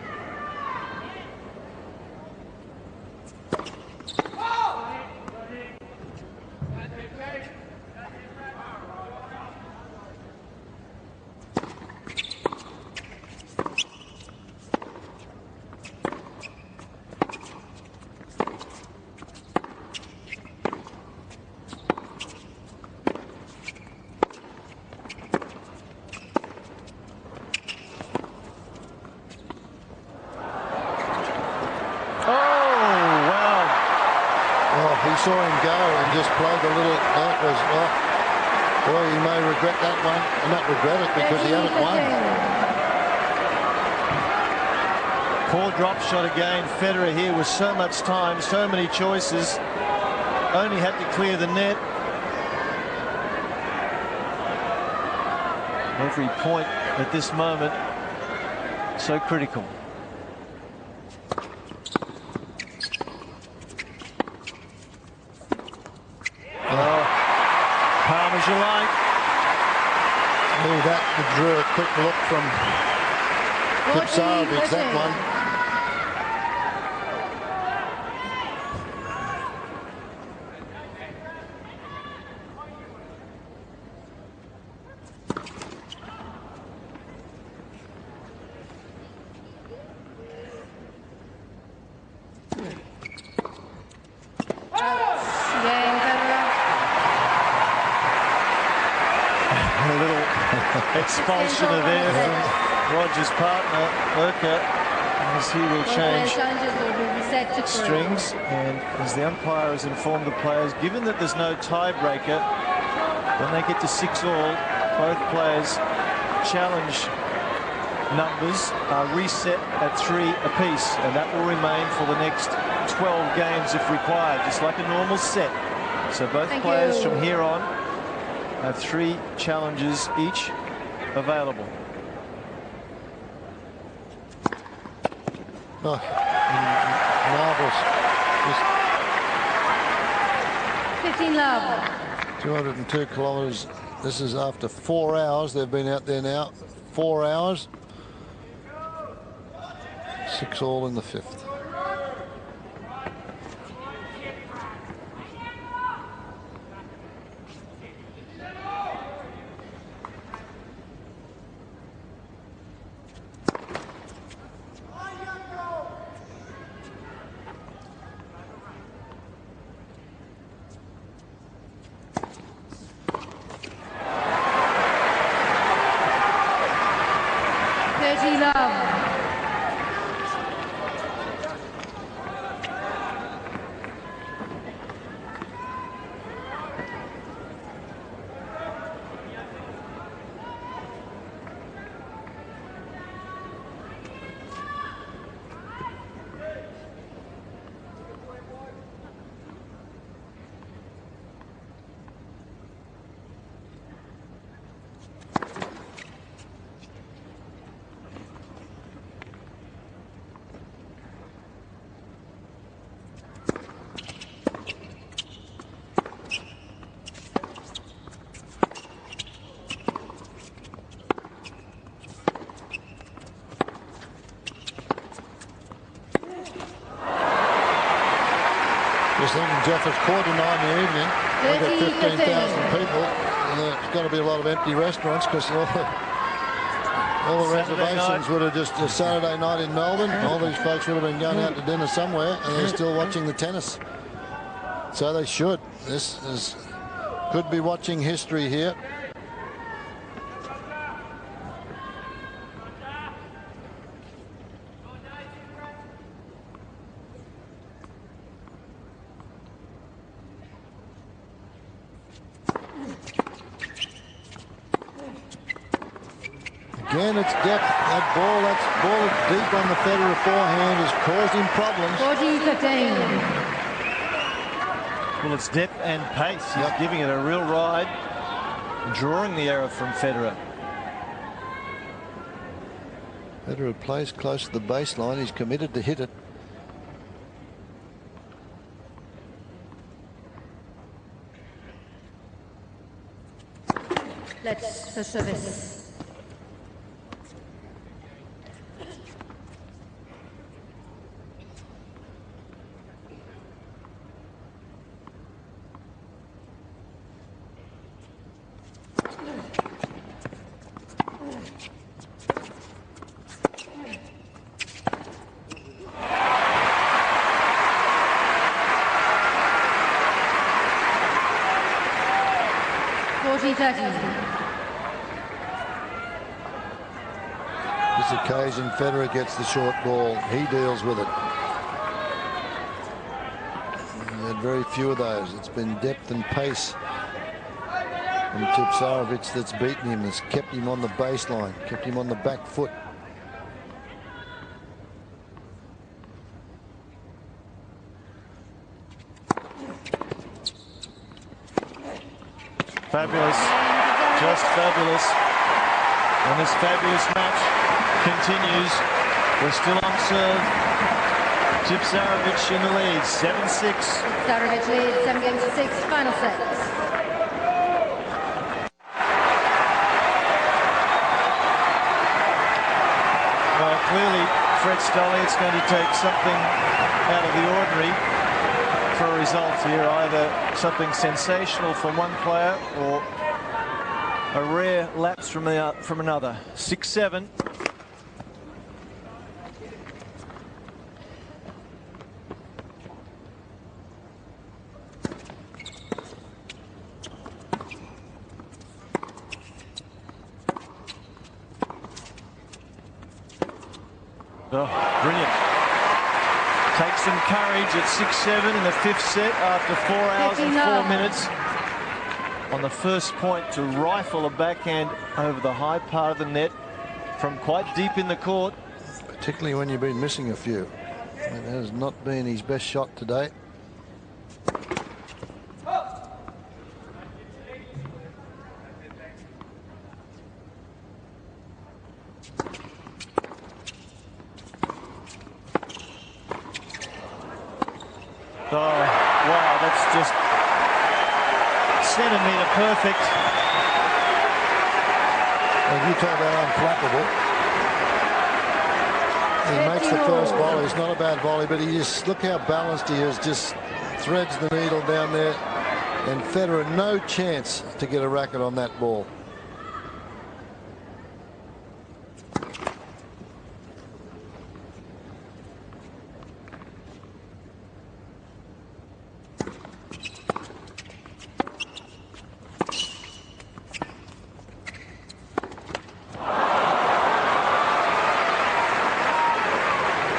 Boy, he may regret that one. Not regret it because he hadn't won. Poor drop shot again. Federer here with so much time, so many choices. Only had to clear the net. Every point at this moment so critical. Palm as you like. Oh, that drew a quick look from Tipsarevic, that one. Expulsion of air from Roger's partner, Urquhart, as he will change strings. And as the umpire has informed the players, given that there's no tiebreaker, when they get to 6-all, both players' challenge numbers are reset at 3 apiece, and that will remain for the next 12 games if required, just like a normal set. So both players from here on have 3 challenges each available. Oh, marvellous. 15 love. 202 kilometres. This is after 4 hours. They've been out there now 4 hours. 6-all in the 5th. Jeff, it's quarter 9 in the evening. We've got 15,000 people. And there's got to be a lot of empty restaurants because all the reservations would have just a Saturday night in Melbourne. All these folks would have been going out to dinner somewhere, and they're still watching the tennis. So they should. Could be watching history here. Again, it's depth. That ball deep on the Federer forehand is causing problems. 14-15. Well, it's depth and pace. He's giving it a real ride, drawing the error from Federer. Federer plays close to the baseline. He's committed to hit it. Let's for service. This occasion, Federer gets the short ball. He deals with it. He had very few of those. It's been depth and pace from Tipsarevic that's beaten him, that's kept him on the baseline, kept him on the back foot. Fabulous, just fabulous. And this fabulous match continues. We're still on serve. Tipsarevic in the lead, 7-6. Tipsarevic leads 7-6, final set. Well, clearly, Fred Stolle, it's going to take something out of the ordinary for a result here. Either something sensational from one player or a rare lapse from another. 6-7. Oh, brilliant. Takes some courage at 6-7 in the fifth set after 4 hours and 4 minutes. On the first point to rifle a backhand over the high part of the net from quite deep in the court. Particularly when you've been missing a few. That has not been his best shot today. Oh, wow, that's just centimetre perfect. And you talk about unflappable. He makes the first volley. It's not a bad volley, but he just, look how balanced he is, just threads the needle down there. And Federer, no chance to get a racket on that ball.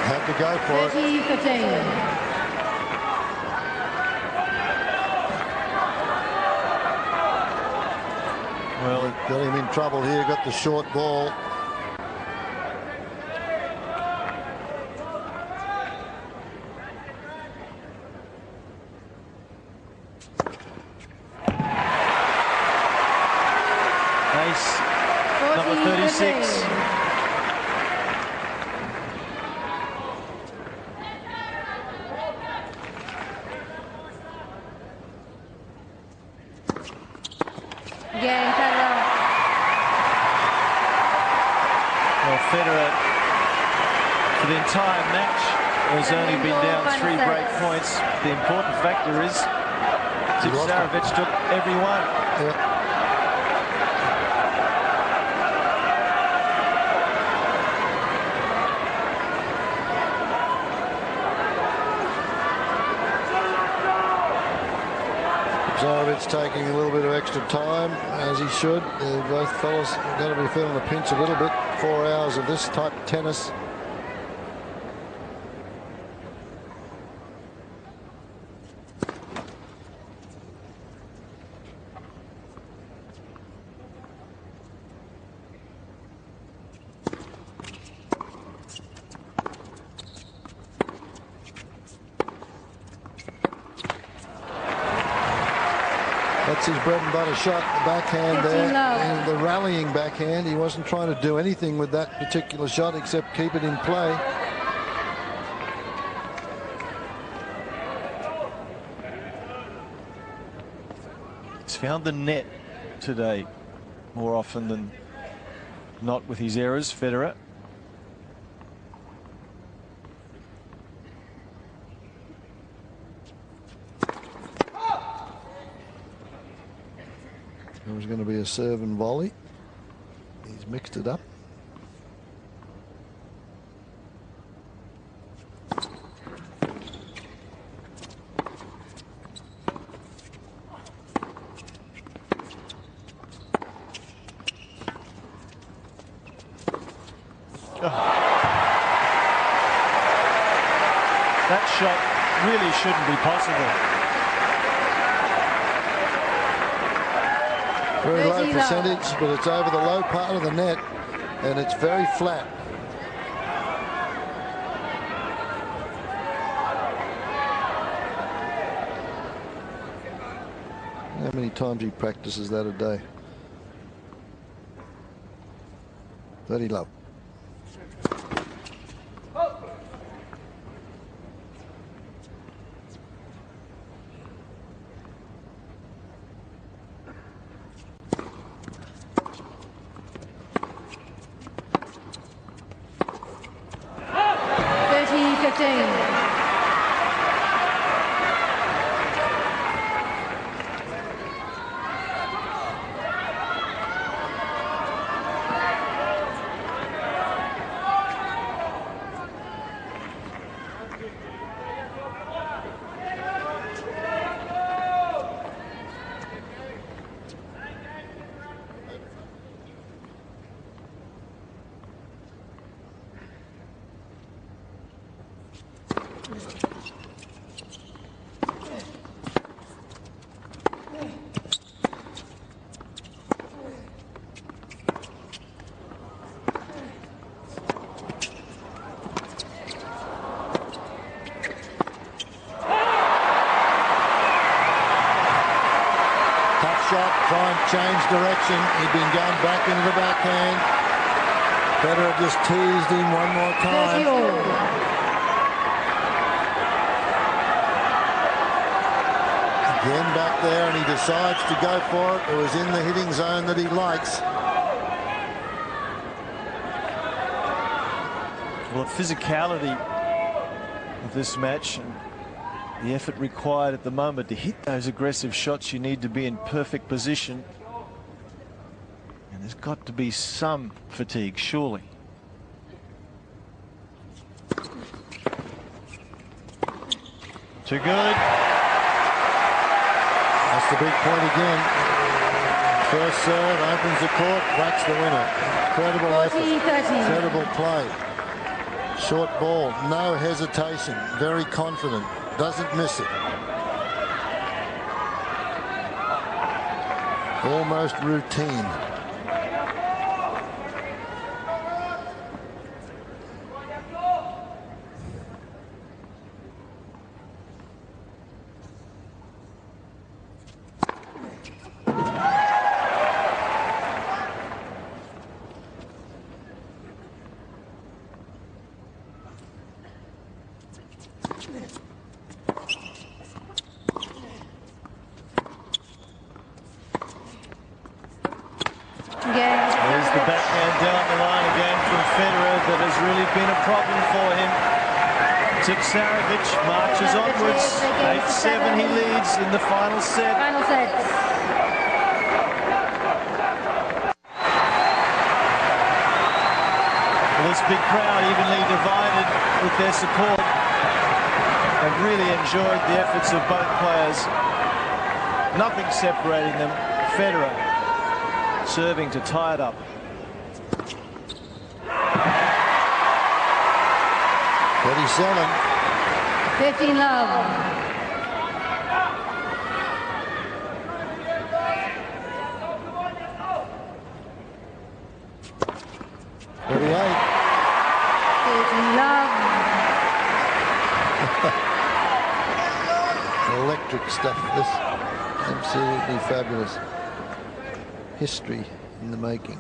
Had to go for it. 30-15. Well, Got him in trouble here, got the short ball. ace number 36. Again, Federer. Well, Federer, for the entire match, has only been down 3 break points. The important factor is Tipsarevic took every one. Yeah. Tipsarevic taking a little bit of extra time, as he should. Both fellas are going to be feeling the pinch a little bit. 4 hours of this type of tennis. That's his bread and butter shot, the backhand there, and the rallying backhand. He wasn't trying to do anything with that particular shot except keep it in play. He's found the net today more often than not with his errors, Federer. It was going to be a serve and volley. He's mixed it up. That shot really shouldn't be possible. Very low percentage, but it's over the low part of the net, and it's very flat. How many times he practices that a day? Very low. Change direction. He'd been going back into the backhand. Federer just teased him one more time. Again back there, and he decides to go for it. It was in the hitting zone that he likes. Well, the physicality of this match and the effort required at the moment to hit those aggressive shots, you need to be in perfect position. And there's got to be some fatigue, surely. Too good. That's the big point again. First serve, opens the court, whacks the winner. Incredible effort. Incredible play. Short ball, no hesitation, very confident. Doesn't miss it. Almost routine. There's the backhand down the line again from Federer that has really been a problem for him. Tipsarevic marches onwards. 8-7 he leads in the final set. Final set. Well, this big crowd evenly divided with their support. They've really enjoyed the efforts of both players. Nothing separating them. Federer serving to tie it up. 37. 15 love. Electric stuff, this. Absolutely fabulous. History in the making.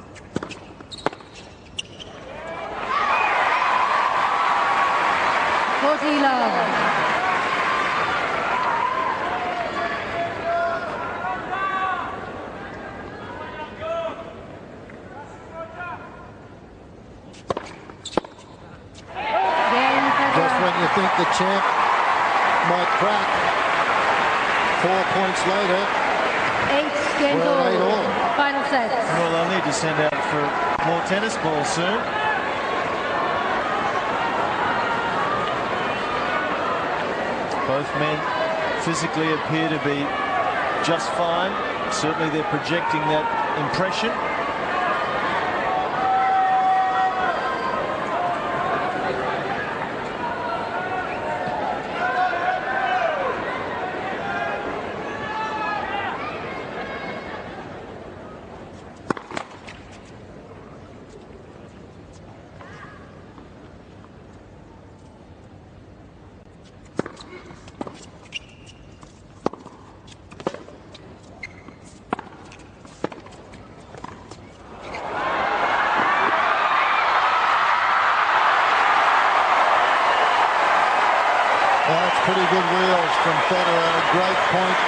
Just when you think the champ might crack, 4 points later, 8-8 final set. Well, they'll need to send out for more tennis balls soon. Both men physically appear to be just fine. Certainly they're projecting that impression.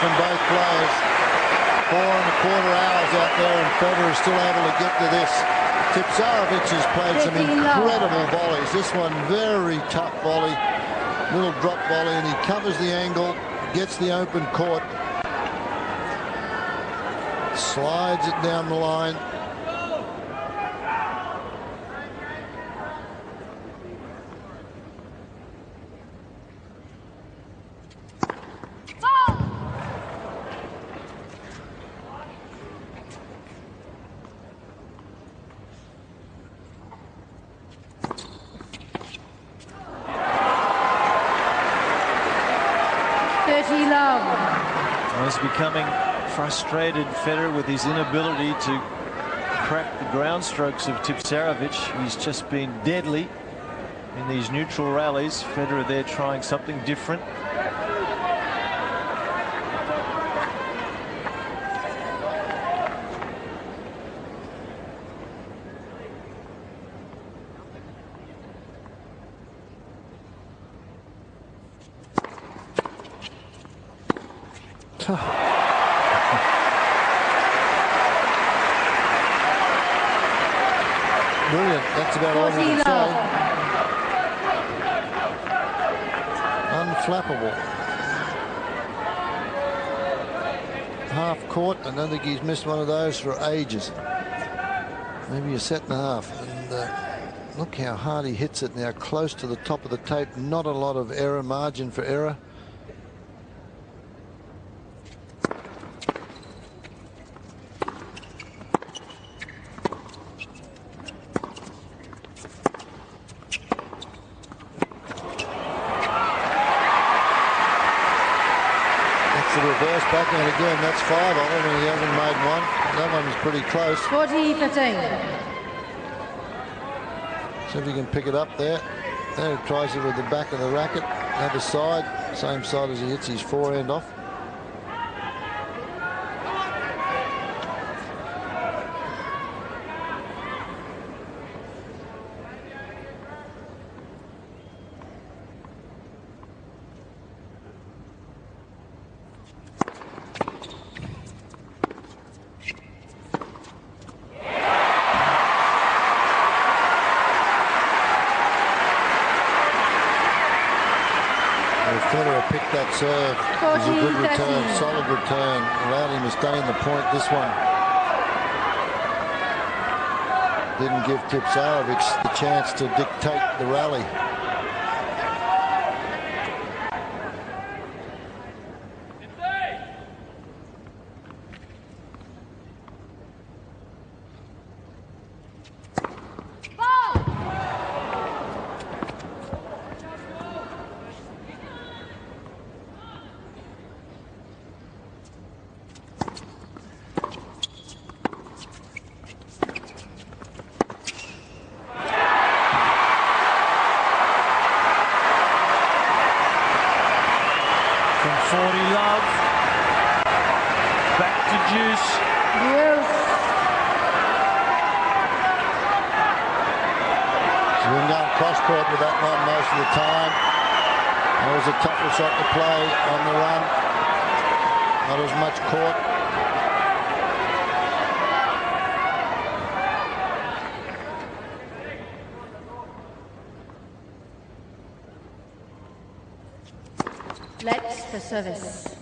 from both players. 4¼ hours out there, and Federer is still able to get to this. Tipsarevic has played some incredible volleys. This one, very tough volley. Little drop volley, and he covers the angle, gets the open court, slides it down the line. He's becoming frustrated, Federer, with his inability to crack the ground strokes of Tipsarevic. He's just been deadly in these neutral rallies. Federer there trying something different. Brilliant. That's about all we can say. Unflappable. Half court. I don't think he's missed one of those for ages. Maybe a set and a half. And look how hard he hits it now, close to the top of the tape. Not a lot of error, margin for error. Reverse backhand again. That's 5 on him, and he hasn't made one. That one's pretty close. 40-15. See if he can pick it up there. There he tries it with the back of the racket. Other side, same side as he hits his forehand off. Federer picked that serve. It was a good return, solid return. Allowed him to stay in the point. This one didn't give Tipsarevic the chance to dictate the rally. Cross-court with that one most of the time. That was a tougher shot to play on the run. Not as much court. Let's for service.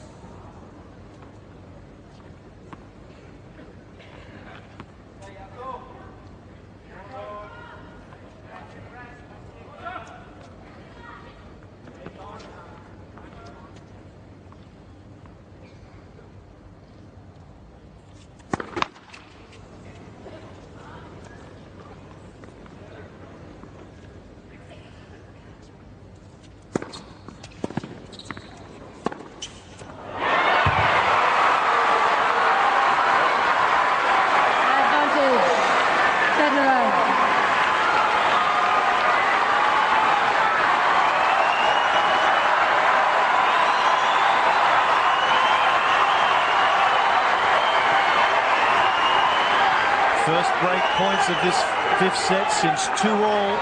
First break points of this fifth set since 2-all.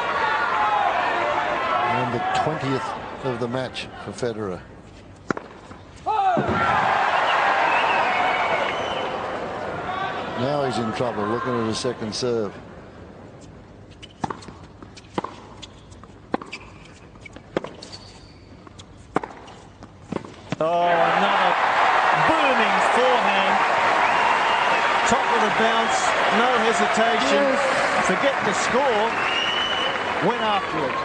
And the 20th of the match for Federer. Now he's in trouble, looking at a second serve. Oh, another booming forehand. Top of the bounce, no hesitation. Forget the score. Went after it.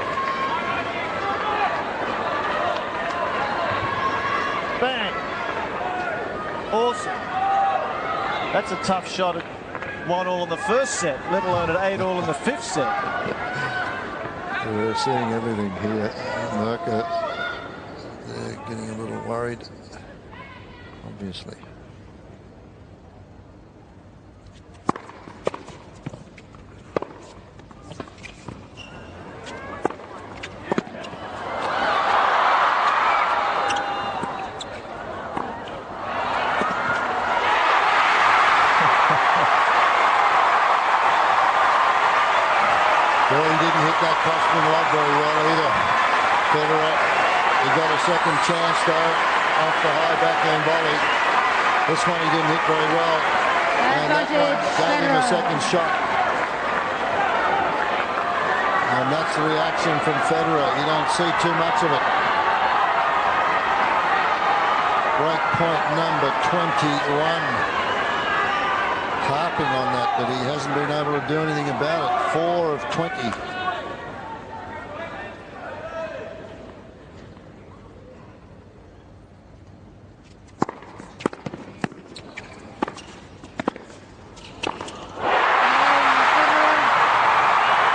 Bang. Awesome. That's a tough shot at 1-all in the first set, let alone at 8-all in the fifth set. We're seeing everything here. Merker, they're getting a little worried, obviously. Well, he didn't hit that crossman lob very well either. Federer, he got a second chance though off the high backhand volley. This one he didn't hit very well. And that one gave him a second shot. And that's the reaction from Federer. You don't see too much of it. Break point number 21. Harping on that, but he hasn't been able to do anything about it. 4 of 20.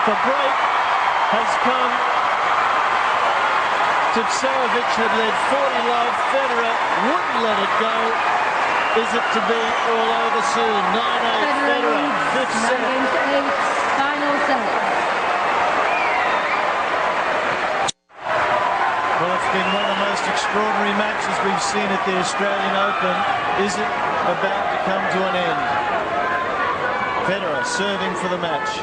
The break has come. Tipsarevic had led 40 love. Federer wouldn't let it go. Is it to be all over soon? 9-8 Federer, fifth set. 9-8, final set. Well, it's been one of the most extraordinary matches we've seen at the Australian Open. Is it about to come to an end? Federer serving for the match.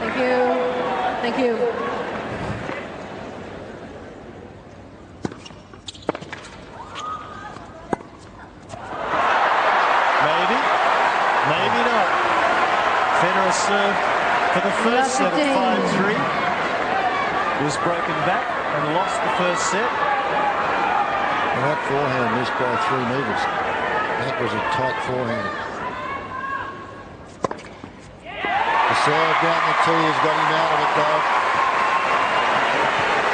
Thank you. Thank you. Maybe not. Federer served for the first set at 5-3. Was broken back and lost the first set. And that forehand missed by 3 metres. That was a tight forehand. The serve down the tee has got him out of it though.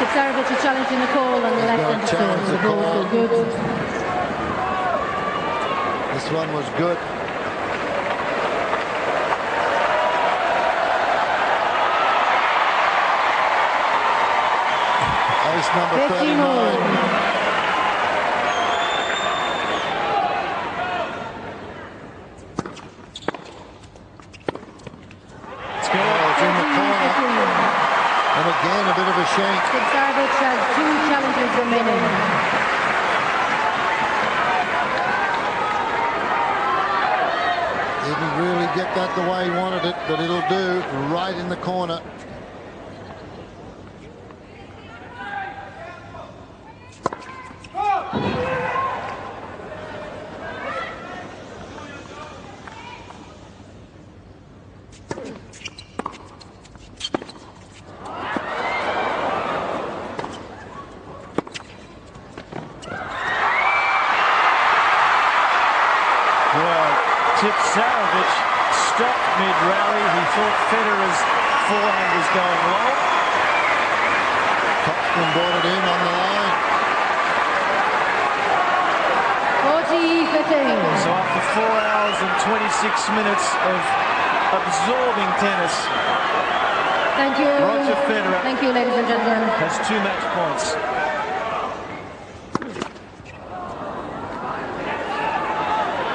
Tipsarevic is challenging the call on the left-hand serve. The ball was good. This one was good. Ace number 39. And again, a bit of a shank. Tipsarevic has 2 challenges remaining. Didn't really get that the way he wanted it, but it'll do. Right in the corner. Tipsarevic stopped mid-rally. He thought Federer's forehand was going long. Topspin brought it in on the line. 40-15. So after 4 hours and 26 minutes of absorbing tennis, Thank you. Roger Federer Thank you, ladies and gentlemen. has 2 match points.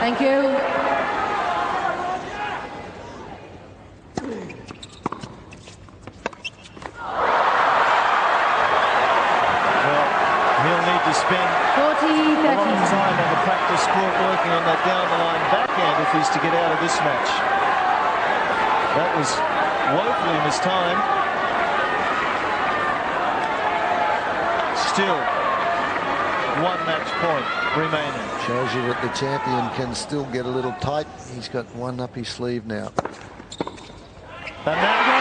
Thank you. Spend a lot of time on the practice court working on that down the line backhand if he's to get out of this match. That was woefully mistimed. Still, 1 match point remaining. Shows you that the champion can still get a little tight. He's got one up his sleeve now. And that